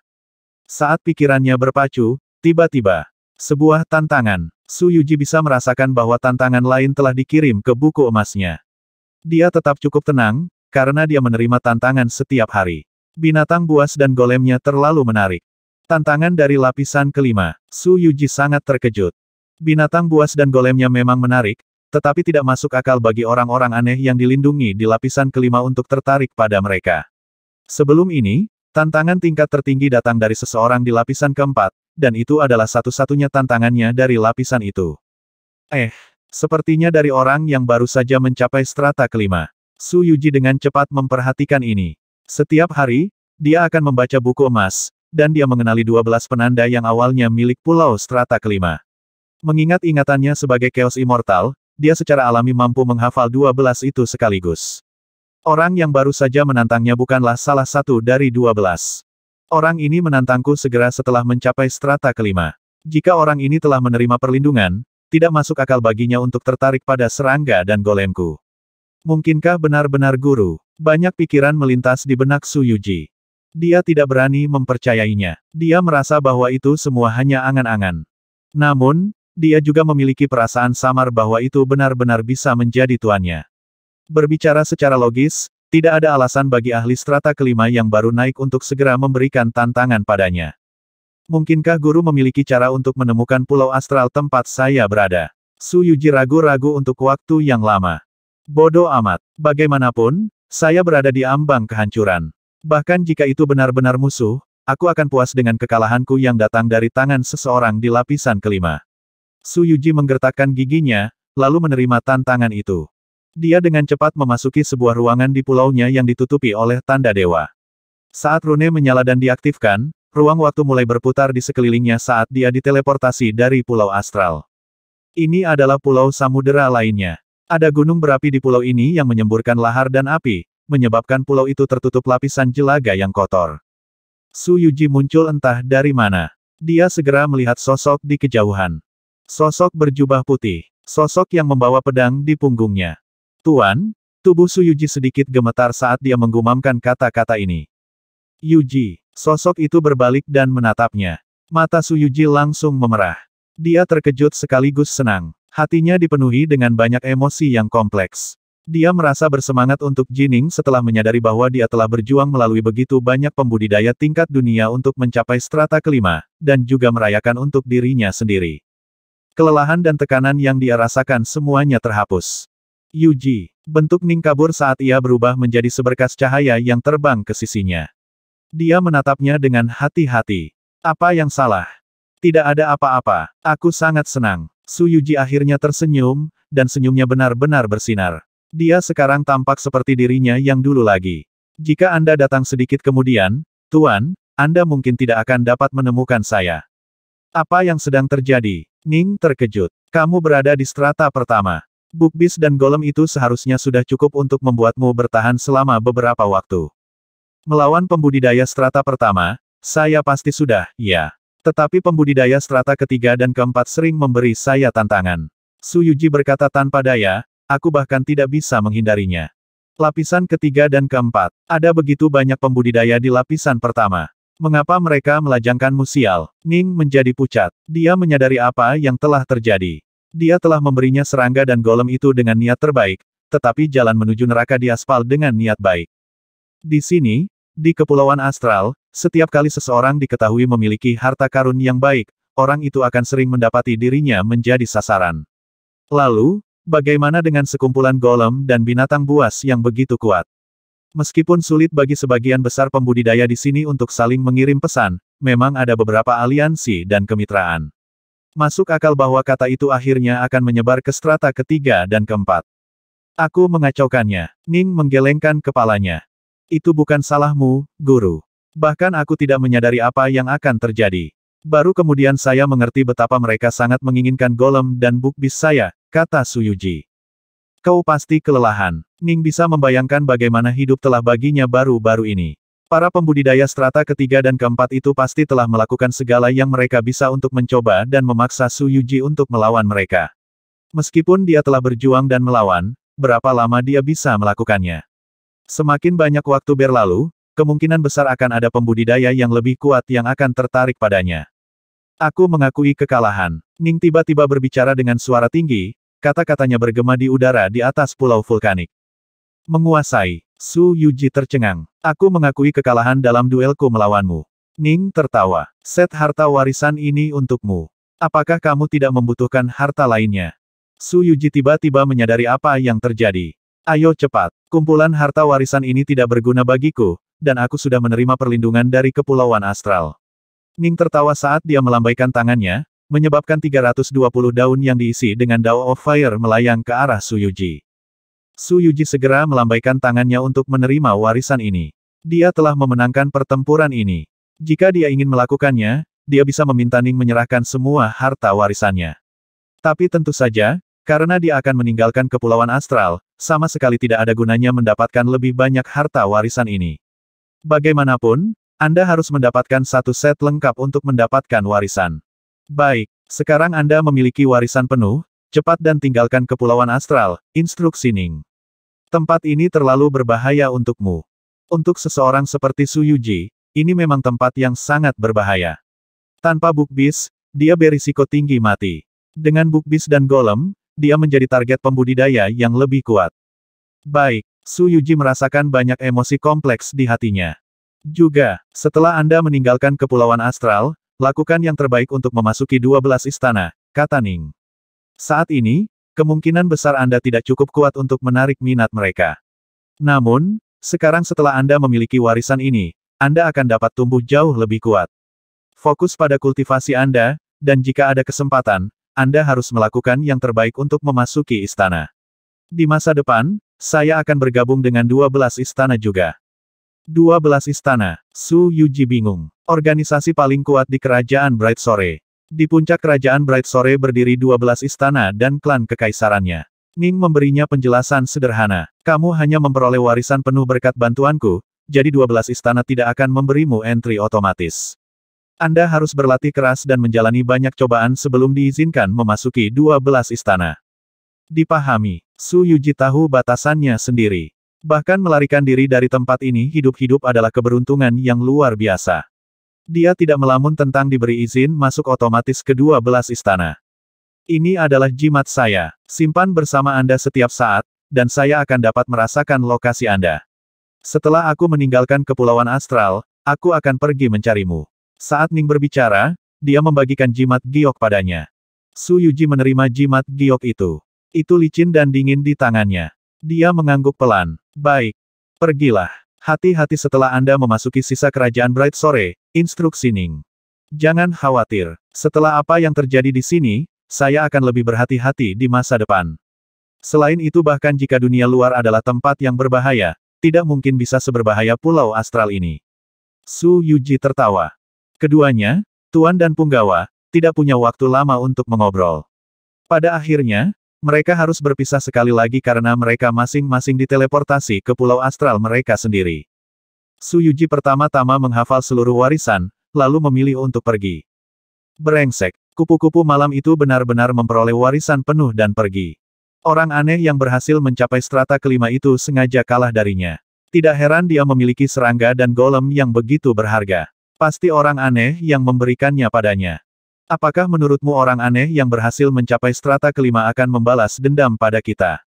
Saat pikirannya berpacu, tiba-tiba, sebuah tantangan. Su Yuji bisa merasakan bahwa tantangan lain telah dikirim ke buku emasnya. Dia tetap cukup tenang, karena dia menerima tantangan setiap hari. Binatang buas dan golemnya terlalu menarik. Tantangan dari lapisan kelima. Su Yuji sangat terkejut. Binatang buas dan golemnya memang menarik, tetapi tidak masuk akal bagi orang-orang aneh yang dilindungi di lapisan kelima untuk tertarik pada mereka. Sebelum ini, tantangan tingkat tertinggi datang dari seseorang di lapisan keempat, dan itu adalah satu-satunya tantangannya dari lapisan itu. Sepertinya dari orang yang baru saja mencapai strata kelima. Su Yuji dengan cepat memperhatikan ini. Setiap hari, dia akan membaca buku emas, dan dia mengenali 12 penanda yang awalnya milik pulau strata kelima. Mengingat ingatannya sebagai Chaos Immortal, dia secara alami mampu menghafal 12 itu sekaligus. Orang yang baru saja menantangnya bukanlah salah satu dari 12. Orang ini menantangku segera setelah mencapai strata kelima. Jika orang ini telah menerima perlindungan, tidak masuk akal baginya untuk tertarik pada serangga dan golemku. Mungkinkah benar-benar guru? Banyak pikiran melintas di benak Su Yuji. Dia tidak berani mempercayainya. Dia merasa bahwa itu semua hanya angan-angan. Namun, dia juga memiliki perasaan samar bahwa itu benar-benar bisa menjadi tuannya. Berbicara secara logis, tidak ada alasan bagi ahli strata kelima yang baru naik untuk segera memberikan tantangan padanya. Mungkinkah guru memiliki cara untuk menemukan pulau astral tempat saya berada? Su Yuji ragu-ragu untuk waktu yang lama. Bodoh amat. Bagaimanapun, saya berada di ambang kehancuran. Bahkan jika itu benar-benar musuh, aku akan puas dengan kekalahanku yang datang dari tangan seseorang di lapisan kelima. Su Yuji menggertakkan giginya, lalu menerima tantangan itu. Dia dengan cepat memasuki sebuah ruangan di pulaunya yang ditutupi oleh tanda dewa. Saat rune menyala dan diaktifkan, ruang waktu mulai berputar di sekelilingnya saat dia diteleportasi dari pulau astral. Ini adalah pulau samudera lainnya. Ada gunung berapi di pulau ini yang menyemburkan lahar dan api, menyebabkan pulau itu tertutup lapisan jelaga yang kotor. Su Yuji muncul entah dari mana. Dia segera melihat sosok di kejauhan. Sosok berjubah putih. Sosok yang membawa pedang di punggungnya. Tuan, tubuh Su Yuji sedikit gemetar saat dia menggumamkan kata-kata ini. Yuji, sosok itu berbalik dan menatapnya. Mata Su Yuji langsung memerah. Dia terkejut sekaligus senang. Hatinya dipenuhi dengan banyak emosi yang kompleks. Dia merasa bersemangat untuk Jining setelah menyadari bahwa dia telah berjuang melalui begitu banyak pembudidaya tingkat dunia untuk mencapai strata kelima, dan juga merayakan untuk dirinya sendiri. Kelelahan dan tekanan yang dia rasakan semuanya terhapus. Yuji, bentuk Ning kabur saat ia berubah menjadi seberkas cahaya yang terbang ke sisinya. Dia menatapnya dengan hati-hati. Apa yang salah? Tidak ada apa-apa. Aku sangat senang. Su Yuji akhirnya tersenyum, dan senyumnya benar-benar bersinar. Dia sekarang tampak seperti dirinya yang dulu lagi. Jika Anda datang sedikit kemudian, Tuan, Anda mungkin tidak akan dapat menemukan saya. Apa yang sedang terjadi? Ning terkejut. Kamu berada di strata pertama. Bukbis dan golem itu seharusnya sudah cukup untuk membuatmu bertahan selama beberapa waktu. Melawan pembudidaya strata pertama, saya pasti sudah, ya. Tetapi pembudidaya strata ketiga dan keempat sering memberi saya tantangan. Su Yuji berkata tanpa daya, aku bahkan tidak bisa menghindarinya. Lapisan ketiga dan keempat. Ada begitu banyak pembudidaya di lapisan pertama. Mengapa mereka melajangkanmu sial? Ning menjadi pucat. Dia menyadari apa yang telah terjadi. Dia telah memberinya serangga dan golem itu dengan niat terbaik, tetapi jalan menuju neraka diaspal dengan niat baik. Di sini, di Kepulauan Astral, setiap kali seseorang diketahui memiliki harta karun yang baik, orang itu akan sering mendapati dirinya menjadi sasaran. Lalu, bagaimana dengan sekumpulan golem dan binatang buas yang begitu kuat? Meskipun sulit bagi sebagian besar pembudidaya di sini untuk saling mengirim pesan, memang ada beberapa aliansi dan kemitraan. Masuk akal bahwa kata itu akhirnya akan menyebar ke strata ketiga dan keempat. Aku mengacaukannya. Ning menggelengkan kepalanya. Itu bukan salahmu, guru. Bahkan aku tidak menyadari apa yang akan terjadi. Baru kemudian saya mengerti betapa mereka sangat menginginkan golem dan bukbis saya, kata Su Yuji. Kau pasti kelelahan. Ning bisa membayangkan bagaimana hidup telah baginya baru-baru ini. Para pembudidaya strata ketiga dan keempat itu pasti telah melakukan segala yang mereka bisa untuk mencoba dan memaksa Su Yuji untuk melawan mereka. Meskipun dia telah berjuang dan melawan, berapa lama dia bisa melakukannya? Semakin banyak waktu berlalu, kemungkinan besar akan ada pembudidaya yang lebih kuat yang akan tertarik padanya. Aku mengakui kekalahan. Ning tiba-tiba berbicara dengan suara tinggi, kata-katanya bergema di udara di atas pulau vulkanik. Menguasai. Su Yuji tercengang. Aku mengakui kekalahan dalam duelku melawanmu. Ning tertawa. Set harta warisan ini untukmu. Apakah kamu tidak membutuhkan harta lainnya? Su Yuji tiba-tiba menyadari apa yang terjadi. Ayo cepat. Kumpulan harta warisan ini tidak berguna bagiku, dan aku sudah menerima perlindungan dari Kepulauan Astral. Ning tertawa saat dia melambaikan tangannya, menyebabkan 320 daun yang diisi dengan Dao of Fire melayang ke arah Su Yuji. Su Yuji segera melambaikan tangannya untuk menerima warisan ini. Dia telah memenangkan pertempuran ini. Jika dia ingin melakukannya, dia bisa meminta Ning menyerahkan semua harta warisannya. Tapi tentu saja, karena dia akan meninggalkan Kepulauan Astral, sama sekali tidak ada gunanya mendapatkan lebih banyak harta warisan ini. Bagaimanapun, Anda harus mendapatkan satu set lengkap untuk mendapatkan warisan. Baik, sekarang Anda memiliki warisan penuh, cepat dan tinggalkan Kepulauan Astral, instruksi Ning. Tempat ini terlalu berbahaya untukmu. Untuk seseorang seperti Su Yuji, ini memang tempat yang sangat berbahaya. Tanpa bukbis, dia berisiko tinggi mati. Dengan bukbis dan golem, dia menjadi target pembudidaya yang lebih kuat. Baik, Su Yuji merasakan banyak emosi kompleks di hatinya. Juga, setelah Anda meninggalkan Kepulauan Astral, lakukan yang terbaik untuk memasuki 12 istana, kata Ning. Saat ini, kemungkinan besar Anda tidak cukup kuat untuk menarik minat mereka. Namun, sekarang setelah Anda memiliki warisan ini, Anda akan dapat tumbuh jauh lebih kuat. Fokus pada kultivasi Anda, dan jika ada kesempatan, Anda harus melakukan yang terbaik untuk memasuki istana. Di masa depan, saya akan bergabung dengan 12 istana juga. 12 istana, Su Yuji bingung. Organisasi paling kuat di kerajaan Bright Sore. Di puncak kerajaan Bright Sore berdiri 12 istana dan klan kekaisarannya. Ning memberinya penjelasan sederhana. Kamu hanya memperoleh warisan penuh berkat bantuanku, jadi 12 istana tidak akan memberimu entry otomatis. Anda harus berlatih keras dan menjalani banyak cobaan sebelum diizinkan memasuki 12 istana. Dipahami, Su Yuji tahu batasannya sendiri. Bahkan melarikan diri dari tempat ini hidup-hidup adalah keberuntungan yang luar biasa. Dia tidak melamun tentang diberi izin masuk otomatis ke 12 istana. Ini adalah jimat saya. Simpan bersama Anda setiap saat, dan saya akan dapat merasakan lokasi Anda. Setelah aku meninggalkan Kepulauan Astral, aku akan pergi mencarimu. Saat Ning berbicara, dia membagikan jimat giok padanya. Su Yuji menerima jimat giok itu. Itu licin dan dingin di tangannya. Dia mengangguk pelan. Baik. Pergilah. Hati-hati setelah Anda memasuki sisa kerajaan Bright Sore, instruksi Ning. Jangan khawatir. Setelah apa yang terjadi di sini, saya akan lebih berhati-hati di masa depan. Selain itu bahkan jika dunia luar adalah tempat yang berbahaya, tidak mungkin bisa seberbahaya Pulau Astral ini. Su Yuji tertawa. Keduanya, Tuan dan Punggawa, tidak punya waktu lama untuk mengobrol. Pada akhirnya, mereka harus berpisah sekali lagi karena mereka masing-masing diteleportasi ke Pulau Astral mereka sendiri. Su Yuji pertama-tama menghafal seluruh warisan, lalu memilih untuk pergi. Brengsek, kupu-kupu malam itu benar-benar memperoleh warisan penuh dan pergi. Orang aneh yang berhasil mencapai strata kelima itu sengaja kalah darinya. Tidak heran dia memiliki serangga dan golem yang begitu berharga. Pasti orang aneh yang memberikannya padanya. Apakah menurutmu orang aneh yang berhasil mencapai strata kelima akan membalas dendam pada kita?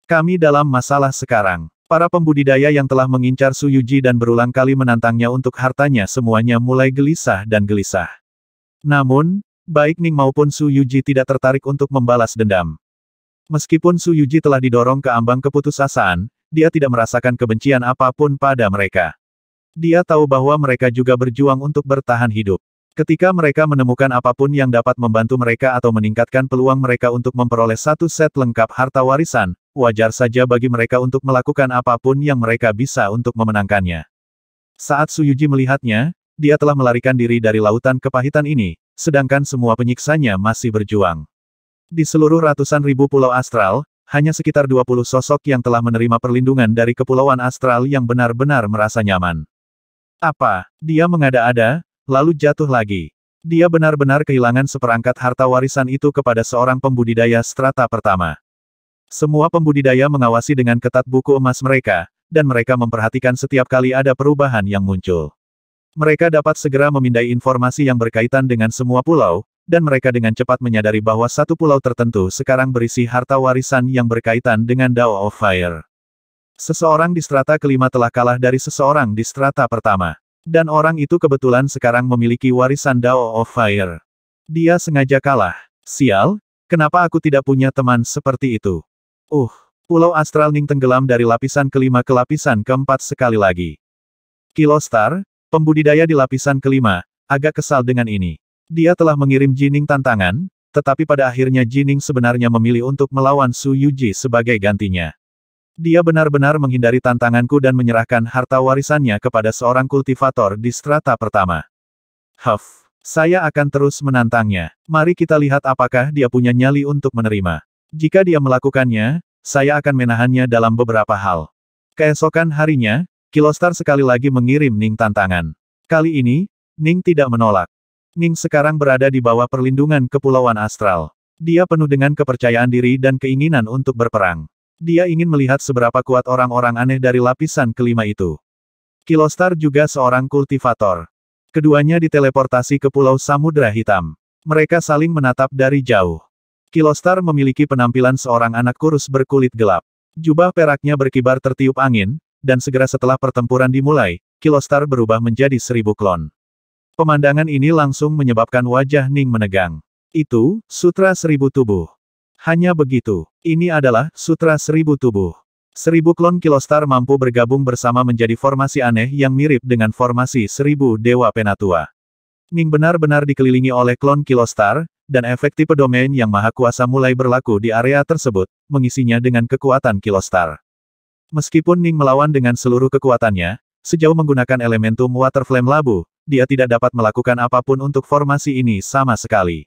Kami dalam masalah sekarang. Para pembudidaya yang telah mengincar Su Yuji dan berulang kali menantangnya untuk hartanya semuanya mulai gelisah dan gelisah. Namun, baik Ning maupun Su Yuji tidak tertarik untuk membalas dendam. Meskipun Su Yuji telah didorong ke ambang keputusasaan, dia tidak merasakan kebencian apapun pada mereka. Dia tahu bahwa mereka juga berjuang untuk bertahan hidup. Ketika mereka menemukan apapun yang dapat membantu mereka atau meningkatkan peluang mereka untuk memperoleh satu set lengkap harta warisan, wajar saja bagi mereka untuk melakukan apapun yang mereka bisa untuk memenangkannya. Saat Su Yuji melihatnya, dia telah melarikan diri dari lautan kepahitan ini, sedangkan semua penyiksanya masih berjuang. Di seluruh ratusan ribu pulau astral, hanya sekitar 20 sosok yang telah menerima perlindungan dari Kepulauan Astral yang benar-benar merasa nyaman. Apa? Dia mengada-ada, lalu jatuh lagi. Dia benar-benar kehilangan seperangkat harta warisan itu kepada seorang pembudidaya strata pertama. Semua pembudidaya mengawasi dengan ketat buku emas mereka, dan mereka memperhatikan setiap kali ada perubahan yang muncul. Mereka dapat segera memindai informasi yang berkaitan dengan semua pulau, dan mereka dengan cepat menyadari bahwa satu pulau tertentu sekarang berisi harta warisan yang berkaitan dengan Dao of Fire. Seseorang di strata kelima telah kalah dari seseorang di strata pertama. Dan orang itu kebetulan sekarang memiliki warisan Dao of Fire. Dia sengaja kalah. Sial, kenapa aku tidak punya teman seperti itu? Pulau Astral Ning tenggelam dari lapisan kelima ke lapisan keempat sekali lagi. Kilostar, pembudidaya di lapisan kelima, agak kesal dengan ini. Dia telah mengirim Jining tantangan, tetapi pada akhirnya Jining sebenarnya memilih untuk melawan Su Yuji sebagai gantinya. Dia benar-benar menghindari tantanganku dan menyerahkan harta warisannya kepada seorang kultivator di strata pertama. Saya akan terus menantangnya. Mari kita lihat apakah dia punya nyali untuk menerima. Jika dia melakukannya, saya akan menahannya dalam beberapa hal. Keesokan harinya, Kilostar sekali lagi mengirim Ning tantangan. Kali ini, Ning tidak menolak. Ning sekarang berada di bawah perlindungan Kepulauan Astral. Dia penuh dengan kepercayaan diri dan keinginan untuk berperang. Dia ingin melihat seberapa kuat orang-orang aneh dari lapisan kelima itu. Kilostar juga seorang kultivator. Keduanya diteleportasi ke Pulau Samudra Hitam. Mereka saling menatap dari jauh. Kilostar memiliki penampilan seorang anak kurus berkulit gelap. Jubah peraknya berkibar tertiup angin, dan segera setelah pertempuran dimulai, Kilostar berubah menjadi 1000 klon. Pemandangan ini langsung menyebabkan wajah Ning menegang. Itu, Sutra 1000 Tubuh. Hanya begitu. Ini adalah Sutra 1000 Tubuh. 1000 klon Kilostar mampu bergabung bersama menjadi formasi aneh yang mirip dengan formasi 1000 Dewa Penatua. Ning benar-benar dikelilingi oleh klon Kilostar, dan efek tipe domain yang maha kuasa mulai berlaku di area tersebut, mengisinya dengan kekuatan Kilostar. Meskipun Ning melawan dengan seluruh kekuatannya, sejauh menggunakan elementum Water Flame Labu, dia tidak dapat melakukan apapun untuk formasi ini sama sekali.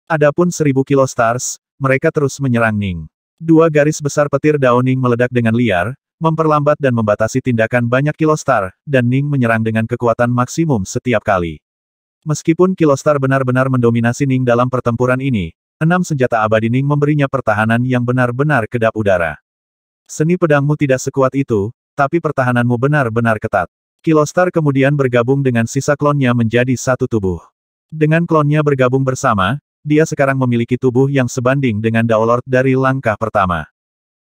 Adapun 1000 Kilostars, mereka terus menyerang Ning. Dua garis besar petir Dao Ning meledak dengan liar, memperlambat dan membatasi tindakan banyak Kilostar, dan Ning menyerang dengan kekuatan maksimum setiap kali. Meskipun Kilostar benar-benar mendominasi Ning dalam pertempuran ini, 6 senjata abadi Ning memberinya pertahanan yang benar-benar kedap udara. Seni pedangmu tidak sekuat itu, tapi pertahananmu benar-benar ketat. Kilostar kemudian bergabung dengan sisa klonnya menjadi satu tubuh. Dengan klonnya bergabung bersama, dia sekarang memiliki tubuh yang sebanding dengan Daolord dari langkah pertama.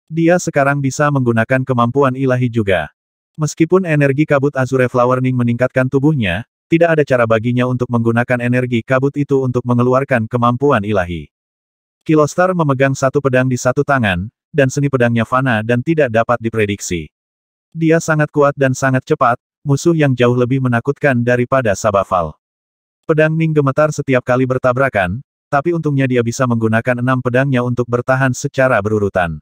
Dia sekarang bisa menggunakan kemampuan ilahi juga. Meskipun energi kabut Azure Flower Ning meningkatkan tubuhnya, tidak ada cara baginya untuk menggunakan energi kabut itu untuk mengeluarkan kemampuan ilahi. Kilostar memegang satu pedang di satu tangan, dan seni pedangnya fana dan tidak dapat diprediksi. Dia sangat kuat dan sangat cepat, musuh yang jauh lebih menakutkan daripada Sabafal. Pedang Ning gemetar setiap kali bertabrakan, tapi untungnya dia bisa menggunakan 6 pedangnya untuk bertahan secara berurutan.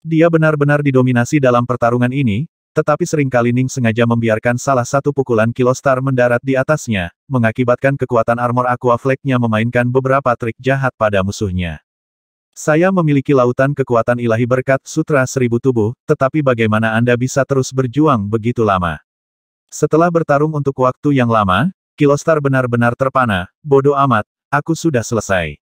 Dia benar-benar didominasi dalam pertarungan ini, tetapi seringkali Ning sengaja membiarkan salah satu pukulan Kilostar mendarat di atasnya, mengakibatkan kekuatan armor Aqua Flake-nya memainkan beberapa trik jahat pada musuhnya. Saya memiliki lautan kekuatan ilahi berkat Sutra 1000 Tubuh, tetapi bagaimana Anda bisa terus berjuang begitu lama? Setelah bertarung untuk waktu yang lama, Kilostar benar-benar terpana, bodoh amat, aku sudah selesai.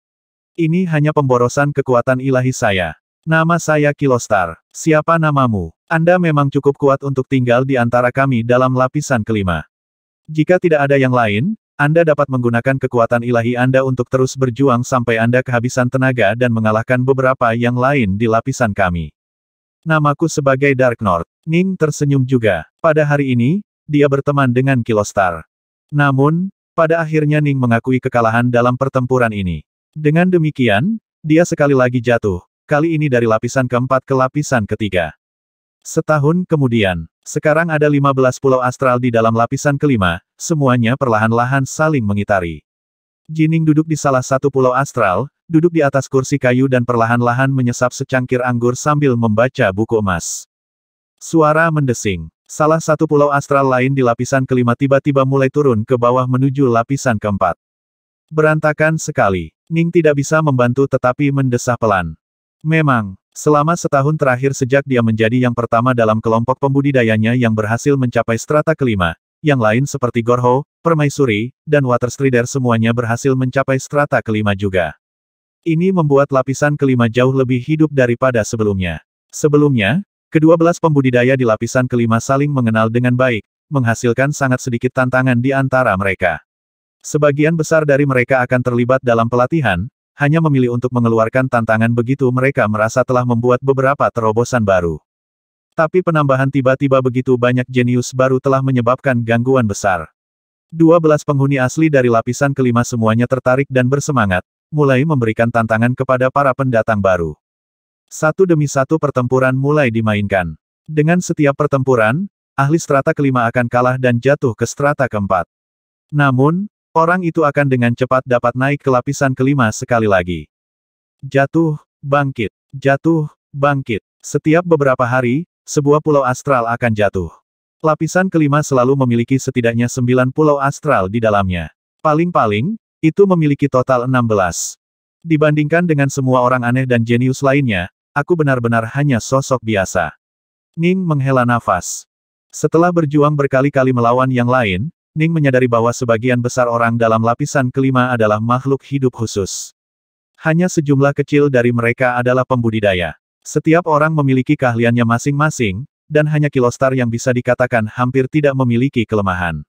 Ini hanya pemborosan kekuatan ilahi saya. Nama saya Kilostar. Siapa namamu? Anda memang cukup kuat untuk tinggal di antara kami dalam lapisan kelima. Jika tidak ada yang lain, Anda dapat menggunakan kekuatan ilahi Anda untuk terus berjuang sampai Anda kehabisan tenaga dan mengalahkan beberapa yang lain di lapisan kami. Namaku sebagai Dark North. Ning tersenyum juga. Pada hari ini, dia berteman dengan Kilostar. Namun, pada akhirnya Ning mengakui kekalahan dalam pertempuran ini. Dengan demikian, dia sekali lagi jatuh. Kali ini dari lapisan keempat ke lapisan ketiga. Setahun kemudian, sekarang ada 15 pulau astral di dalam lapisan kelima, semuanya perlahan-lahan saling mengitari. Jining duduk di salah satu pulau astral, duduk di atas kursi kayu dan perlahan-lahan menyesap secangkir anggur sambil membaca buku emas. Suara mendesing. Salah satu pulau astral lain di lapisan kelima tiba-tiba mulai turun ke bawah menuju lapisan keempat. Berantakan sekali. Ning tidak bisa membantu tetapi mendesah pelan. Memang, selama setahun terakhir sejak dia menjadi yang pertama dalam kelompok pembudidayanya yang berhasil mencapai strata kelima, yang lain seperti Gorho, Permaisuri, dan Waterstrider semuanya berhasil mencapai strata kelima juga. Ini membuat lapisan kelima jauh lebih hidup daripada sebelumnya. Sebelumnya, ke-12 pembudidaya di lapisan kelima saling mengenal dengan baik, menghasilkan sangat sedikit tantangan di antara mereka. Sebagian besar dari mereka akan terlibat dalam pelatihan, hanya memilih untuk mengeluarkan tantangan begitu mereka merasa telah membuat beberapa terobosan baru. Tapi penambahan tiba-tiba begitu banyak jenius baru telah menyebabkan gangguan besar. 12 penghuni asli dari lapisan kelima semuanya tertarik dan bersemangat, mulai memberikan tantangan kepada para pendatang baru. Satu demi satu pertempuran mulai dimainkan. Dengan setiap pertempuran, ahli strata kelima akan kalah dan jatuh ke strata keempat. Namun, orang itu akan dengan cepat dapat naik ke lapisan kelima sekali lagi. Jatuh, bangkit, jatuh, bangkit. Setiap beberapa hari, sebuah pulau astral akan jatuh. Lapisan kelima selalu memiliki setidaknya 9 pulau astral di dalamnya. Paling-paling, itu memiliki total 16. Dibandingkan dengan semua orang aneh dan jenius lainnya, aku benar-benar hanya sosok biasa. Ning menghela nafas. Setelah berjuang berkali-kali melawan yang lain, Ning menyadari bahwa sebagian besar orang dalam lapisan kelima adalah makhluk hidup khusus. Hanya sejumlah kecil dari mereka adalah pembudidaya. Setiap orang memiliki keahliannya masing-masing, dan hanya Kilostar yang bisa dikatakan hampir tidak memiliki kelemahan.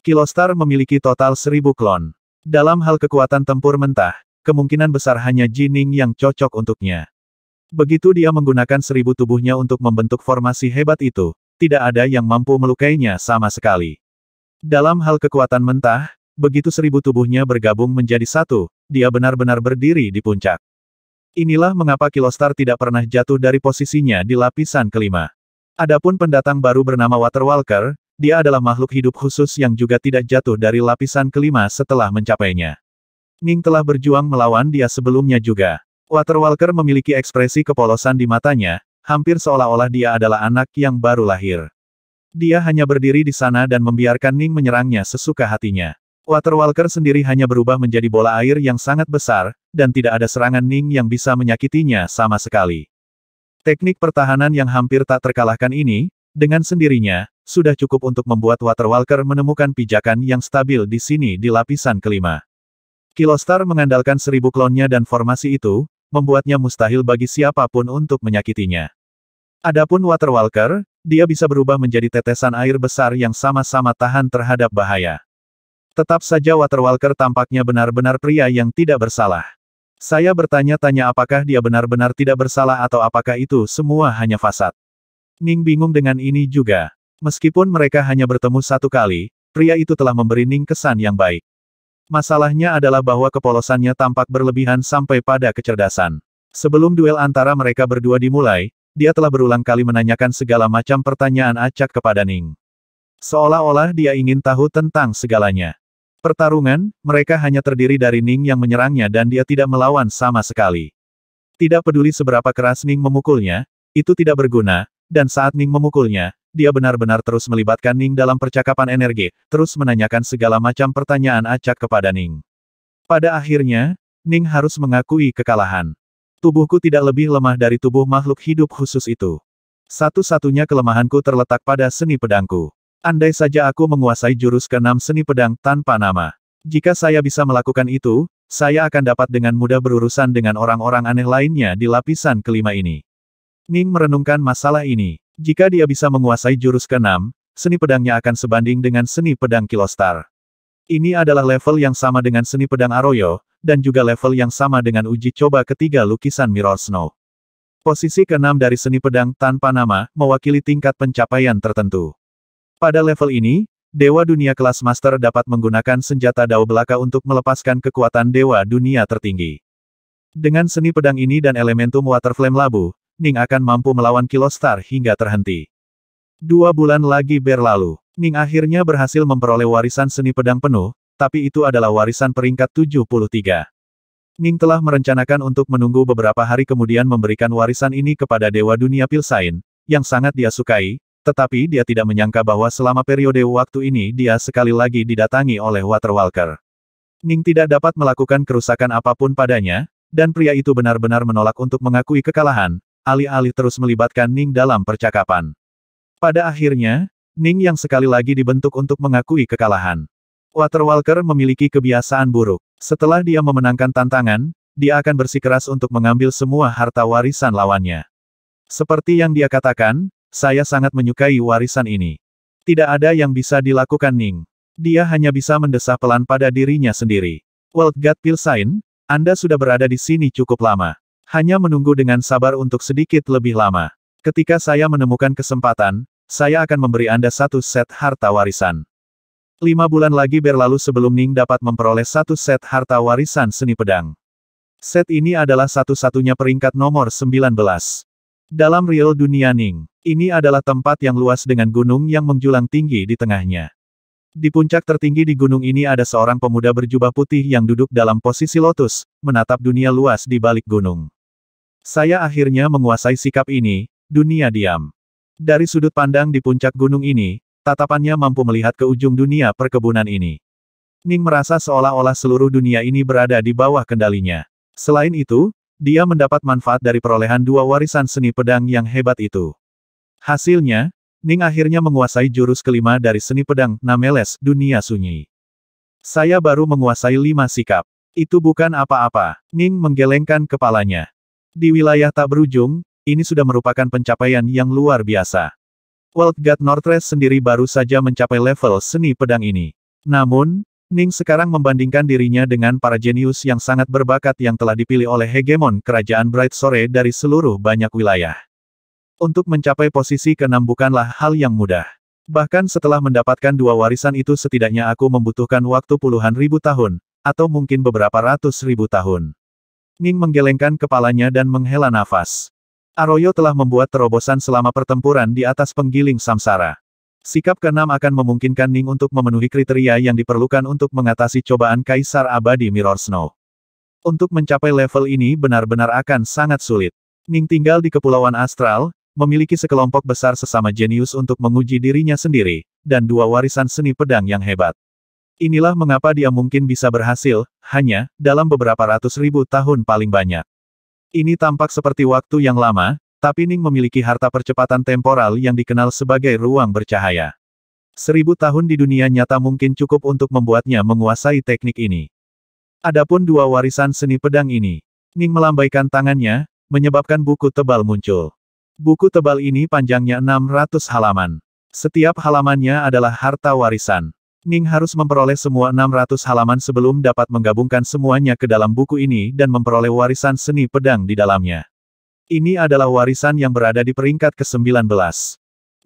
Kilostar memiliki total 1000 klon. Dalam hal kekuatan tempur mentah, kemungkinan besar hanya Jining yang cocok untuknya. Begitu dia menggunakan 1000 tubuhnya untuk membentuk formasi hebat itu, tidak ada yang mampu melukainya sama sekali. Dalam hal kekuatan mentah, begitu 1000 tubuhnya bergabung menjadi satu, dia benar-benar berdiri di puncak. Inilah mengapa Kilostar tidak pernah jatuh dari posisinya di lapisan kelima. Adapun pendatang baru bernama Waterwalker, dia adalah makhluk hidup khusus yang juga tidak jatuh dari lapisan kelima setelah mencapainya. Ning telah berjuang melawan dia sebelumnya juga. Waterwalker memiliki ekspresi kepolosan di matanya, hampir seolah-olah dia adalah anak yang baru lahir. Dia hanya berdiri di sana dan membiarkan Ning menyerangnya sesuka hatinya. Waterwalker sendiri hanya berubah menjadi bola air yang sangat besar, dan tidak ada serangan Ning yang bisa menyakitinya sama sekali. Teknik pertahanan yang hampir tak terkalahkan ini, dengan sendirinya, sudah cukup untuk membuat Waterwalker menemukan pijakan yang stabil di sini di lapisan kelima. Kilostar mengandalkan 1000 klonnya dan formasi itu, membuatnya mustahil bagi siapapun untuk menyakitinya. Adapun Waterwalker, dia bisa berubah menjadi tetesan air besar yang sama-sama tahan terhadap bahaya. Tetap saja Waterwalker tampaknya benar-benar pria yang tidak bersalah. Saya bertanya-tanya apakah dia benar-benar tidak bersalah atau apakah itu semua hanya fasad. Ning bingung dengan ini juga. Meskipun mereka hanya bertemu satu kali, pria itu telah memberi Ning kesan yang baik. Masalahnya adalah bahwa kepolosannya tampak berlebihan sampai pada kecerdasan. Sebelum duel antara mereka berdua dimulai, dia telah berulang kali menanyakan segala macam pertanyaan acak kepada Ning. Seolah-olah dia ingin tahu tentang segalanya. Pertarungan, mereka hanya terdiri dari Ning yang menyerangnya dan dia tidak melawan sama sekali. Tidak peduli seberapa keras Ning memukulnya, itu tidak berguna, dan saat Ning memukulnya, dia benar-benar terus melibatkan Ning dalam percakapan energi, terus menanyakan segala macam pertanyaan acak kepada Ning. Pada akhirnya, Ning harus mengakui kekalahan. Tubuhku tidak lebih lemah dari tubuh makhluk hidup khusus itu. Satu-satunya kelemahanku terletak pada seni pedangku. Andai saja aku menguasai jurus ke-6 seni pedang tanpa nama. Jika saya bisa melakukan itu, saya akan dapat dengan mudah berurusan dengan orang-orang aneh lainnya di lapisan kelima ini. Ning merenungkan masalah ini. Jika dia bisa menguasai jurus ke-6, seni pedangnya akan sebanding dengan seni pedang Kilostar. Ini adalah level yang sama dengan seni pedang Arroyo, dan juga level yang sama dengan uji coba ketiga lukisan Mirror Snow. Posisi ke-6 dari seni pedang tanpa nama, mewakili tingkat pencapaian tertentu. Pada level ini, Dewa Dunia kelas Master dapat menggunakan senjata Dao Belaka untuk melepaskan kekuatan Dewa Dunia tertinggi. Dengan seni pedang ini dan elementum Water Flame Labu, Ning akan mampu melawan Kilostar hingga terhenti. 2 bulan lagi berlalu. Ning akhirnya berhasil memperoleh warisan seni pedang penuh, tapi itu adalah warisan peringkat 73. Ning telah merencanakan untuk menunggu beberapa hari kemudian memberikan warisan ini kepada Dewa Dunia Pilsain, yang sangat dia sukai, tetapi dia tidak menyangka bahwa selama periode waktu ini dia sekali lagi didatangi oleh Water Walker. Ning tidak dapat melakukan kerusakan apapun padanya, dan pria itu benar-benar menolak untuk mengakui kekalahan, alih-alih terus melibatkan Ning dalam percakapan. Pada akhirnya, Ning yang sekali lagi dibentuk untuk mengakui kekalahan. Water Walker memiliki kebiasaan buruk. Setelah dia memenangkan tantangan, dia akan bersikeras untuk mengambil semua harta warisan lawannya. Seperti yang dia katakan, saya sangat menyukai warisan ini. Tidak ada yang bisa dilakukan Ning. Dia hanya bisa mendesah pelan pada dirinya sendiri. World God Pilsain, Anda sudah berada di sini cukup lama. Hanya menunggu dengan sabar untuk sedikit lebih lama. Ketika saya menemukan kesempatan, saya akan memberi Anda satu set harta warisan. 5 bulan lagi berlalu sebelum Ning dapat memperoleh satu set harta warisan seni pedang. Set ini adalah satu-satunya peringkat nomor 19. Dalam real dunia Ning, ini adalah tempat yang luas dengan gunung yang menjulang tinggi di tengahnya. Di puncak tertinggi di gunung ini ada seorang pemuda berjubah putih yang duduk dalam posisi lotus, menatap dunia luas di balik gunung. Saya akhirnya menguasai sikap ini, dunia diam. Dari sudut pandang di puncak gunung ini, tatapannya mampu melihat ke ujung dunia perkebunan ini. Ning merasa seolah-olah seluruh dunia ini berada di bawah kendalinya. Selain itu, dia mendapat manfaat dari perolehan 2 warisan seni pedang yang hebat itu. Hasilnya, Ning akhirnya menguasai jurus kelima dari seni pedang, Nameles, dunia sunyi. Saya baru menguasai 5 sikap. Itu bukan apa-apa. Ning menggelengkan kepalanya. Di wilayah tak berujung, ini sudah merupakan pencapaian yang luar biasa. World God Northwest sendiri baru saja mencapai level seni pedang ini. Namun, Ning sekarang membandingkan dirinya dengan para jenius yang sangat berbakat yang telah dipilih oleh hegemon kerajaan Bright Sore dari seluruh banyak wilayah. Untuk mencapai posisi ke-6 bukanlah hal yang mudah. Bahkan setelah mendapatkan 2 warisan itu setidaknya aku membutuhkan waktu puluhan ribu tahun, atau mungkin beberapa ratus ribu tahun. Ning menggelengkan kepalanya dan menghela nafas. Arroyo telah membuat terobosan selama pertempuran di atas penggiling samsara. Sikap ke-6 akan memungkinkan Ning untuk memenuhi kriteria yang diperlukan untuk mengatasi cobaan Kaisar Abadi Mirror Snow. Untuk mencapai level ini benar-benar akan sangat sulit. Ning tinggal di Kepulauan Astral, memiliki sekelompok besar sesama jenius untuk menguji dirinya sendiri, dan 2 warisan seni pedang yang hebat. Inilah mengapa dia mungkin bisa berhasil, hanya, dalam beberapa ratus ribu tahun paling banyak. Ini tampak seperti waktu yang lama, tapi Ning memiliki harta percepatan temporal yang dikenal sebagai ruang bercahaya. 1000 tahun di dunia nyata mungkin cukup untuk membuatnya menguasai teknik ini. Adapun 2 warisan seni pedang ini, Ning melambaikan tangannya, menyebabkan buku tebal muncul. Buku tebal ini panjangnya 600 halaman. Setiap halamannya adalah harta warisan. Ning harus memperoleh semua 600 halaman sebelum dapat menggabungkan semuanya ke dalam buku ini dan memperoleh warisan seni pedang di dalamnya. Ini adalah warisan yang berada di peringkat ke-19.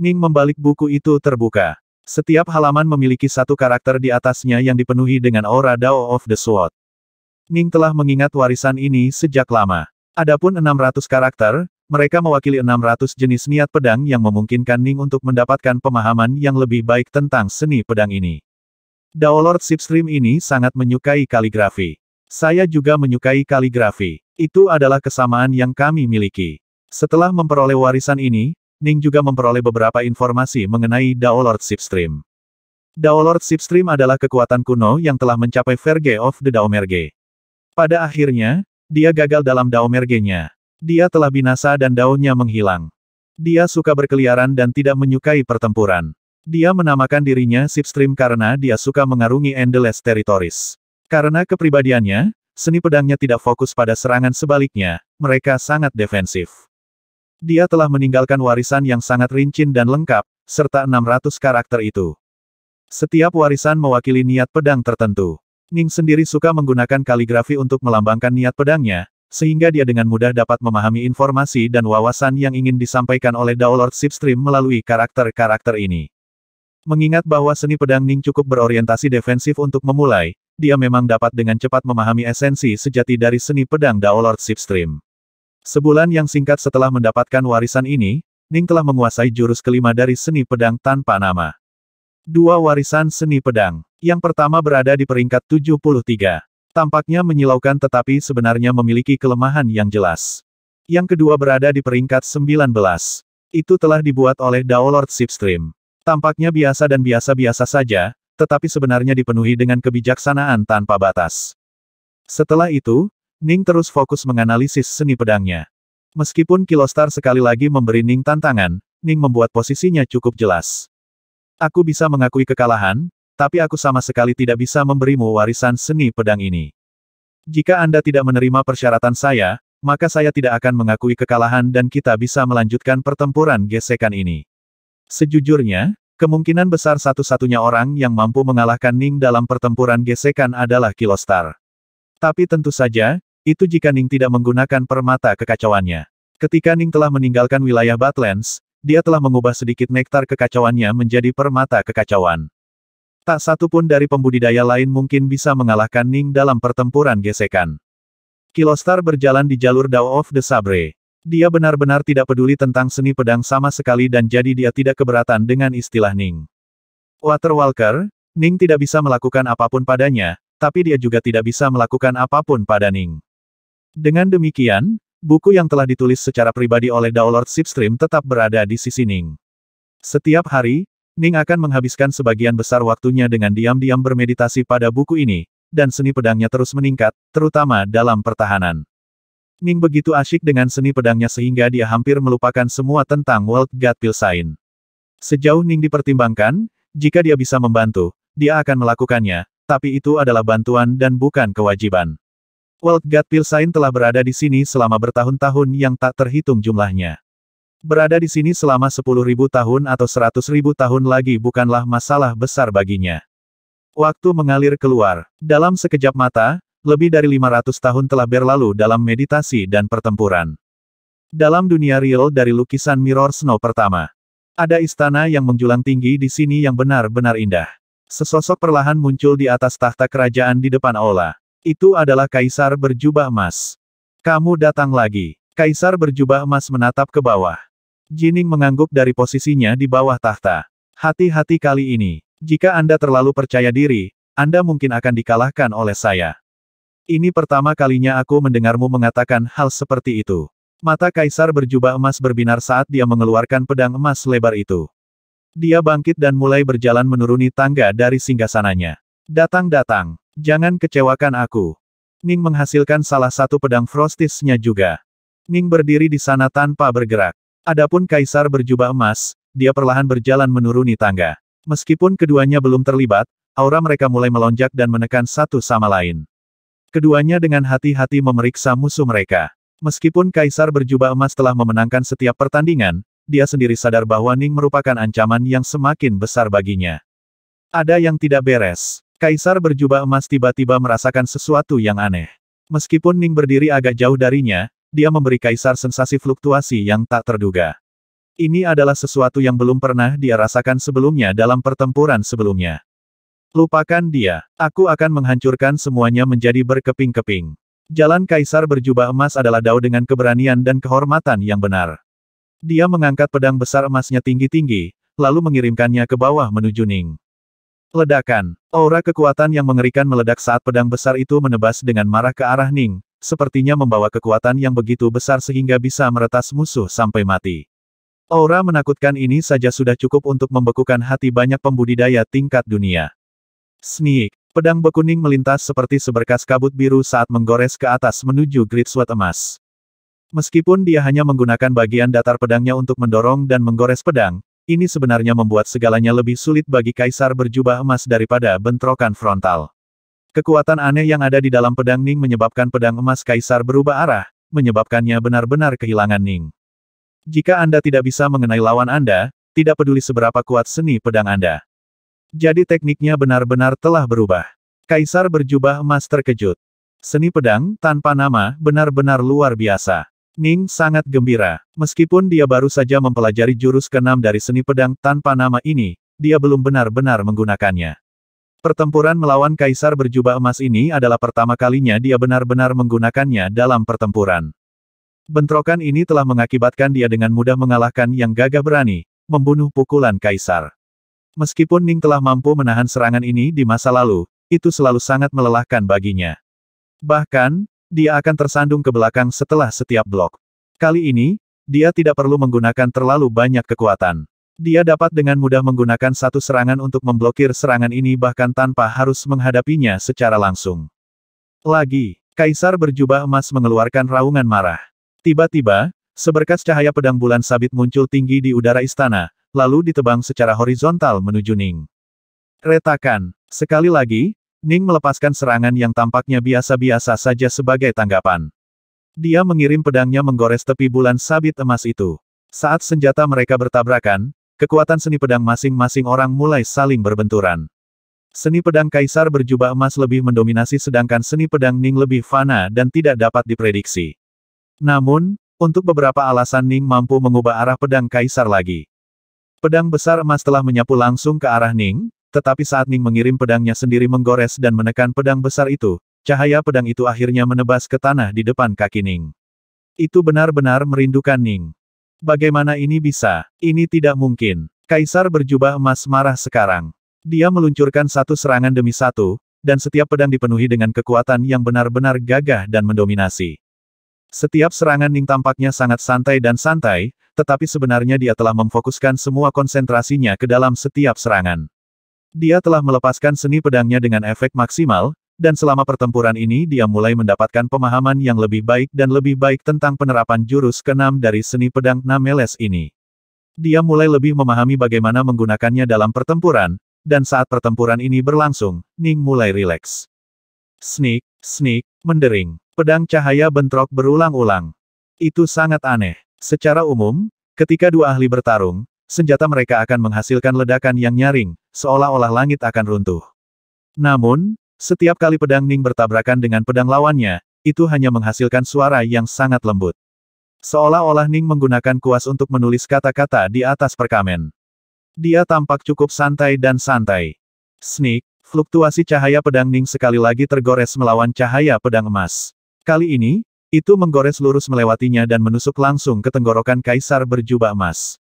Ning membalik buku itu terbuka. Setiap halaman memiliki satu karakter di atasnya yang dipenuhi dengan aura Dao of the Sword. Ning telah mengingat warisan ini sejak lama. Adapun 600 karakter, mereka mewakili 600 jenis niat pedang yang memungkinkan Ning untuk mendapatkan pemahaman yang lebih baik tentang seni pedang ini. Dao Lord Slipstream ini sangat menyukai kaligrafi. Saya juga menyukai kaligrafi. Itu adalah kesamaan yang kami miliki. Setelah memperoleh warisan ini, Ning juga memperoleh beberapa informasi mengenai Dao Lord Slipstream. Dao Lord Slipstream adalah kekuatan kuno yang telah mencapai Verge of the Daomerge. Pada akhirnya, dia gagal dalam Daomerge-nya. Dia telah binasa dan daunnya menghilang. Dia suka berkeliaran dan tidak menyukai pertempuran. Dia menamakan dirinya Slipstream karena dia suka mengarungi Endless Territories. Karena kepribadiannya, seni pedangnya tidak fokus pada serangan, sebaliknya, mereka sangat defensif. Dia telah meninggalkan warisan yang sangat rinci dan lengkap, serta 600 karakter itu. Setiap warisan mewakili niat pedang tertentu. Ning sendiri suka menggunakan kaligrafi untuk melambangkan niat pedangnya, sehingga dia dengan mudah dapat memahami informasi dan wawasan yang ingin disampaikan oleh Dao Lord Slipstream melalui karakter-karakter ini. Mengingat bahwa seni pedang Ning cukup berorientasi defensif untuk memulai, dia memang dapat dengan cepat memahami esensi sejati dari seni pedang Dao Lord Slipstream. Sebulan yang singkat setelah mendapatkan warisan ini, Ning telah menguasai jurus kelima dari seni pedang tanpa nama. 2 warisan seni pedang. Yang pertama berada di peringkat 73. Tampaknya menyilaukan tetapi sebenarnya memiliki kelemahan yang jelas. Yang kedua berada di peringkat 19. Itu telah dibuat oleh Dao Lord Slipstream. Tampaknya biasa dan biasa-biasa saja, tetapi sebenarnya dipenuhi dengan kebijaksanaan tanpa batas. Setelah itu, Ning terus fokus menganalisis seni pedangnya. Meskipun Kilostar sekali lagi memberi Ning tantangan, Ning membuat posisinya cukup jelas. Aku bisa mengakui kekalahan, tapi aku sama sekali tidak bisa memberimu warisan seni pedang ini. Jika Anda tidak menerima persyaratan saya, maka saya tidak akan mengakui kekalahan dan kita bisa melanjutkan pertempuran gesekan ini. Sejujurnya, kemungkinan besar satu-satunya orang yang mampu mengalahkan Ning dalam pertempuran gesekan adalah Kilostar. Tapi tentu saja, itu jika Ning tidak menggunakan permata kekacauannya. Ketika Ning telah meninggalkan wilayah Badlands, dia telah mengubah sedikit nektar kekacauannya menjadi permata kekacauan. Tak satu pun dari pembudidaya lain mungkin bisa mengalahkan Ning dalam pertempuran gesekan. Kilostar berjalan di jalur Dao of the Sabre. Dia benar-benar tidak peduli tentang seni pedang sama sekali dan jadi dia tidak keberatan dengan istilah Ning. Waterwalker, Ning tidak bisa melakukan apapun padanya, tapi dia juga tidak bisa melakukan apapun pada Ning. Dengan demikian, buku yang telah ditulis secara pribadi oleh Dao Lord Slipstream tetap berada di sisi Ning. Setiap hari, Ning akan menghabiskan sebagian besar waktunya dengan diam-diam bermeditasi pada buku ini, dan seni pedangnya terus meningkat, terutama dalam pertahanan. Ning begitu asyik dengan seni pedangnya sehingga dia hampir melupakan semua tentang World God Pilsain. Sejauh Ning dipertimbangkan, jika dia bisa membantu, dia akan melakukannya, tapi itu adalah bantuan dan bukan kewajiban. World God Pilsain telah berada di sini selama bertahun-tahun yang tak terhitung jumlahnya. Berada di sini selama 10.000 tahun atau 100.000 tahun lagi bukanlah masalah besar baginya. Waktu mengalir keluar. Dalam sekejap mata, lebih dari 500 tahun telah berlalu dalam meditasi dan pertempuran. Dalam dunia real dari lukisan Mirror Snow pertama. Ada istana yang menjulang tinggi di sini yang benar-benar indah. Sesosok perlahan muncul di atas tahta kerajaan di depan aula. Itu adalah Kaisar berjubah emas. Kamu datang lagi. Kaisar berjubah emas menatap ke bawah. Jining mengangguk dari posisinya di bawah tahta. Hati-hati kali ini. Jika Anda terlalu percaya diri, Anda mungkin akan dikalahkan oleh saya. Ini pertama kalinya aku mendengarmu mengatakan hal seperti itu. Mata Kaisar berjubah emas berbinar saat dia mengeluarkan pedang emas lebar itu. Dia bangkit dan mulai berjalan menuruni tangga dari singgasananya. Datang-datang, jangan kecewakan aku. Ning menghasilkan salah satu pedang Frostis-nya juga. Ning berdiri di sana tanpa bergerak. Adapun Kaisar berjubah emas, dia perlahan berjalan menuruni tangga. Meskipun keduanya belum terlibat, aura mereka mulai melonjak dan menekan satu sama lain. Keduanya dengan hati-hati memeriksa musuh mereka. Meskipun Kaisar berjubah emas telah memenangkan setiap pertandingan, dia sendiri sadar bahwa Ning merupakan ancaman yang semakin besar baginya. Ada yang tidak beres. Kaisar berjubah emas tiba-tiba merasakan sesuatu yang aneh. Meskipun Ning berdiri agak jauh darinya, dia memberi Kaisar sensasi fluktuasi yang tak terduga. Ini adalah sesuatu yang belum pernah dia rasakan sebelumnya dalam pertempuran sebelumnya. Lupakan dia. Aku akan menghancurkan semuanya menjadi berkeping-keping. Jalan Kaisar berjubah emas adalah Dao dengan keberanian dan kehormatan yang benar. Dia mengangkat pedang besar emasnya tinggi-tinggi, lalu mengirimkannya ke bawah menuju Ning. Ledakan. Aura kekuatan yang mengerikan meledak saat pedang besar itu menebas dengan marah ke arah Ning, sepertinya membawa kekuatan yang begitu besar sehingga bisa meretas musuh sampai mati. Aura menakutkan ini saja sudah cukup untuk membekukan hati banyak pembudidaya tingkat dunia. Sneak. Pedang beku Ning melintas seperti seberkas kabut biru saat menggores ke atas menuju Great Sword emas. Meskipun dia hanya menggunakan bagian datar pedangnya untuk mendorong dan menggores pedang, ini sebenarnya membuat segalanya lebih sulit bagi Kaisar berjubah emas daripada bentrokan frontal. Kekuatan aneh yang ada di dalam pedang Ning menyebabkan pedang emas Kaisar berubah arah, menyebabkannya benar-benar kehilangan Ning. Jika Anda tidak bisa mengenai lawan Anda, tidak peduli seberapa kuat seni pedang Anda. Jadi tekniknya benar-benar telah berubah. Kaisar berjubah emas terkejut. Seni pedang, tanpa nama, benar-benar luar biasa. Ning sangat gembira. Meskipun dia baru saja mempelajari jurus ke-6 dari seni pedang tanpa nama ini, dia belum benar-benar menggunakannya. Pertempuran melawan Kaisar berjubah emas ini adalah pertama kalinya dia benar-benar menggunakannya dalam pertempuran. Bentrokan ini telah mengakibatkan dia dengan mudah mengalahkan yang gagah berani, membunuh pukulan Kaisar. Meskipun Ning telah mampu menahan serangan ini di masa lalu, itu selalu sangat melelahkan baginya. Bahkan, dia akan tersandung ke belakang setelah setiap blok. Kali ini, dia tidak perlu menggunakan terlalu banyak kekuatan. Dia dapat dengan mudah menggunakan satu serangan untuk memblokir serangan ini bahkan tanpa harus menghadapinya secara langsung. Lagi, Kaisar berjubah emas mengeluarkan raungan marah. Tiba-tiba, seberkas cahaya pedang bulan sabit muncul tinggi di udara istana, lalu ditebang secara horizontal menuju Ning. Retakan. Sekali lagi, Ning melepaskan serangan yang tampaknya biasa-biasa saja sebagai tanggapan. Dia mengirim pedangnya menggores tepi bulan sabit emas itu. Saat senjata mereka bertabrakan, kekuatan seni pedang masing-masing orang mulai saling berbenturan. Seni pedang Kaisar berjubah emas lebih mendominasi sedangkan seni pedang Ning lebih fana dan tidak dapat diprediksi. Namun, untuk beberapa alasan Ning mampu mengubah arah pedang Kaisar lagi. Pedang besar emas telah menyapu langsung ke arah Ning, tetapi saat Ning mengirim pedangnya sendiri menggores dan menekan pedang besar itu, cahaya pedang itu akhirnya menebas ke tanah di depan kaki Ning. Itu benar-benar merindukan Ning. Bagaimana ini bisa? Ini tidak mungkin. Kaisar berjubah emas marah sekarang. Dia meluncurkan satu serangan demi satu, dan setiap pedang dipenuhi dengan kekuatan yang benar-benar gagah dan mendominasi. Setiap serangan Ning tampaknya sangat santai dan santai, tetapi sebenarnya dia telah memfokuskan semua konsentrasinya ke dalam setiap serangan. Dia telah melepaskan seni pedangnya dengan efek maksimal, dan selama pertempuran ini dia mulai mendapatkan pemahaman yang lebih baik dan lebih baik tentang penerapan jurus ke-6 dari seni pedang Nameles ini. Dia mulai lebih memahami bagaimana menggunakannya dalam pertempuran, dan saat pertempuran ini berlangsung, Ning mulai rileks. Sneak, sneak, mendering. Pedang cahaya bentrok berulang-ulang. Itu sangat aneh. Secara umum, ketika dua ahli bertarung, senjata mereka akan menghasilkan ledakan yang nyaring, seolah-olah langit akan runtuh. Namun, setiap kali pedang Ning bertabrakan dengan pedang lawannya, itu hanya menghasilkan suara yang sangat lembut. Seolah-olah Ning menggunakan kuas untuk menulis kata-kata di atas perkamen. Dia tampak cukup santai dan santai. Sneak, fluktuasi cahaya pedang Ning sekali lagi tergores melawan cahaya pedang emas. Kali ini, itu menggores lurus melewatinya dan menusuk langsung ke tenggorokan Kaisar berjubah emas.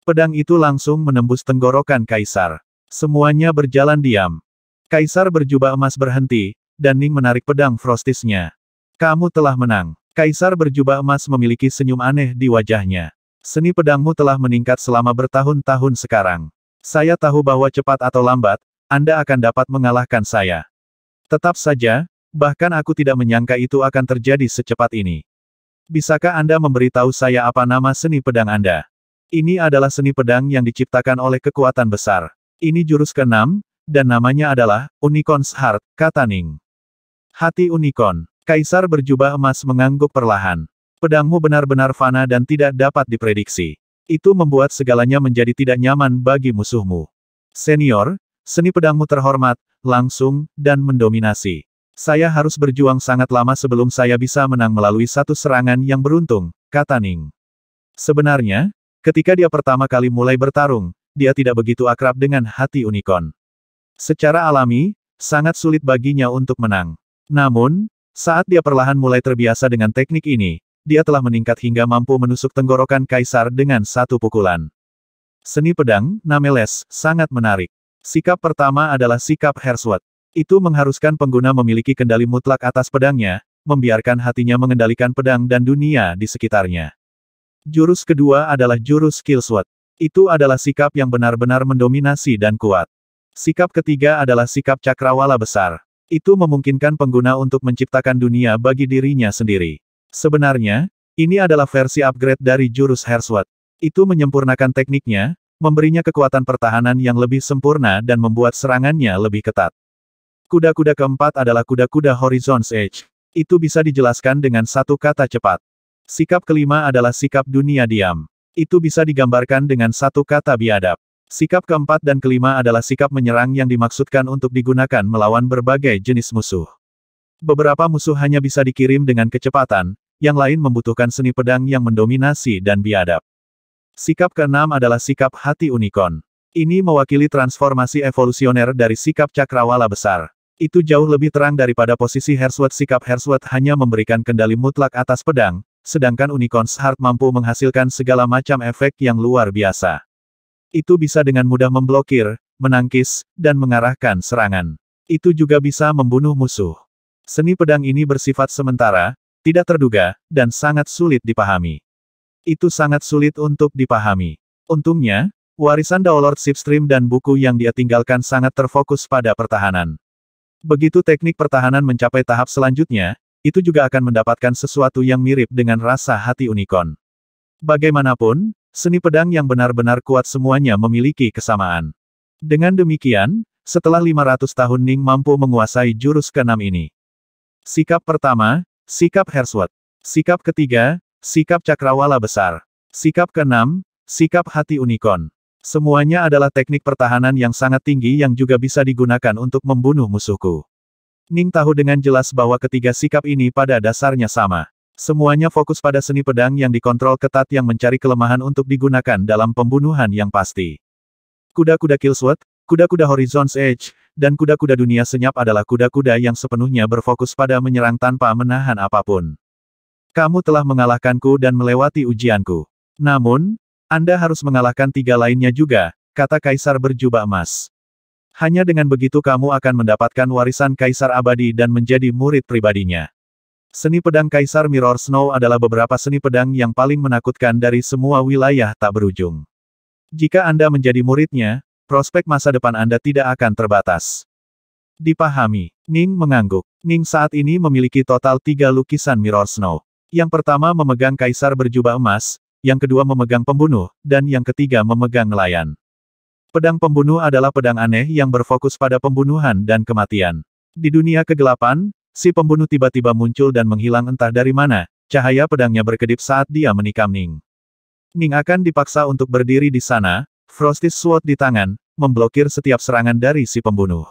Pedang itu langsung menembus tenggorokan Kaisar. Semuanya berjalan diam. Kaisar berjubah emas berhenti, dan Ning menarik pedang Frostisnya. Kamu telah menang. Kaisar berjubah emas memiliki senyum aneh di wajahnya. Seni pedangmu telah meningkat selama bertahun-tahun sekarang. Saya tahu bahwa cepat atau lambat, Anda akan dapat mengalahkan saya. Tetap saja, bahkan aku tidak menyangka itu akan terjadi secepat ini. Bisakah Anda memberitahu saya apa nama seni pedang Anda? Ini adalah seni pedang yang diciptakan oleh kekuatan besar. Ini jurus ke-6, dan namanya adalah Unicorn's Heart, kata Ning. Hati unicorn. Kaisar berjubah emas mengangguk perlahan. Pedangmu benar-benar fana dan tidak dapat diprediksi. Itu membuat segalanya menjadi tidak nyaman bagi musuhmu. Senior, seni pedangmu terhormat, langsung, dan mendominasi. Saya harus berjuang sangat lama sebelum saya bisa menang melalui satu serangan yang beruntung, kata Ning. Sebenarnya, ketika dia pertama kali mulai bertarung, dia tidak begitu akrab dengan hati unicorn. Secara alami, sangat sulit baginya untuk menang. Namun, saat dia perlahan mulai terbiasa dengan teknik ini, dia telah meningkat hingga mampu menusuk tenggorokan Kaisar dengan satu pukulan. Seni pedang, Nameles, sangat menarik. Sikap pertama adalah sikap Herswat. Itu mengharuskan pengguna memiliki kendali mutlak atas pedangnya, membiarkan hatinya mengendalikan pedang dan dunia di sekitarnya. Jurus kedua adalah jurus Killsword. Itu adalah sikap yang benar-benar mendominasi dan kuat. Sikap ketiga adalah sikap cakrawala besar. Itu memungkinkan pengguna untuk menciptakan dunia bagi dirinya sendiri. Sebenarnya, ini adalah versi upgrade dari jurus Herswat. Itu menyempurnakan tekniknya, memberinya kekuatan pertahanan yang lebih sempurna dan membuat serangannya lebih ketat. Kuda-kuda keempat adalah kuda-kuda Horizon's Edge. Itu bisa dijelaskan dengan satu kata cepat. Sikap kelima adalah sikap dunia diam. Itu bisa digambarkan dengan satu kata biadab. Sikap keempat dan kelima adalah sikap menyerang yang dimaksudkan untuk digunakan melawan berbagai jenis musuh. Beberapa musuh hanya bisa dikirim dengan kecepatan, yang lain membutuhkan seni pedang yang mendominasi dan biadab. Sikap keenam adalah sikap hati unicorn. Ini mewakili transformasi evolusioner dari sikap cakrawala besar. Itu jauh lebih terang daripada posisi Herswat. Sikap Herswat hanya memberikan kendali mutlak atas pedang, sedangkan Unicorn's Heart mampu menghasilkan segala macam efek yang luar biasa. Itu bisa dengan mudah memblokir, menangkis, dan mengarahkan serangan. Itu juga bisa membunuh musuh. Seni pedang ini bersifat sementara, tidak terduga, dan sangat sulit dipahami. Itu sangat sulit untuk dipahami. Untungnya, warisan Daolord Shipstream dan buku yang dia tinggalkan sangat terfokus pada pertahanan. Begitu teknik pertahanan mencapai tahap selanjutnya, itu juga akan mendapatkan sesuatu yang mirip dengan rasa hati unicorn. Bagaimanapun, seni pedang yang benar-benar kuat semuanya memiliki kesamaan. Dengan demikian, setelah 500 tahun Ning mampu menguasai jurus ke-6 ini. Sikap pertama, sikap Hersword. Sikap ketiga, sikap cakrawala besar. Sikap ke-6, sikap hati unicorn. Semuanya adalah teknik pertahanan yang sangat tinggi yang juga bisa digunakan untuk membunuh musuhku. Ning tahu dengan jelas bahwa ketiga sikap ini pada dasarnya sama. Semuanya fokus pada seni pedang yang dikontrol ketat yang mencari kelemahan untuk digunakan dalam pembunuhan yang pasti. Kuda-kuda Killsword, kuda-kuda Horizon's Edge, dan kuda-kuda dunia senyap adalah kuda-kuda yang sepenuhnya berfokus pada menyerang tanpa menahan apapun. Kamu telah mengalahkanku dan melewati ujianku. Namun, Anda harus mengalahkan tiga lainnya juga, kata Kaisar berjubah emas. Hanya dengan begitu kamu akan mendapatkan warisan Kaisar abadi dan menjadi murid pribadinya. Seni pedang Kaisar Mirror Snow adalah beberapa seni pedang yang paling menakutkan dari semua wilayah tak berujung. Jika Anda menjadi muridnya, prospek masa depan Anda tidak akan terbatas. Dipahami. Ning mengangguk. Ning saat ini memiliki total 3 lukisan Mirror Snow. Yang pertama memegang Kaisar berjubah emas, yang kedua memegang pembunuh, dan yang ketiga memegang nelayan. Pedang pembunuh adalah pedang aneh yang berfokus pada pembunuhan dan kematian. Di dunia kegelapan, si pembunuh tiba-tiba muncul dan menghilang entah dari mana, cahaya pedangnya berkedip saat dia menikam Ning. Ning akan dipaksa untuk berdiri di sana, Frosted Sword di tangan, memblokir setiap serangan dari si pembunuh.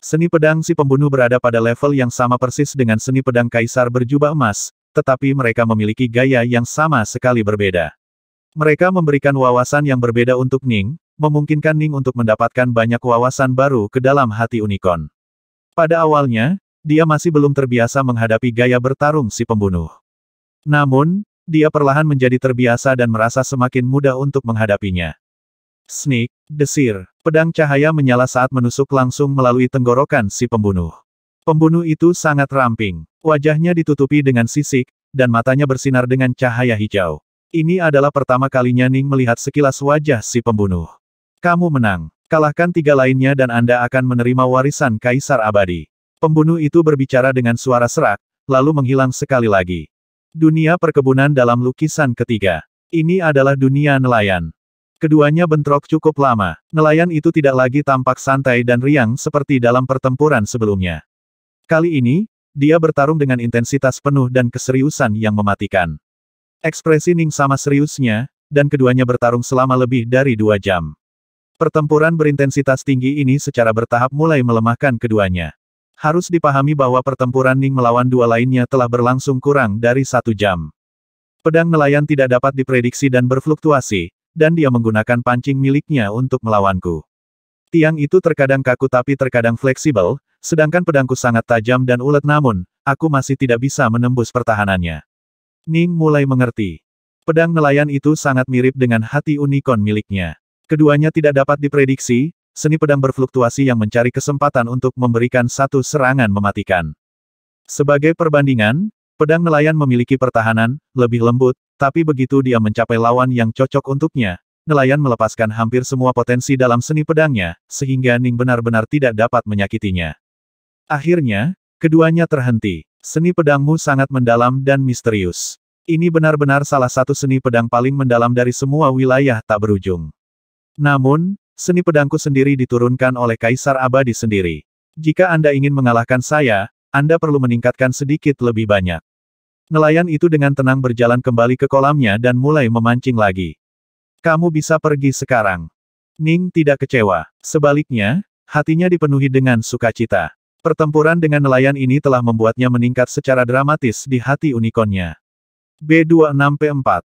Seni pedang si pembunuh berada pada level yang sama persis dengan seni pedang Kaisar berjubah emas, tetapi mereka memiliki gaya yang sama sekali berbeda. Mereka memberikan wawasan yang berbeda untuk Ning, memungkinkan Ning untuk mendapatkan banyak wawasan baru ke dalam hati unicorn. Pada awalnya, dia masih belum terbiasa menghadapi gaya bertarung si pembunuh. Namun, dia perlahan menjadi terbiasa dan merasa semakin mudah untuk menghadapinya. Sneak, desir, pedang cahaya menyala saat menusuk langsung melalui tenggorokan si pembunuh. Pembunuh itu sangat ramping. Wajahnya ditutupi dengan sisik, dan matanya bersinar dengan cahaya hijau. Ini adalah pertama kalinya Ning melihat sekilas wajah si pembunuh. Kamu menang. Kalahkan tiga lainnya dan Anda akan menerima warisan Kaisar abadi. Pembunuh itu berbicara dengan suara serak, lalu menghilang sekali lagi. Dunia perkebunan dalam lukisan ketiga. Ini adalah dunia nelayan. Keduanya bentrok cukup lama. Nelayan itu tidak lagi tampak santai dan riang seperti dalam pertempuran sebelumnya. Kali ini, dia bertarung dengan intensitas penuh dan keseriusan yang mematikan. Ekspresi Ning sama seriusnya, dan keduanya bertarung selama lebih dari 2 jam. Pertempuran berintensitas tinggi ini secara bertahap mulai melemahkan keduanya. Harus dipahami bahwa pertempuran Ning melawan dua lainnya telah berlangsung kurang dari 1 jam. Pedang nelayan tidak dapat diprediksi dan berfluktuasi, dan dia menggunakan pancing miliknya untuk melawanku. Tiang itu terkadang kaku tapi terkadang fleksibel, sedangkan pedangku sangat tajam dan ulet namun, aku masih tidak bisa menembus pertahanannya. Ning mulai mengerti. Pedang nelayan itu sangat mirip dengan hati unicorn miliknya. Keduanya tidak dapat diprediksi, seni pedang berfluktuasi yang mencari kesempatan untuk memberikan satu serangan mematikan. Sebagai perbandingan, pedang nelayan memiliki pertahanan, lebih lembut, tapi begitu dia mencapai lawan yang cocok untuknya, nelayan melepaskan hampir semua potensi dalam seni pedangnya, sehingga Ning benar-benar tidak dapat menyakitinya. Akhirnya, keduanya terhenti. Seni pedangmu sangat mendalam dan misterius. Ini benar-benar salah satu seni pedang paling mendalam dari semua wilayah tak berujung. Namun, seni pedangku sendiri diturunkan oleh Kaisar Abadi sendiri. Jika Anda ingin mengalahkan saya, Anda perlu meningkatkan sedikit lebih banyak. Nelayan itu dengan tenang berjalan kembali ke kolamnya dan mulai memancing lagi. Kamu bisa pergi sekarang. Ning tidak kecewa. Sebaliknya, hatinya dipenuhi dengan sukacita. Pertempuran dengan nelayan ini telah membuatnya meningkat secara dramatis di hati unicornnya. B26P4